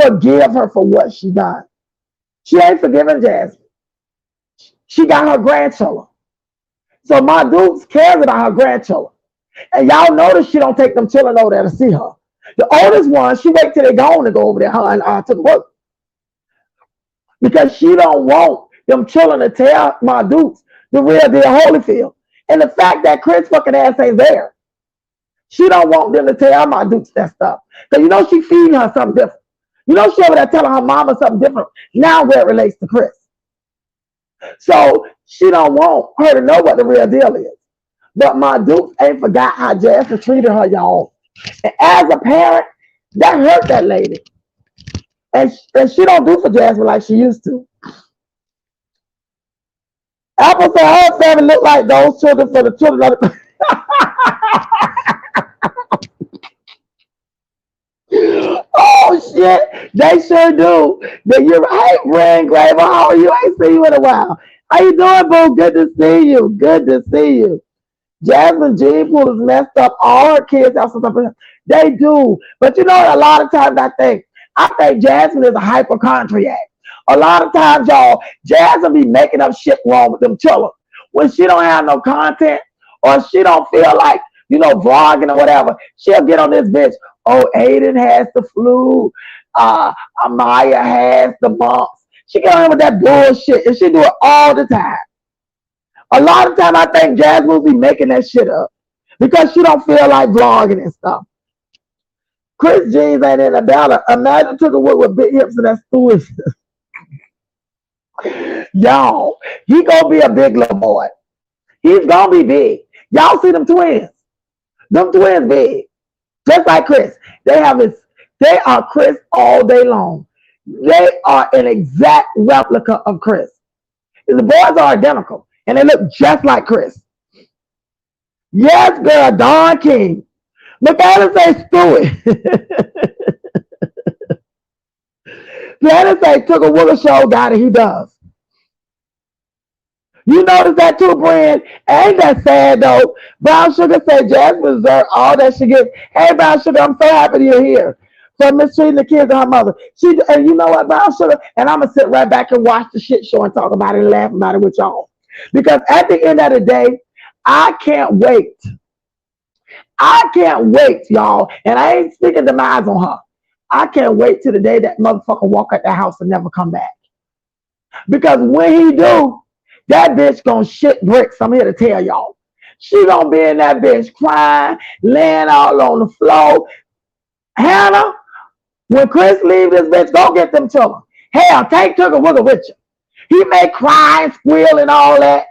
forgive her for what she done. She ain't forgiving Jazzy. She got her grandchildren. So my Dukes cares about her grandchildren. And y'all notice she don't take them children over there to see her. The oldest one, she wait till they gone to go over there her and to work. Because she don't want them children to tell my Dukes the real deal Holyfield. And the fact that Chris fucking ass ain't there. She don't want them to tell my Dukes that stuff. Because you know she feeding her something different. You know she over there telling her mama something different now where it relates to Chris. So she don't want her to know what the real deal is. But my Dukes ain't forgot how Jazzy treated her, y'all. And as a parent, that hurt that lady. And she don't do for Jazzy like she used to. Apple said her family look like those children for the children of the... Oh shit, they sure do. You're right, Brand Graver. How are you? I ain't seen you in a while. How you doing, boo? Good to see you. Good to see you. Jasmine Jean Pool has messed up all her kids. They do. But you know, a lot of times I think Jasmine is a hypochondriac. A lot of times, y'all, Jasmine be making up shit wrong with them children. When she don't have no content or she don't feel like, vlogging or whatever, she'll get on this bitch. Oh, Aiden has the flu. Amaya has the bumps. She get on with that bullshit, and she do it all the time. A lot of time, I think Jazz will be making that shit up because she don't feel like vlogging and stuff. Chris Jeans ain't in a battle. Imagine took a wood with big hips and that's foolishness. Y'all, he gonna be a big little boy. He's gonna be big. Y'all see them twins? Them twins big. Just like Chris. They are Chris all day long. They are an exact replica of Chris. The boys are identical. And they look just like Chris. Yes, girl, Don King. Michaela say Stewie. Michaela say took a Willa show guy that he does. You notice that too, Brand? Ain't that sad though? Brown Sugar said Jasmine deserves all that she gets. Hey, Brown Sugar, I'm so happy you're here. For mistreating the kids and her mother. And you know what, Brown Sugar? And I'm going to sit right back and watch the shit show and talk about it and laugh about it with y'all. Because at the end of the day, I can't wait. I can't wait, y'all. And I ain't speaking demise on her. I can't wait till the day that motherfucker walk out that house and never come back. Because when he do, that bitch gonna shit bricks. I'm here to tell y'all. She gonna be in that bitch crying, laying all on the floor. Hannah, when Chris leave this bitch, go get them children. Hell, take Tugger Wugger with you. He may cry and squeal and all that,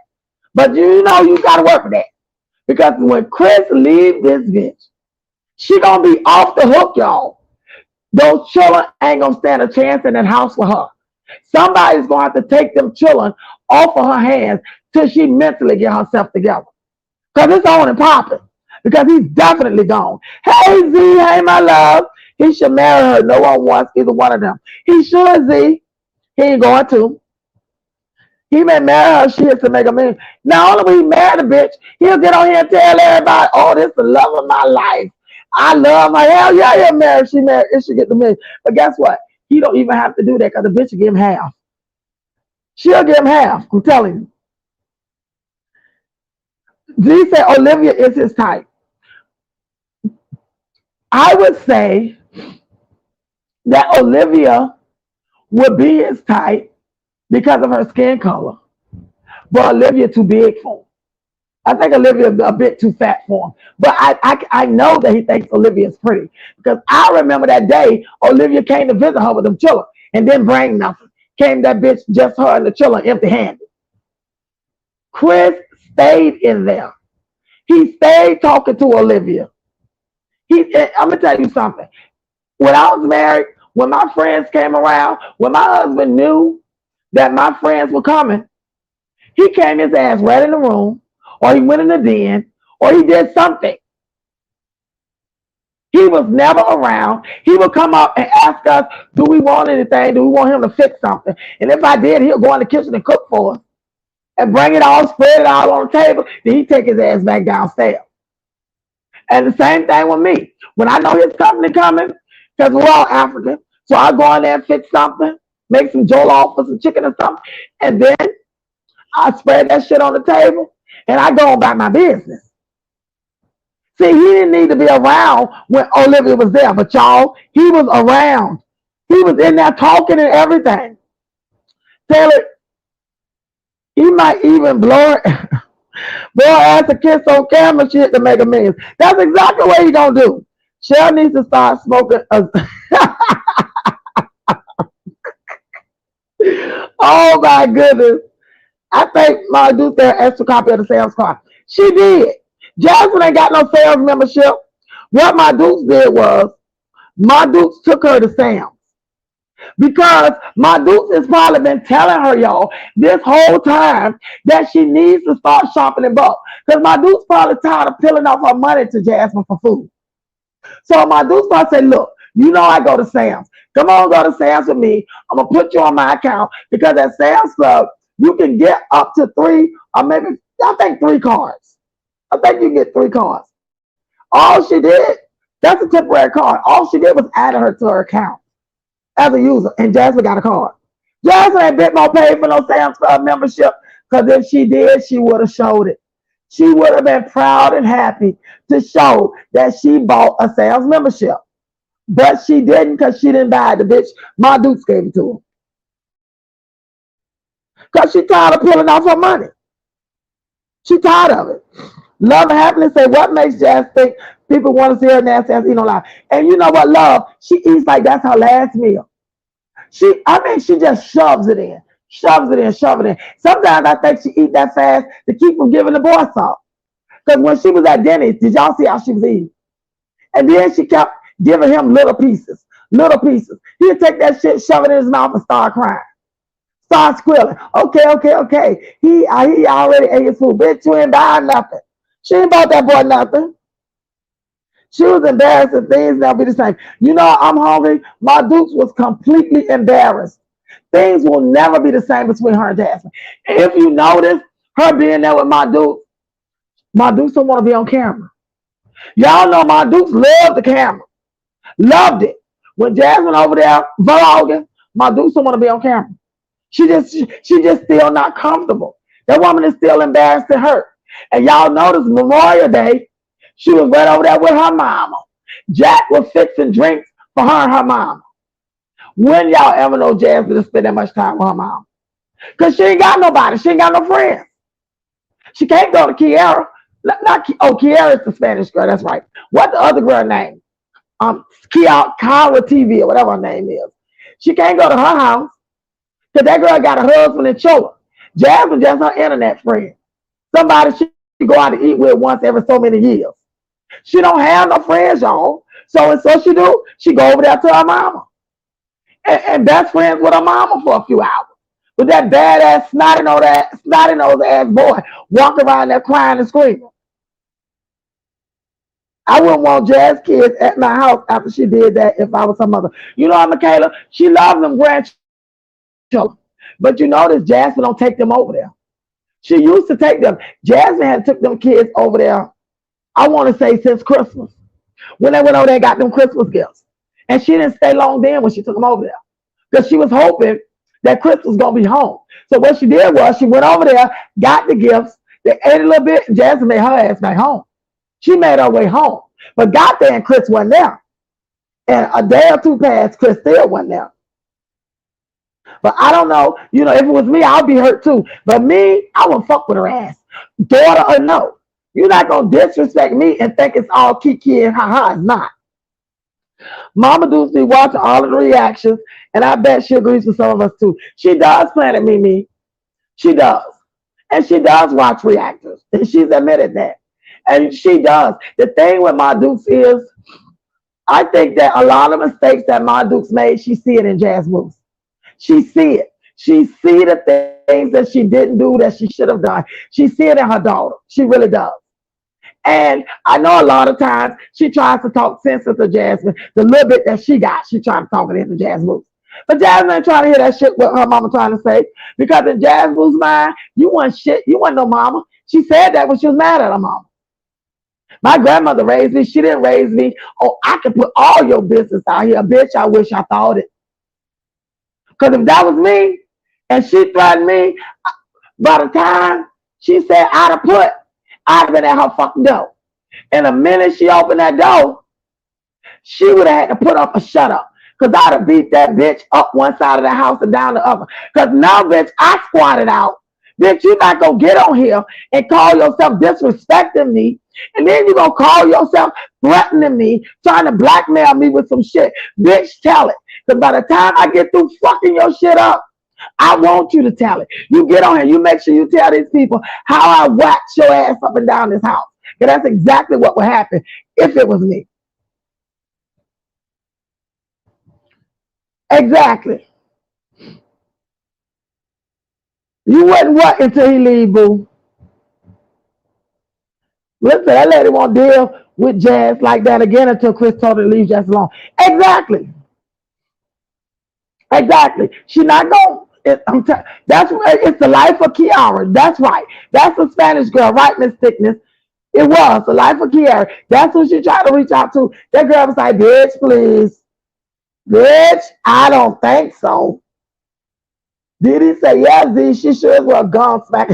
but you know you gotta work for that. Because when Chris leave this bitch, she gonna be off the hook, y'all. Those children ain't gonna stand a chance in that house with her. Somebody's gonna have to take them children off of her hands till she mentally get herself together. Because it's on and popping. Because he's definitely gone. Hey, Z, hey, my love. He should marry her. No one wants either one of them. He should, Z. He ain't going to. He may marry her. She has to make a million. Not only will he marry the bitch, he'll get on here and tell everybody, oh, this is the love of my life. I love her. Hell yeah, you're married. She married. It should get the million. But guess what? He don't even have to do that because the bitch will give him half. She'll give him half. I'm telling you. Z said Olivia is his type. I would say that Olivia would be his type because of her skin color. But Olivia too big for him. I think Olivia is a bit too fat for him. But I know that he thinks Olivia is pretty. Because I remember that day Olivia came to visit her with them children and didn't bring nothing. Came that bitch, just her and the children empty-handed. Chris stayed in there. He stayed talking to Olivia. I'm gonna tell you something. When I was married, when my friends came around, when my husband knew that my friends were coming, he came his ass right in the room, or he went in the den, or he did something. He was never around. He would come up and ask us, do we want anything? Do we want him to fix something? And if I did, he'll go in the kitchen and cook for us and bring it all, spread it all on the table. Then he take his ass back downstairs. And the same thing with me. When I know his company coming, because we're all African, so I go in there and fix something, make some jollof or some chicken or something, and then I spread that shit on the table, and I go about my business. See, he didn't need to be around when Olivia was there, but y'all, he was around. He was in there talking and everything. Taylor, he might even blow her, ass a kiss on camera shit to make a million. That's exactly what he gonna do. Cheryl needs to start smoking. Oh my goodness. I think my Duke there extra copy of the sales card. She did. Jasmine ain't got no sales membership. What my Dukes did was, my Dukes took her to Sam's. Because my Dukes has probably been telling her, y'all, this whole time that she needs to start shopping in bulk. Because my Dukes probably tired of peeling off her money to Jasmine for food. So my Dukes probably said, look, you know I go to Sam's. Come on, go to Sam's with me. I'm going to put you on my account. Because at Sam's Club, you can get up to 3 or maybe, I think 3 cards. I think you can get 3 cards. All she did, that's a temporary card. All she did was add her to her account as a user, and Jasmine got a card. Jasmine ain't bit more paid for no Sam's Club membership, because if she did, she would have showed it. She would have been proud and happy to show that she bought a Sam's membership. But she didn't, because she didn't buy it. The bitch, my Dukes gave it to her. Because she tired of pulling off her money. She tired of it. Love and happiness say, what makes Jazz think people want to see her nasty ass eat on live? And you know what, Love? She eats like that's her last meal. She just shoves it in. Shoves it in, shove it in. Sometimes I think she eat that fast to keep from giving the boy salt. Because when she was at Denny's, did y'all see how she was eating? And then she kept giving him little pieces. Little pieces. He'd take that shit, shove it in his mouth, and start crying. Start squealing. Okay. He already ate his food. Bitch, you ain't buying nothing. She ain't bought that boy nothing. She was embarrassed and things now be the same. You know, I'm hungry. My Dukes was completely embarrassed. Things will never be the same between her and Jasmine. If you notice, her being there with my Dukes don't want to be on camera. Y'all know my Dukes love the camera. Loved it. When Jasmine over there vlogging, my Dukes don't want to be on camera. She just still not comfortable. That woman is still embarrassed and hurt. And y'all notice Memorial Day, she was right over there with her mama. Jack was fixing drinks for her and her mama. When y'all ever know Jasmine to spend that much time with her mama? Because she ain't got nobody. She ain't got no friends. She can't go to Kiara. Kiara is the Spanish girl. That's right. What the other girl name? Kiara TV or whatever her name is. She can't go to her house because that girl got a husband and children. Jasmine just her internet friend. Somebody she go out to eat with once every so many years. She don't have no friends, y'all. So she do. She go over there to her mama. And best friends with her mama for a few hours. With that badass snotty nose ass boy walking around there crying and screaming. I wouldn't want Jazz kids at my house after she did that if I was her mother. You know what, Michaela? She loves them grandchildren. But you notice Jasmine don't take them over there. She used to take them. Jasmine had took them kids over there, I want to say since Christmas. When they went over there and got them Christmas gifts. And she didn't stay long then when she took them over there. Because she was hoping that Chris was going to be home. So what she did was she went over there, got the gifts, they ate a little bit, and Jasmine made her ass back home. She made her way home. But got there and Chris wasn't there. And a day or two passed, Chris still wasn't there. But I don't know, if it was me, I'd be hurt too. But me, I wouldn't fuck with her ass. Daughter or no. You're not going to disrespect me and think it's all kiki and ha-ha. It's not. Mama Deuce be watching all of the reactions, and I bet she agrees with some of us too. She does Planet Mimi. She does. And she does watch reactors. And she's admitted that. And she does. The thing with my Dukes is, I think that a lot of mistakes that my Dukes made, she see it in Jazz Moose. She see it. She see the things that she didn't do that she should have done. She see it in her daughter. She really does. And I know a lot of times she tries to talk sense into Jasmine. The little bit that she got, she trying to talk it into Jazz Moose. But Jasmine ain't trying to hear that shit what her mama trying to say. Because in Jazz Moose's mind, you want shit. You want no mama. She said that when she was mad at her mama. My grandmother raised me. She didn't raise me. Oh, I can put all your business out here. Bitch, I wish I thought it. Because if that was me and she threatened me, by the time she said I'd have been at her fucking door. And the minute she opened that door, she would have had to put up a shut up. Because I'd have beat that bitch up one side of the house and down the other. Because now, bitch, I squatted out. Bitch, you're not going to get on here and call yourself disrespecting me. And then you're going to call yourself threatening me, trying to blackmail me with some shit. Bitch, tell it. Because by the time I get through fucking your shit up, I want you to tell it. You get on here, you make sure you tell these people how I whacked your ass up and down this house. Because that's exactly what would happen if it was me. Exactly. You wouldn't what until he leave, boo. Listen, that lady won't deal with Jazz like that again until Chris told her to leave Jazz alone. Exactly. Exactly. She not going. That's it's the life of Kiara. That's right. That's the Spanish girl, right, Miss Thickness? It was the life of Kiara. That's who she tried to reach out to. That girl was like, bitch, please. Bitch, I don't think so. Did he say, yes, Z? She sure as well gone smack.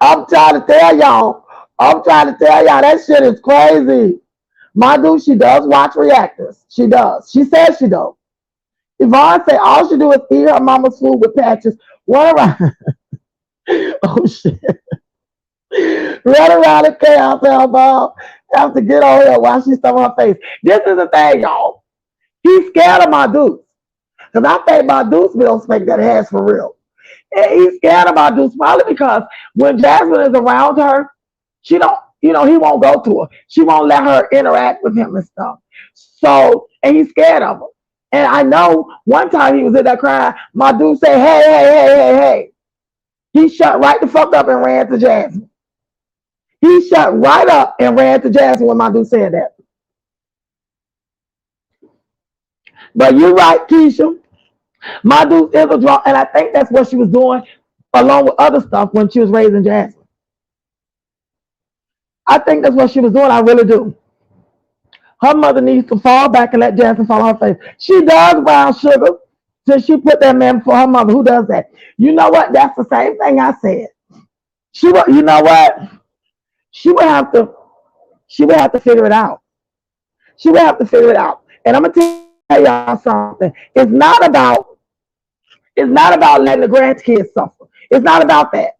I'm trying to tell y'all. That shit is crazy. My dude, she does watch reactors. She does. She says she does. Yvonne said all she do is eat her mama's food with patches. Run around. Oh, shit. Run around the chaos elbow. Have to get on here while she stuff her face. This is the thing, y'all. He's scared of my dudes. Because I think my dudes don't make that ass for real. And he's scared of my dudes probably because when Jasmine is around her, she don't, he won't go to her. She won't let her interact with him and stuff. So, and he's scared of her. And I know one time he was in that crying, my dude said, hey. He shut right the fuck up and ran to Jasmine. He shut right up and ran to Jasmine when my dude said that. But you're right, Keisha. My dude is a draw, and I think that's what she was doing along with other stuff when she was raising Jasmine. I think that's what she was doing. I really do. Her mother needs to fall back and let Jasmine fall on her face. She does brown sugar since she put that man before her mother. Who does that? You know what? That's the same thing I said. You know what? She would have to figure it out. She would have to figure it out. And I'm gonna tell y'all something. It's not about letting the grandkids suffer. It's not about that.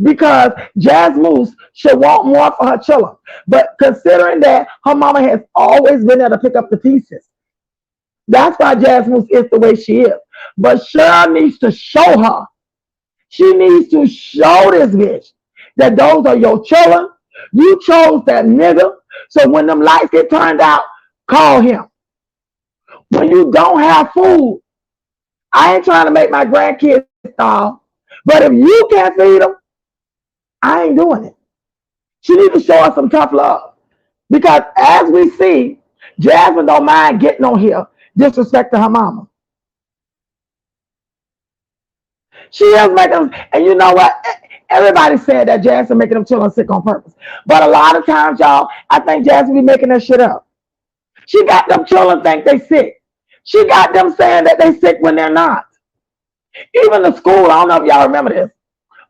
Because Jazz Moose should want more for her children. But considering that her mama has always been there to pick up the pieces, that's why Jazz Moose is the way she is. But Cheryl needs to show her. She needs to show this bitch that those are your children. You chose that nigga. So when them lights get turned out, call him. When you don't have food, I ain't trying to make my grandkids starve. But if you can't feed them, I ain't doing it. She needs to show us some tough love. Because as we see, Jasmine don't mind getting on here disrespecting her mama. She is making them, and you know what? Everybody said that Jasmine making them children sick on purpose. But a lot of times, y'all, I think Jasmine be making that shit up. She got them children think they sick. She got them saying that they sick when they're not. Even the school, I don't know if y'all remember this.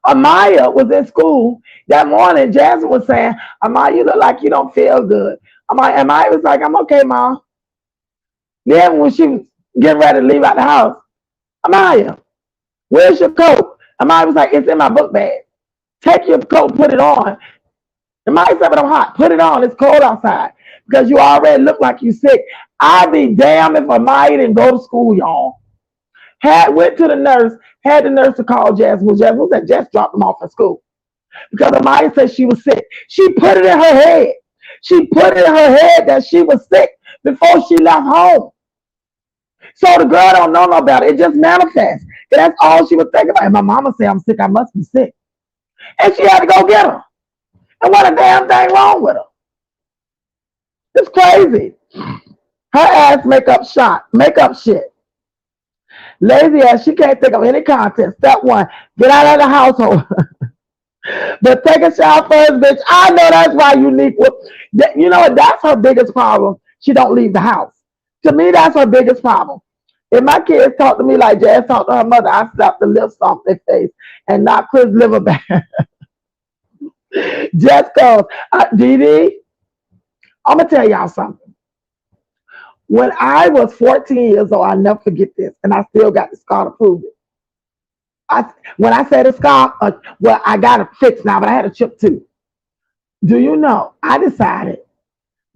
Amaya was in school that morning. Jasmine was saying, Amaya, you look like you don't feel good. Amaya was like, I'm okay, Mom. Then when she was getting ready to leave out the house, Amaya, where's your coat? Amaya was like, it's in my book bag. Take your coat, put it on. Amaya said, but I'm hot. Put it on. It's cold outside. Because you already look like you sick. I'd be damned if Amaya didn't go to school, y'all. Went to the nurse, had the nurse to call Jasmine. Jasmine said, just dropped them off at school. because Amaya said she was sick. She put it in her head. She put it in her head that she was sick before she left home. So the girl don't know no better. It just manifests. And that's all she was thinking about. And my mama said, I'm sick. I must be sick. And she had to go get her. And what a damn thing wrong with her. It's crazy. Her ass makeup shit. Lazy ass, she can't think of any content. Step one, get out of the household. But take a shower first, bitch. I know that's why Unique you know what? That's her biggest problem. She don't leave the house. To me, that's her biggest problem. If my kids talk to me like Jazz talked to her mother, I slap the lips off their face and not Chris liver back. Just cause. Dee, I'm gonna tell y'all something. When I was 14 years old, I'll never forget this, and I still got the scar to prove it. When I say the scar, well, I got it fixed now, but I had a chip too. Do you know, I decided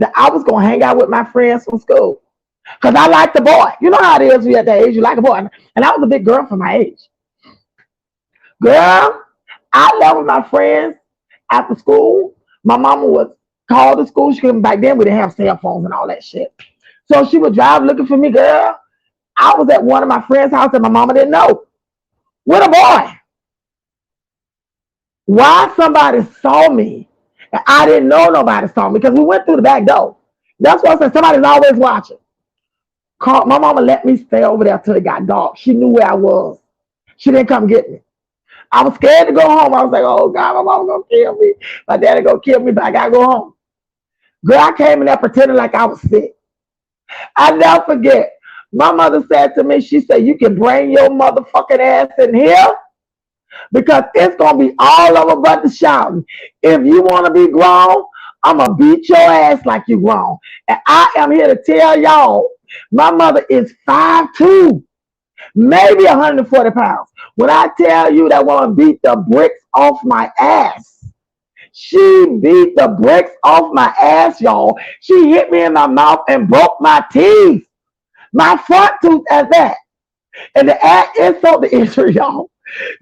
that I was going to hang out with my friends from school because I liked the boy. You know how it is when you're at that age, you like a boy. And I was a big girl for my age. Girl, I left with my friends after school. My mama would call the school. She came back then. We didn't have cell phones and all that shit. So she would drive looking for me, girl. I was at one of my friends' house and my mama didn't know. With a boy. Why somebody saw me and I didn't know nobody saw me because we went through the back door. That's why I said somebody's always watching. My mama let me stay over there till it got dark. She knew where I was. She didn't come get me. I was scared to go home. I was like, oh God, my mama gonna kill me. My daddy gonna kill me, but I gotta go home. Girl, I came in there pretending like I was sick. I never forget. My mother said to me, she said, you can bring your motherfucking ass in here because it's going to be all over but the shouting. If you want to be grown, I'm going to beat your ass like you grown. And I am here to tell y'all, my mother is 5'2", maybe 140 pounds. When I tell you that woman beat the bricks off my ass, she beat the bricks off my ass, y'all. She hit me in my mouth and broke my teeth. My front tooth at that. And the insult the injury, y'all.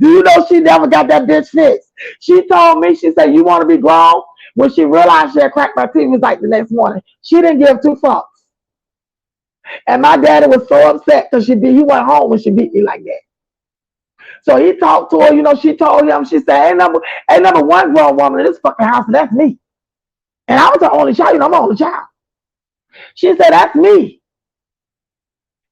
Do you know she never got that bitch fixed? She told me, she said, you want to be grown? When she realized she had cracked my teeth, it was like the next morning. She didn't give two fucks. And my daddy was so upset because he went home when she beat me like that. So he talked to her, you know, she told him, she said, ain't number one grown woman in this fucking house, and that's me. And I was her only child, you know, I'm the only child. She said, that's me.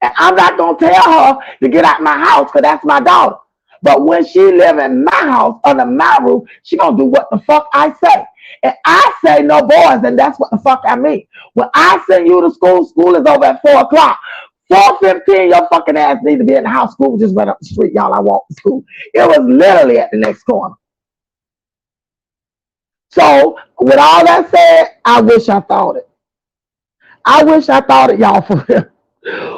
And I'm not going to tell her to get out my house because that's my daughter. But when she live in my house, under my roof, she going to do what the fuck I say. And I say no boys, and that's what the fuck I mean. When I send you to school, school is over at 4 o'clock. 4:15, your fucking ass need to be in the house. School just went up the street, y'all. I walked to school. It was literally at the next corner. So, with all that said, I wish I thought it. I wish I thought it, y'all, for real.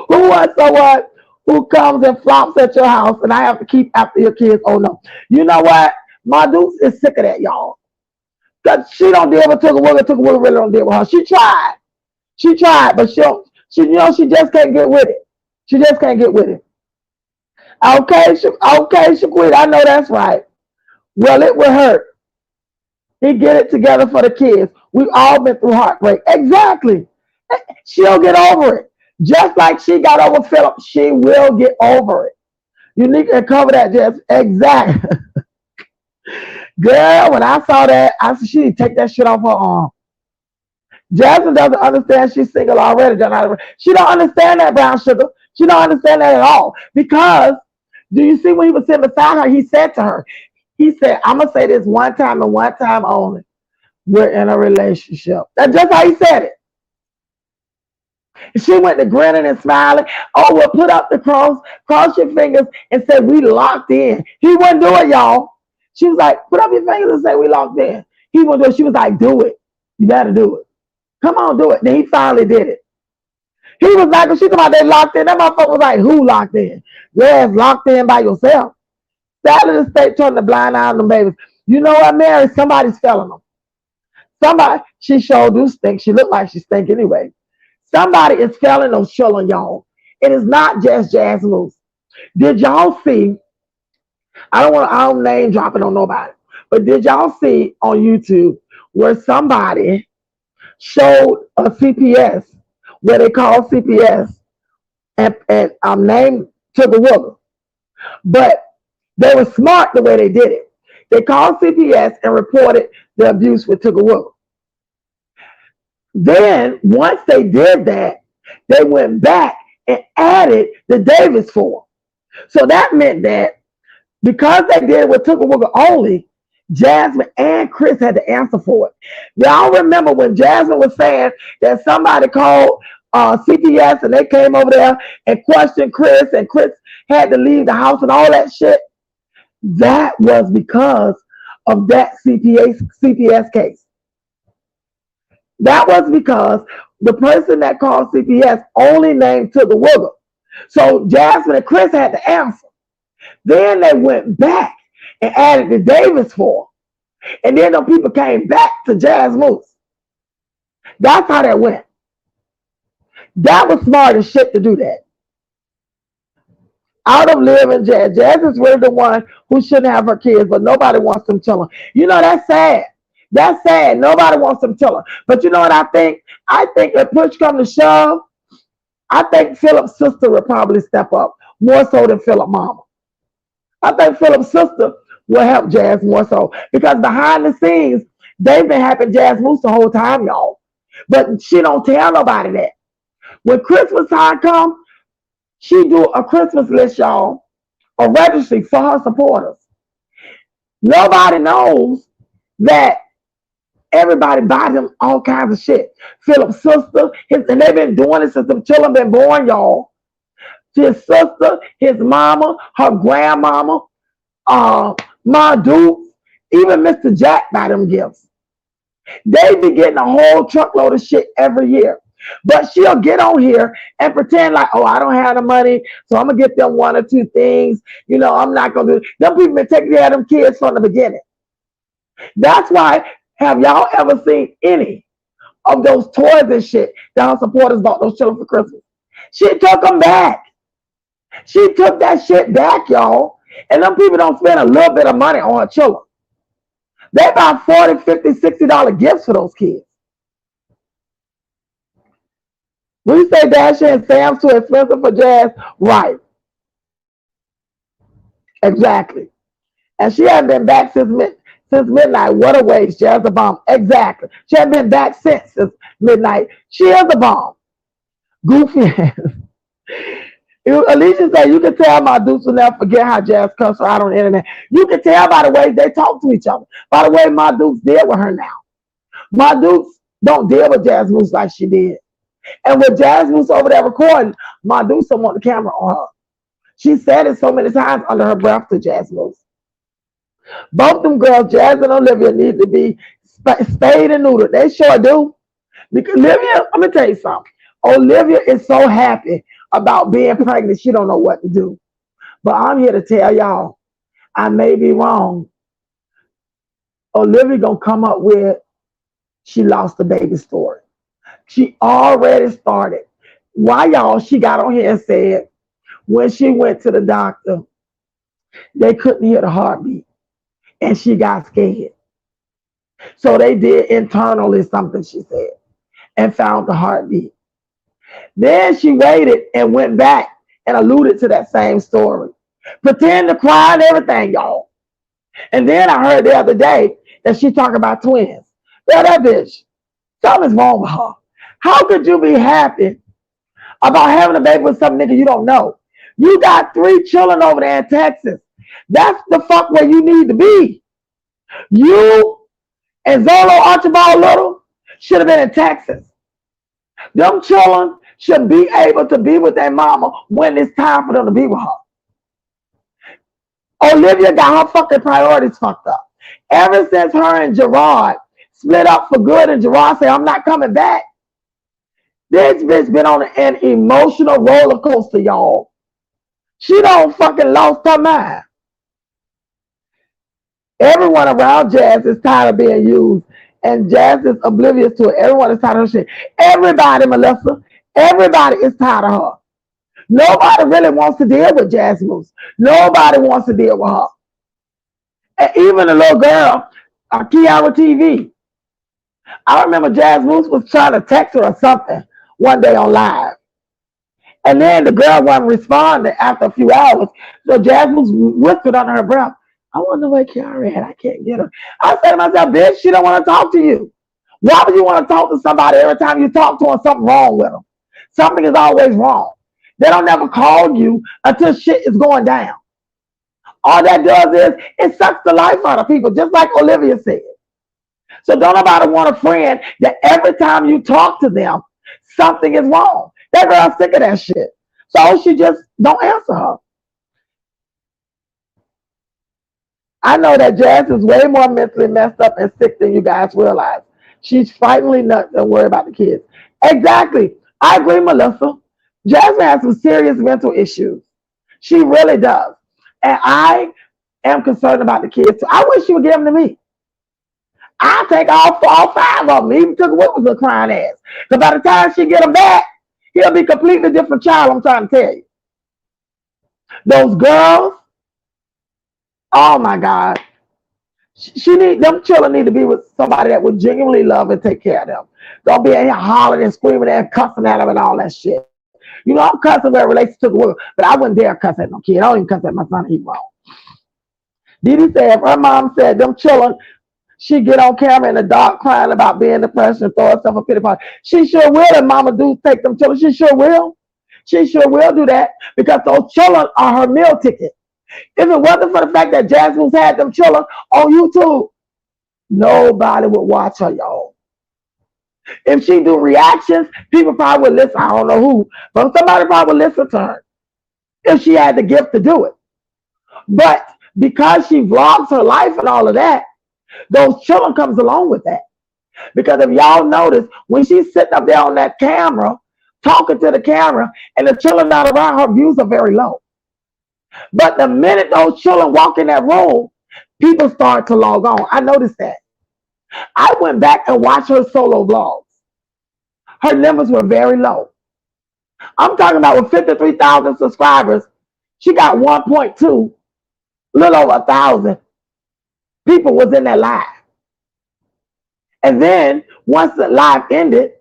Who wants someone who comes and flops at your house and I have to keep after your kids? Oh no. You know what? My dude is sick of that, y'all. Because she don't deal with Tooka Wooga really don't deal with her. She tried. But she just can't get with it. She just can't get with it. Okay, Shaquita, I know that's right. Well, it will hurt. He get it together for the kids. We've all been through heartbreak. Exactly. She'll get over it. Just like she got over Philip, she will get over it. You need to cover that, Jess. Exactly. Girl, when I saw that, I said she need to take that shit off her arm. Jasmine doesn't understand she's single already. She don't understand that, brown sugar. She don't understand that at all. Because, do you see when he was sitting beside her, he said to her, he said, I'm going to say this one time and one time only. We're in a relationship. That's just how he said it. She went to grinning and smiling. Oh, well, put up the cross your fingers and say we locked in. He wouldn't do it, y'all. She was like, put up your fingers and say we locked in. He wouldn't do it. She was like, do it. You better do it. Come on, do it. Then he finally did it. He was like, she talking about they locked in. That motherfucker was like, who locked in? Your ass locked in by yourself. Salad the state turning the blind eye on them babies. You know what, Mary? Somebody's felling them. Somebody, she sure do stink. She looked like she stink anyway. Somebody is felling those children, y'all. It is not just Jazz Moose. Did y'all see? I don't name dropping on nobody. But did y'all see on YouTube where somebody showed a CPS where they called CPS and named Tigger Wugger? But they were smart the way they did it. They called CPS and reported the abuse with Tigger Wugger. Then, once they did that, they went back and added the Davis form. So that meant that because they did it with Tigger Wugger only, Jasmine and Chris had to answer for it. Y'all remember when Jasmine was saying that somebody called CPS and they came over there and questioned Chris, and Chris had to leave the house and all that shit? That was because of that CPS case. That was because the person that called CPS only named Tigger Wugger. So Jasmine and Chris had to answer. Then they went back and added the Davis form. And then the people came back to Jazz Moose. That's how that went. That was smart as shit to do that. Out of Liv and Jazz. Jazz is really the one who shouldn't have her kids, but nobody wants them children. You know, that's sad. That's sad. Nobody wants them children. But you know what I think? I think if push comes to shove, I think Philip's sister would probably step up more so than Philip's mama. I think Philip's sister will help Jazz more so because behind the scenes, they've been helping Jazz Moose the whole time, y'all. But she don't tell nobody that. When Christmas time comes, she do a Christmas list, y'all, a registry for her supporters. Nobody knows that everybody buys them all kinds of shit. Philip's sister, and they've been doing it since the children been born, y'all. His sister, his mama, her grandmama, my dude, even Mr. Jack buy them gifts. They be getting a whole truckload of shit every year. But she'll get on here and pretend like, oh, I don't have the money, so I'm going to get them one or two things. You know, I'm not going to do it. Them people been taking care of them kids from the beginning. That's why, have y'all ever seen any of those toys and shit that her supporters bought those children for Christmas? She took them back. She took that shit back, y'all. And them people don't spend a little bit of money on her children. They buy $40, $50, $60 gifts for those kids. We say Dasha and Sam's too expensive for Jazz. Right. Exactly. And she hasn't been back since midnight. What a waste. Jazz a bomb. Exactly. She hasn't been back since midnight. She is a bomb. Goofy ass. Alicia said, you can tell my dudes will never forget how Jazz cussed her out on the internet. You can tell by the way they talk to each other. By the way my dudes deal with her now. My dudes don't deal with Jazz Moose like she did. And with Jazz Moose over there recording, my dudes don't want the camera on her. She said it so many times under her breath to Jazz Moose. Both them girls, Jazz and Olivia, need to be spayed and neutered. They sure do. Because Olivia, let me tell you something. Olivia is so happy about being pregnant, she don't know what to do. But I'm here to tell y'all, I may be wrong. Olivia gonna come up with she lost the baby story. She already started. Why y'all? She got on here and said when she went to the doctor, they couldn't hear the heartbeat, and she got scared. So they did internally something, she said, and found the heartbeat. Then she waited and went back and alluded to that same story. Pretend to cry and everything, y'all. And then I heard the other day that she talking about twins. Well, that bitch, something's wrong with her. How could you be happy about having a baby with some nigga you don't know? You got 3 children over there in Texas. That's the fuck where you need to be. You and Zolo Archibald Little should have been in Texas. Them children should be able to be with their mama when it's time for them to be with her. Olivia got her fucking priorities fucked up. Ever since her and Gerard split up for good and Gerard said, I'm not coming back, this bitch been on an emotional roller coaster, y'all. She don't fucking lost her mind. Everyone around Jazz is tired of being used, and Jazz is oblivious to it. Everyone is tired of her shit. Everybody, Melissa, everybody is tired of her. Nobody really wants to deal with Jazz Moose. Nobody wants to deal with her. And even a little girl, Kiara TV. I remember Jazz Moose was trying to text her or something one day on live. And then the girl wasn't responding after a few hours. So Jazz Moose whispered under her breath, I wonder where Kiara at. I can't get her. I said to myself, bitch, she don't want to talk to you. Why would you want to talk to somebody every time you talk to them, something wrong with them? Something is always wrong. They don't never call you until shit is going down. All that does is it sucks the life out of people, just like Olivia said. So don't nobody want a friend that every time you talk to them, something is wrong. That girl's sick of that shit. So she just don't answer her. I know that Jazz is way more mentally messed up and sick than you guys realize. She's frighteningly nuts and worried about the kids. Exactly. I agree, Melissa. Jasmine has some serious mental issues. She really does. And I am concerned about the kids. I wish she would give them to me. I'll take all 5 of them, even took what was a crying ass. Because by the time she get them back, he'll be a completely different child, I'm trying to tell you. Those girls, oh my God. Them children need to be with somebody that would genuinely love and take care of them. Don't be in here hollering and screaming and cussing at them and all that shit. You know, I'm cussing where it relates to the world, but I wouldn't dare cuss at no kid. I don't even cuss at my son. He's wrong. Didi said if her mom said them children, she get on camera in the dark crying about being depressed and throw herself a pity party. She sure will. And mama do take them children. She sure will. She sure will do that because those children are her meal ticket. If it wasn't for the fact that Jasmine's had them children on YouTube, nobody would watch her, y'all. If she do reactions, people probably would listen. I don't know who, but somebody probably would listen to her if she had the gift to do it. But because she vlogs her life and all of that, those children comes along with that. Because if y'all notice, when she's sitting up there on that camera, talking to the camera, and the children not around, her views are very low. But the minute those children walk in that room, people start to log on. I noticed that. I went back and watched her solo vlogs. Her numbers were very low. I'm talking about with 53,000 subscribers, she got 1.2, a little over 1,000 people was in that live. And then once the live ended,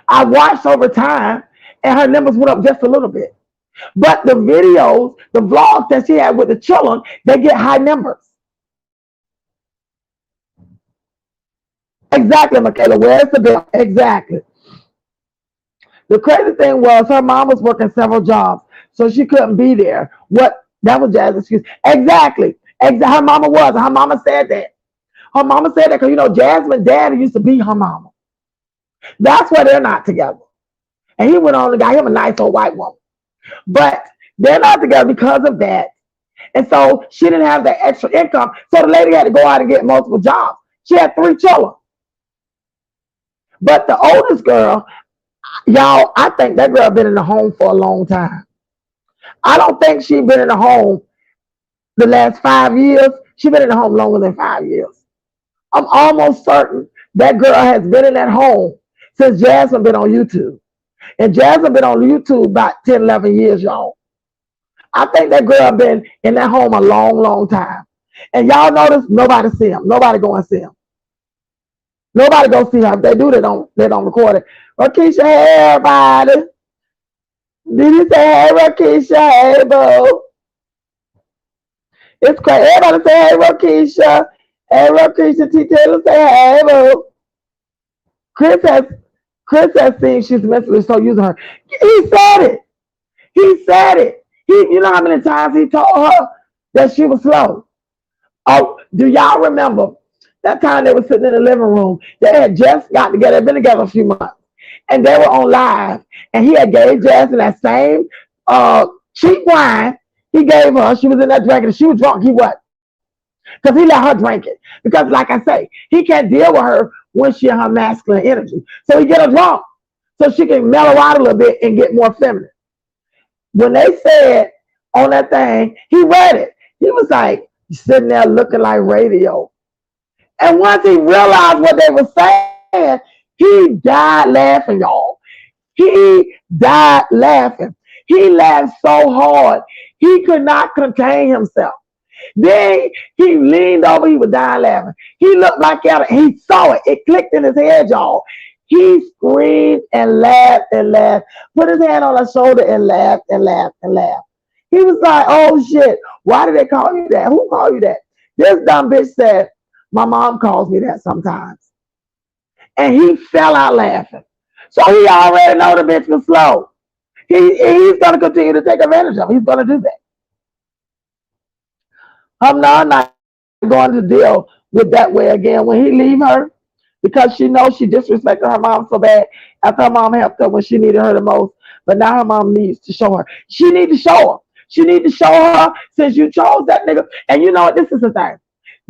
I watched over time and her numbers went up just a little bit. But the videos, the vlogs that she had with the children, they get high numbers. Exactly, Michaela. Where's the bill? Exactly. The crazy thing was her mom was working several jobs, so she couldn't be there. What? That was Jazz's excuse. Exactly. Her mama was. Her mama said that. Her mama said that because, you know, Jasmine's daddy used to be her mama. That's why they're not together. And he went on and got him a nice old white woman. But they're not together because of that. And so she didn't have that extra income. So the lady had to go out and get multiple jobs. She had 3 children. But the oldest girl, y'all, I think that girl been in the home for a long time. I don't think she's been in the home the last 5 years. She's been in the home longer than 5 years. I'm almost certain that girl has been in that home since Jasmine been on YouTube. And Jasmine been on YouTube about 10, 11 years, y'all. I think that girl been in that home a long, long time. And y'all notice nobody see him. Nobody go and see him. Nobody go see her. If they do, they don't record it. Rakisha, hey everybody. Did you say hey Rakisha? Hey boo. It's crazy. Everybody say hey Rakisha. Hey Rakisha. T. Taylor say hey boo. Chris has seen she's mentally so using her. He said it. He said it. You know how many times he told her that she was slow? Oh, do y'all remember that time they were sitting in the living room? They had just got together, been together a few months, and they were on live. And he had gave Jasmine that same cheap wine he gave her. She was in that drinking. She was drunk. He what? Because he let her drink it. Because, like I say, he can't deal with her when she in her masculine energy. So he get her drunk so she can mellow out a little bit and get more feminine. When they said on that thing, he read it. He was like sitting there looking like radio. And once he realized what they were saying, he died laughing, y'all. He died laughing. He laughed so hard, he could not contain himself. Then he leaned over, he was dying laughing. He looked like at it, he saw it. It clicked in his head, y'all. He screamed and laughed and laughed, put his hand on her shoulder and laughed and laughed and laughed. He was like, oh shit, why did they call you that? Who called you that? This dumb bitch said, my mom calls me that sometimes. And he fell out laughing. So he already know the bitch was slow. He's going to continue to take advantage of it. He's going to do that. I'm not going to deal with that way again. When he leave her, because she knows she disrespected her mom so bad after her mom helped her when she needed her the most. But now her mom needs to show her. She needs to show her. She needs to show her since you chose that nigga. And you know what? This is the thing.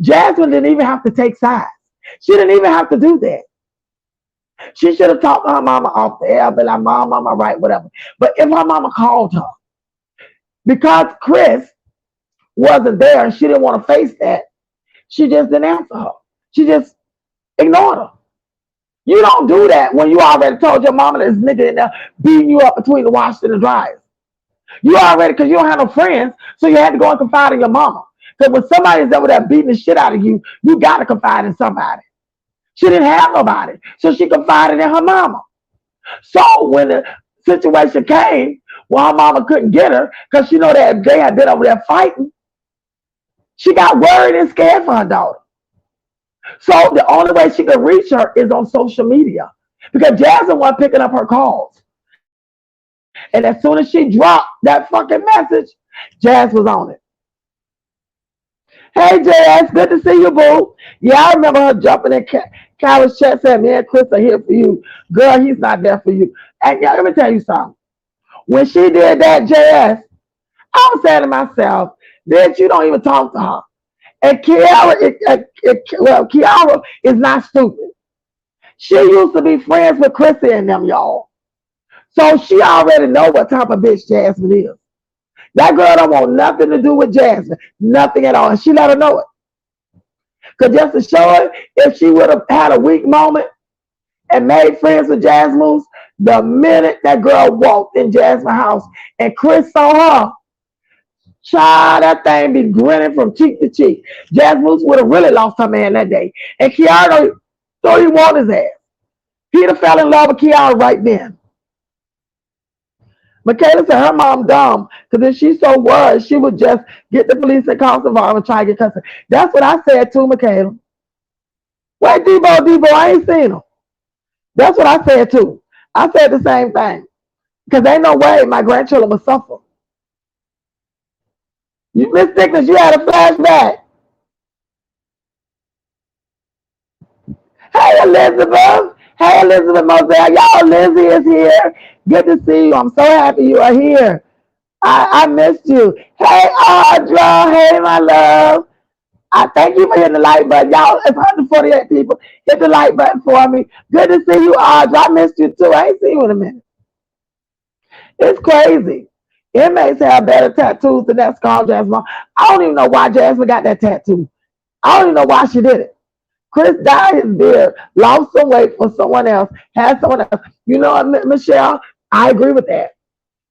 Jasmine didn't even have to take sides. She didn't even have to do that. She should have talked to her mama off the air, be like, mama, right, whatever. But if her mama called her, because Chris wasn't there and she didn't want to face that, she just didn't answer her. She just ignored her. You don't do that when you already told your mama this nigga in there beating you up between the wash and the dryers. You already, because you don't have no friends, so you had to go and confide in your mama. Because when somebody's over there beating the shit out of you, you got to confide in somebody. She didn't have nobody, so she confided in her mama. So when the situation came, well, her mama couldn't get her because she know that they had been over there fighting. She got worried and scared for her daughter. So the only way she could reach her is on social media because Jasmine wasn't picking up her calls. And as soon as she dropped that fucking message, Jazz was on it. Hey, Jazz, good to see you, boo. Yeah, I remember her jumping in Kyle's chat saying, me and Chris are here for you. Girl, he's not there for you. And yeah, let me tell you something. When she did that, Jazz, I was saying to myself, bitch, you don't even talk to her. And Kiara is not stupid. She used to be friends with Chrissy and them, y'all. So she already know what type of bitch Jasmine is. That girl don't want nothing to do with Jasmine. Nothing at all. And she let her know it. Because just to show it, if she would have had a weak moment and made friends with Jasmine, the minute that girl walked in Jasmine's house and Chris saw her, child, that thing be grinning from cheek to cheek. Jasmine would have really lost her man that day. And Kiara thought he wanted his ass. He'd have fell in love with Kiara right then. Michaela said her mom dumb because if she's so worried, she would just get the police and call Savannah and try to get custody. That's what I said too, Michaela. Wait, Debo, I ain't seen him. That's what I said too. I said the same thing. Because ain't no way my grandchildren would suffer. Miss Dickens, you had a flashback. Hey, Elizabeth. Hey, Elizabeth Moselle. Y'all, Lizzie is here. Good to see you. I'm so happy you are here. I missed you. Hey, Audra. Hey, my love. I thank you for hitting the like button. Y'all, it's 148 people. Hit the like button for me. Good to see you, Audra. I missed you too. I ain't seen you in a minute. It's crazy. Inmates have better tattoos than that Scar Jasmine. I don't even know why Jasmine got that tattoo. I don't even know why she did it. Chris dyed his beard, lost some weight for someone else, had someone else. You know what, Michelle? I agree with that.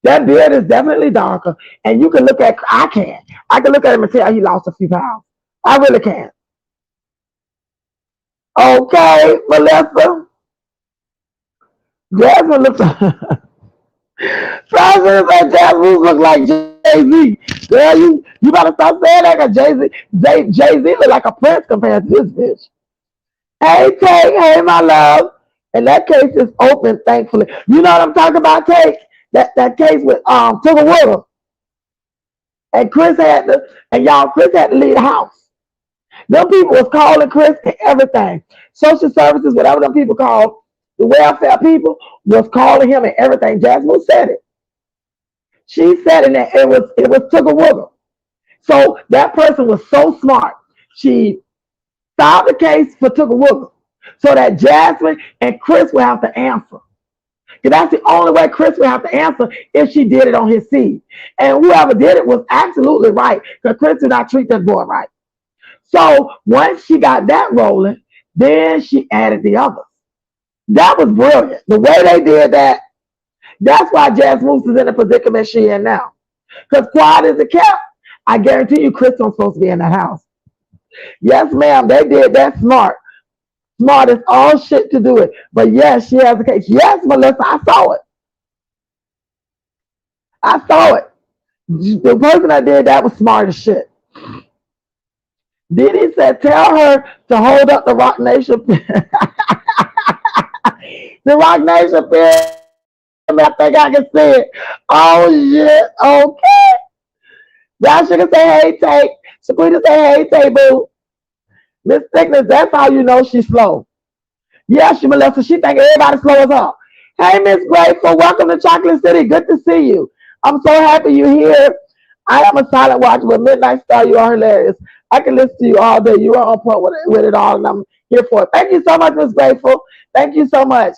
That beard is definitely darker. And you can look at, I can look at him and tell he lost a few pounds. I really can. Okay, Melissa. Jasmine looks Jasmine look like Jay-Z. Girl, you better stop saying that because Jay-Z look like a prince compared to this bitch. Hey, Take. Hey, my love. And that case is open, thankfully. You know what I'm talking about, Take? That case with Tugger Woodham. And Chris had to leave the house. Them people was calling Chris and everything. Social services, whatever them people called, the welfare people was calling him and everything. Jasmine said it. She said it, and it was Tugger Woodham. So that person was so smart. She filed the case for Tugger Woodham so that Jasmine and Chris would have to answer. Because that's the only way Chris would have to answer if she did it on his seed. And whoever did it was absolutely right because Chris did not treat that boy right. So once she got that rolling, then she added the others. That was brilliant. The way they did that, that's why Jazz Moose is in the predicament she in now. Because quiet as a cat, I guarantee you Chris was supposed to be in the house. Yes, ma'am, they did that smart. Smart as all shit to do it. But yes, she has a case. Yes, Melissa, I saw it. I saw it. The person that did that was smart as shit. Diddy said, tell her to hold up the Rock Nation. The Rock Nation film. I think I can see it. Oh shit. Okay. Y'all should say hey Tate. Sabrina say hey Tate boo. Miss Thickness, that's how you know she's slow. Yeah, she Melissa, she think everybody slow as her. Hey Miss Grateful, welcome to Chocolate City. Good to see you. I'm so happy you're here. I am a silent watcher with Midnight Star. You are hilarious. I can listen to you all day. You are on point with it all, and I'm here for it. Thank you so much, Miss Grateful. Thank you so much.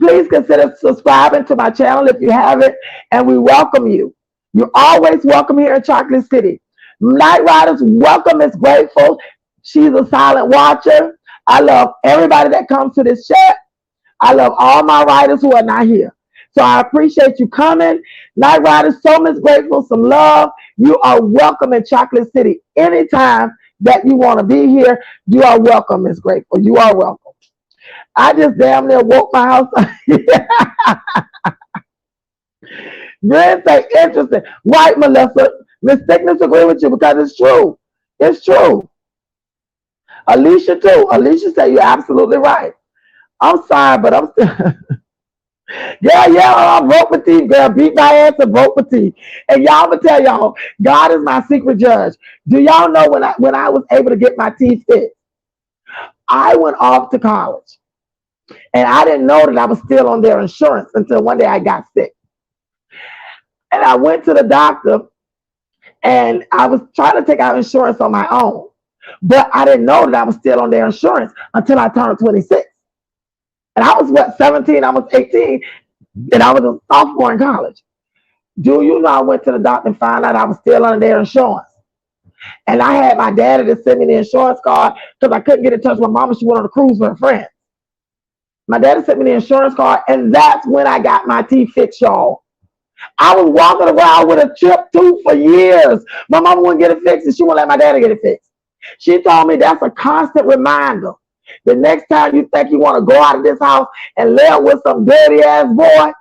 Please consider subscribing to my channel if you haven't, and we welcome you. You're always welcome here in Chocolate City. Night Riders, welcome Miss Grateful. She's a silent watcher. I love everybody that comes to this chat. I love all my writers who are not here. So I appreciate you coming. Night Riders, so Miss Grateful, some love. You are welcome in Chocolate City. Anytime that you want to be here, you are welcome, Miss Grateful. You are welcome. I just damn near woke my house up. Glenn say interesting. Right, Melissa. Miss Thickness agree with you because it's true. It's true. Alicia too. Alicia said you're absolutely right. I'm sorry, but I'm still yeah, I'm broke for teeth, girl. Beat my ass and broke for teeth. And y'all gonna tell y'all, God is my secret judge. Do y'all know when I was able to get my teeth fixed? I went off to college. And I didn't know that I was still on their insurance until one day I got sick. And I went to the doctor and I was trying to take out insurance on my own. But I didn't know that I was still on their insurance until I turned 26. And I was 17, I was 18, and I was a sophomore in college. Do you know I went to the doctor and found out I was still under their insurance? And I had my daddy to send me the insurance card because I couldn't get in touch with my mama. She went on a cruise with her friends. My daddy sent me the insurance card, and that's when I got my teeth fixed, y'all. I was walking around with a chipped tooth for years. My mama wouldn't get it fixed, and she wouldn't let my daddy get it fixed. She told me that's a constant reminder. The next time you think you want to go out of this house and live with some dirty ass boy,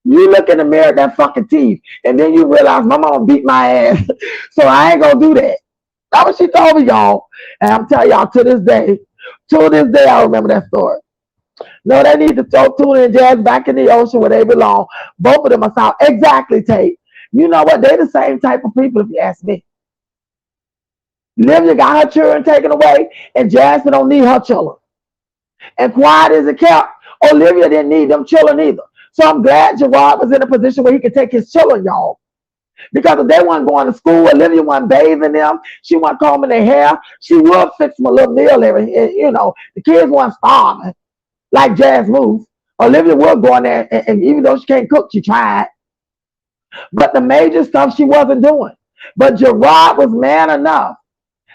you look in the mirror at that fucking teeth, and then you realize my mama beat my ass, so I ain't gonna do that. That's what she told me, y'all. And I'm telling y'all, to this day, I remember that story. No, they need to throw Tuna and Jazz back in the ocean where they belong. Both of them are south. Exactly, Tate. You know what? They're the same type of people, if you ask me. Livia got her children taken away, and Jasmine don't need her children. And quiet as it kept, Olivia didn't need them children either. So I'm glad Gerard was in a position where he could take his children, y'all. Because if they weren't going to school, Olivia wasn't bathing them. She wasn't combing their hair. She would fix them a little meal the kids weren't starving like Jazz moves. Olivia would go in there, and even though she can't cook, she tried. But the major stuff she wasn't doing. But Gerard was man enough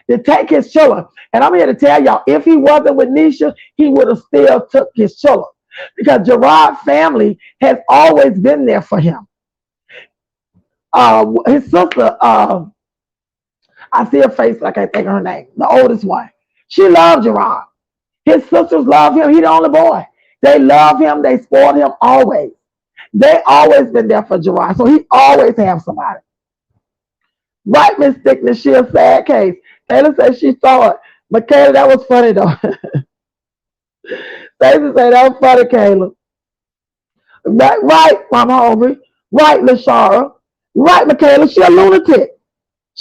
to take his children. And I'm here to tell y'all, if he wasn't with Nisha, he would have still took his children. Because Gerard's family has always been there for him. His sister, I see her face, I can't think of her name, the oldest one. She loved Gerard. His sisters love him. He's the only boy. They love him. They spoil him always. They always been there for Gerard. So he always have somebody. Right, Miss Thickness, she a sad case. Taylor said she saw it. Michaela, that was funny though. Stacey said that was funny, Kayla. Right, I'm hungry. Right, LaShara. Right, Michaela, she a lunatic.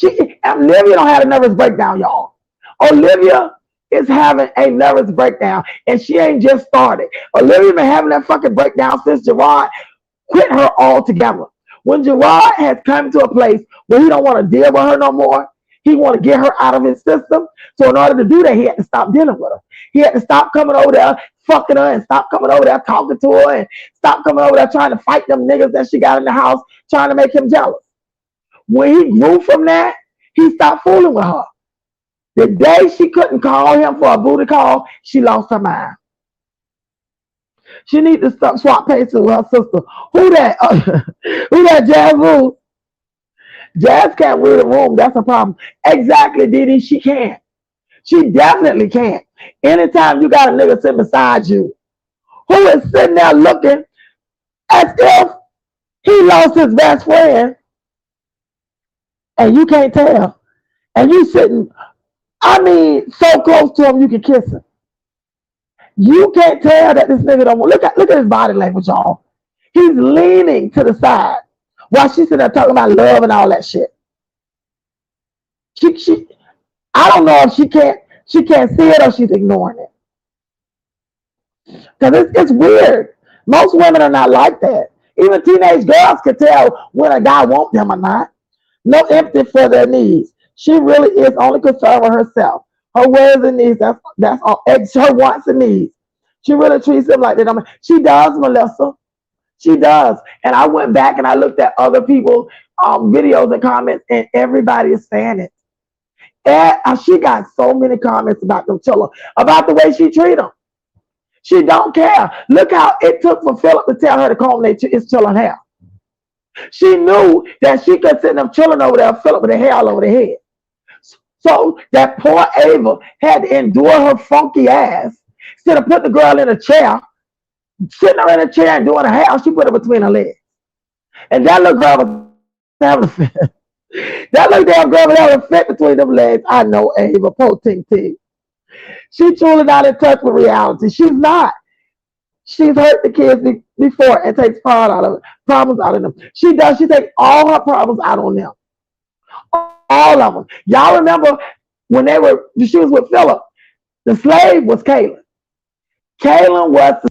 Olivia don't have a nervous breakdown, y'all. Olivia is having a nervous breakdown, and she ain't just started. Olivia been having that fucking breakdown since Gerard quit her altogether. When Gerard has come to a place where he don't want to deal with her no more, he want to get her out of his system. So in order to do that, he had to stop dealing with her. He had to stop coming over there fucking her and stop coming over there talking to her and stop coming over there trying to fight them niggas that she got in the house trying to make him jealous. When he grew from that, he stopped fooling with her. The day she couldn't call him for a booty call, she lost her mind. She needs to swap places with her sister. Who that? Who that Jazz Rules? Jazz can't read a room. That's a problem. Exactly, Didi. She can't. She definitely can't. Anytime you got a nigga sitting beside you who is sitting there looking as if he lost his best friend and you can't tell. And you sitting, I mean, so close to him you can kiss him. You can't tell that this nigga don't want. Look at his body language, y'all. He's leaning to the side while she's sitting there talking about love and all that shit. She I don't know if she can't see it or she's ignoring it. Because it's weird. Most women are not like that. Even teenage girls can tell when a guy wants them or not. No empathy for their needs. She really is only concerned with herself. Her words and needs, that's all. It's her wants and needs. She really treats them like that. I mean, she does, Melissa. She does. And I went back and I looked at other people's videos and comments, and everybody is saying it. And she got so many comments about them children, about the way she treat them. She don't care. Look how it took for Philip to tell her to comb his children hair. She knew that she could send them children over there, Philip with their hair all over their head. So that poor Ava had to endure her funky ass. Instead of put the girl in a chair, sitting her in a chair and doing her hair, she put her between her legs. And that little girl was having a fit. That little damn girl was having a fit between them legs. I know Ava, poor Ting Ting. She truly not in touch with reality. She's not. She's hurt the kids before and takes problems out of them. She does. She takes all her problems out on them. All of them. Y'all remember when she was with Philip, the slave was Kaylin. Kaylin was the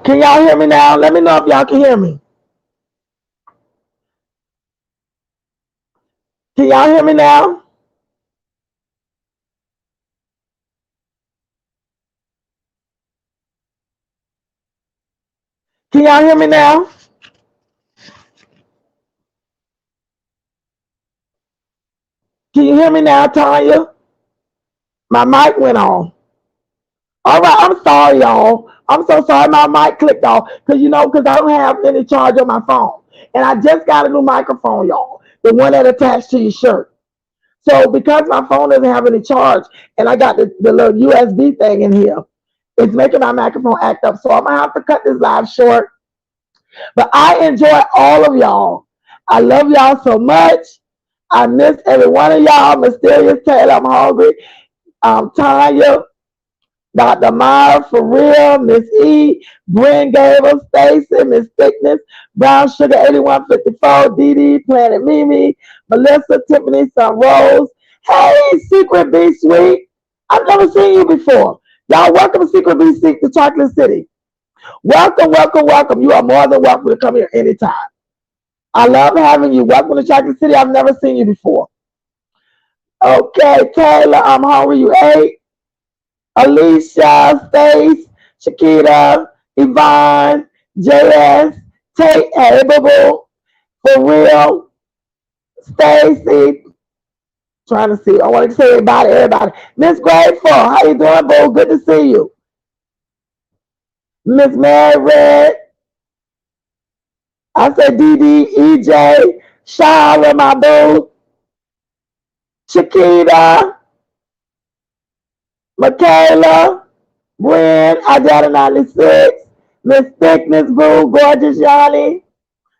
Can y'all hear me now? Let me know if y'all can hear me. Can y'all hear me now? Can y'all hear me now? Can you hear me now, Tanya? My mic went on. All right, I'm sorry, y'all. I'm so sorry my mic clicked off because I don't have any charge on my phone. And I just got a new microphone, y'all. The one that attached to your shirt. So because my phone doesn't have any charge and I got the little USB thing in here, it's making my microphone act up. So I'm going to have to cut this live short. But I enjoy all of y'all. I love y'all so much. I miss every one of y'all. Mysterious Taylor, I'm hungry. Tanya, Dr. Myra, for real, Miss E, Bryn Gable, Stacy, Miss Thickness, Brown Sugar 8154, Dee Dee, Planet Mimi, Melissa, Tiffany, Sun Rose. Hey, Secret B Sweet. I've never seen you before. Y'all, welcome to Secret B Sweet to Chocolate City. Welcome, welcome, welcome. You are more than welcome to come here anytime. I love having you. Welcome to Chocolate City. I've never seen you before. Okay, Taylor, I'm hungry. You ate. Alicia, Stace, Shakita, Yvonne, JS, Tate, hey, boo boo, for real, Stacy, trying to see, I want to say everybody. Miss Grateful, how you doing, boo? Good to see you. Miss Mary Red, I said DD, EJ, Shara, my boo, Shakita, Michaela, Bryn, I got a 96, Miss Thickness, boo, Gorgeous Yanni,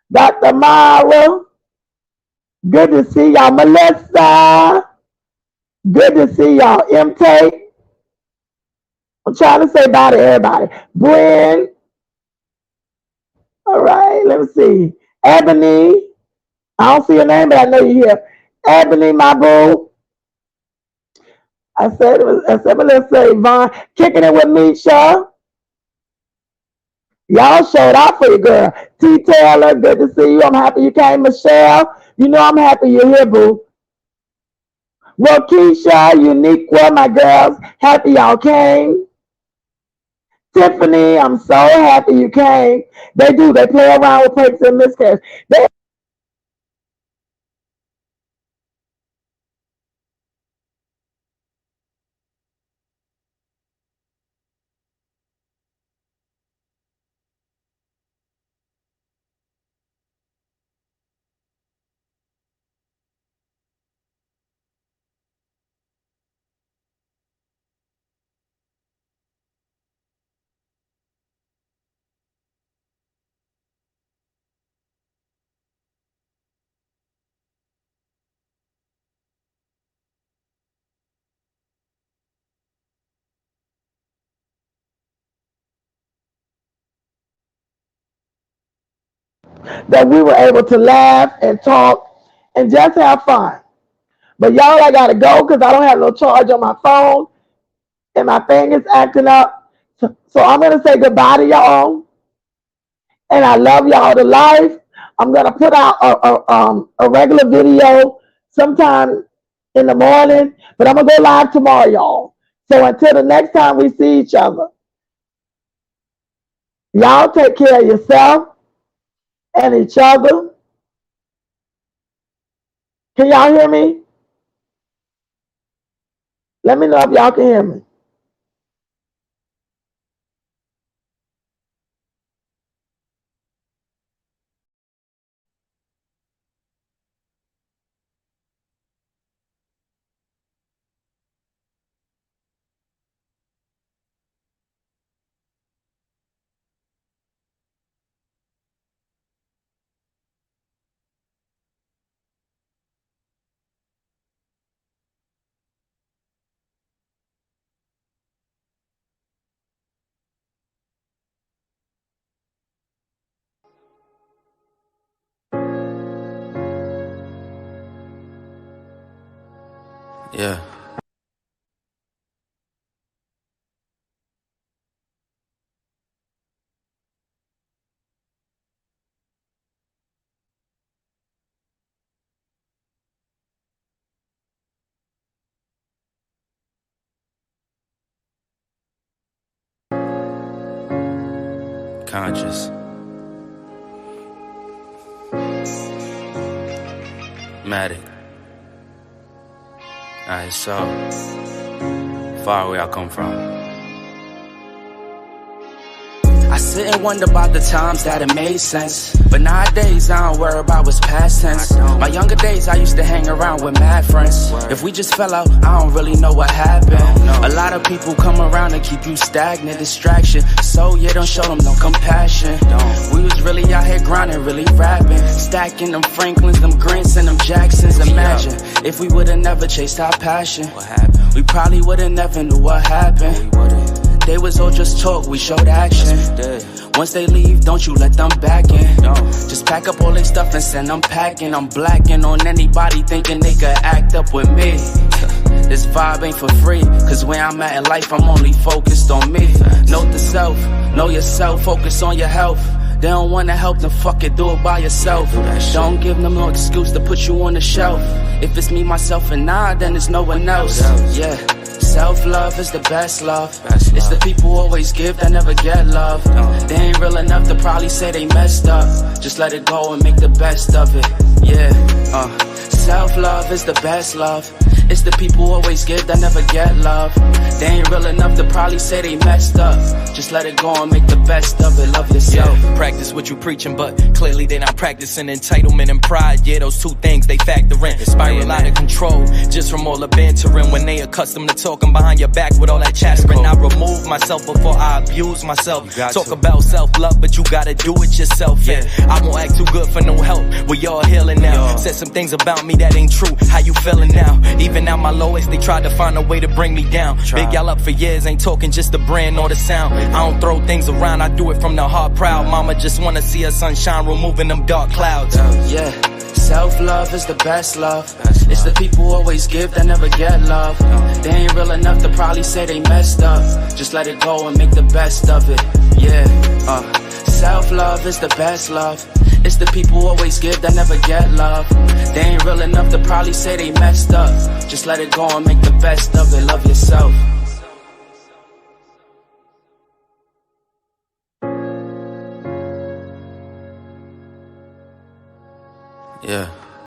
Dr. Myra, good to see y'all. Melissa, good to see y'all. M-Take, I'm trying to say bye to everybody. Bryn, all right, let me see. Ebony, I don't see your name, but I know you're here. Ebony, my boo. I said Melissa, Yvonne, kicking it with Misha. Y'all showed out for you, girl. T. Taylor, good to see you. I'm happy you came. Michelle, you know I'm happy you're here, boo. Rokisha, Uniqua, my girls, happy y'all came. Tiffany, I'm so happy you came. They do. They play around with breaks and miscarriage. That we were able to laugh and talk and just have fun. But y'all, I gotta go because I don't have no charge on my phone and my thing is acting up. So I'm gonna say goodbye to y'all, and I love y'all to life. I'm gonna put out a regular video sometime in the morning, but I'm gonna go live tomorrow, y'all. So until the next time we see each other, y'all take care of yourself and each other. Can y'all hear me? Let me know if y'all can hear me. Yeah. conscious. Matic. Alright, so far where I come from. I sit and wonder about the times that it made sense, but nowadays I don't worry about what's past tense. My younger days I used to hang around with mad friends. If we just fell out, I don't really know what happened. A lot of people come around and keep you stagnant, distraction. So yeah, don't show them no compassion. We was really out here grinding, really rapping, stacking them Franklins, them Grants, and them Jacksons. Imagine if we would've never chased our passion, we probably would've never knew what happened. They was all just talk, we showed action. Once they leave, don't you let them back in. Just pack up all their stuff and send them packing. I'm blacking on anybody thinking they could act up with me. This vibe ain't for free, cause where I'm at in life, I'm only focused on me. Note the self, know yourself, focus on your health. They don't wanna help, then fuck it, do it by yourself. Don't give them no excuse to put you on the shelf. If it's me, myself, and I, then it's no one else. Yeah. Self-love is the best love. It's the people who always give that never get love. They ain't real enough to probably say they messed up. Just let it go and make the best of it. Yeah, self-love is the best love. It's the people who always give that never get love. They ain't real enough to probably say they messed up. Just let it go and make the best of it. Love yourself. Yeah, practice what you preaching, but clearly they not practicing entitlement and pride. Yeah, those two things they factor in. Spiral out of control just from all the bantering. When they accustomed to talking behind your back with all that chattering, I remove myself before I abuse myself. Talk about self-love, but you gotta do it yourself. Yeah, I won't act too good for no help. We all healing now. Said some things about me that ain't true. How you feeling now? Even at my lowest, they tried to find a way to bring me down. Big y'all up for years, ain't talking just the brand or the sound. I don't throw things around, I do it from the heart proud. Mama just wanna see her sunshine, removing them dark clouds. Yeah, self-love is the best love. It's the people who always give that never get love. They ain't real enough to probably say they messed up. Just let it go and make the best of it. Yeah, self-love is the best love. It's the people who always give that never get love. They ain't real enough to probably say they messed up. Just let it go and make the best of it. Love yourself.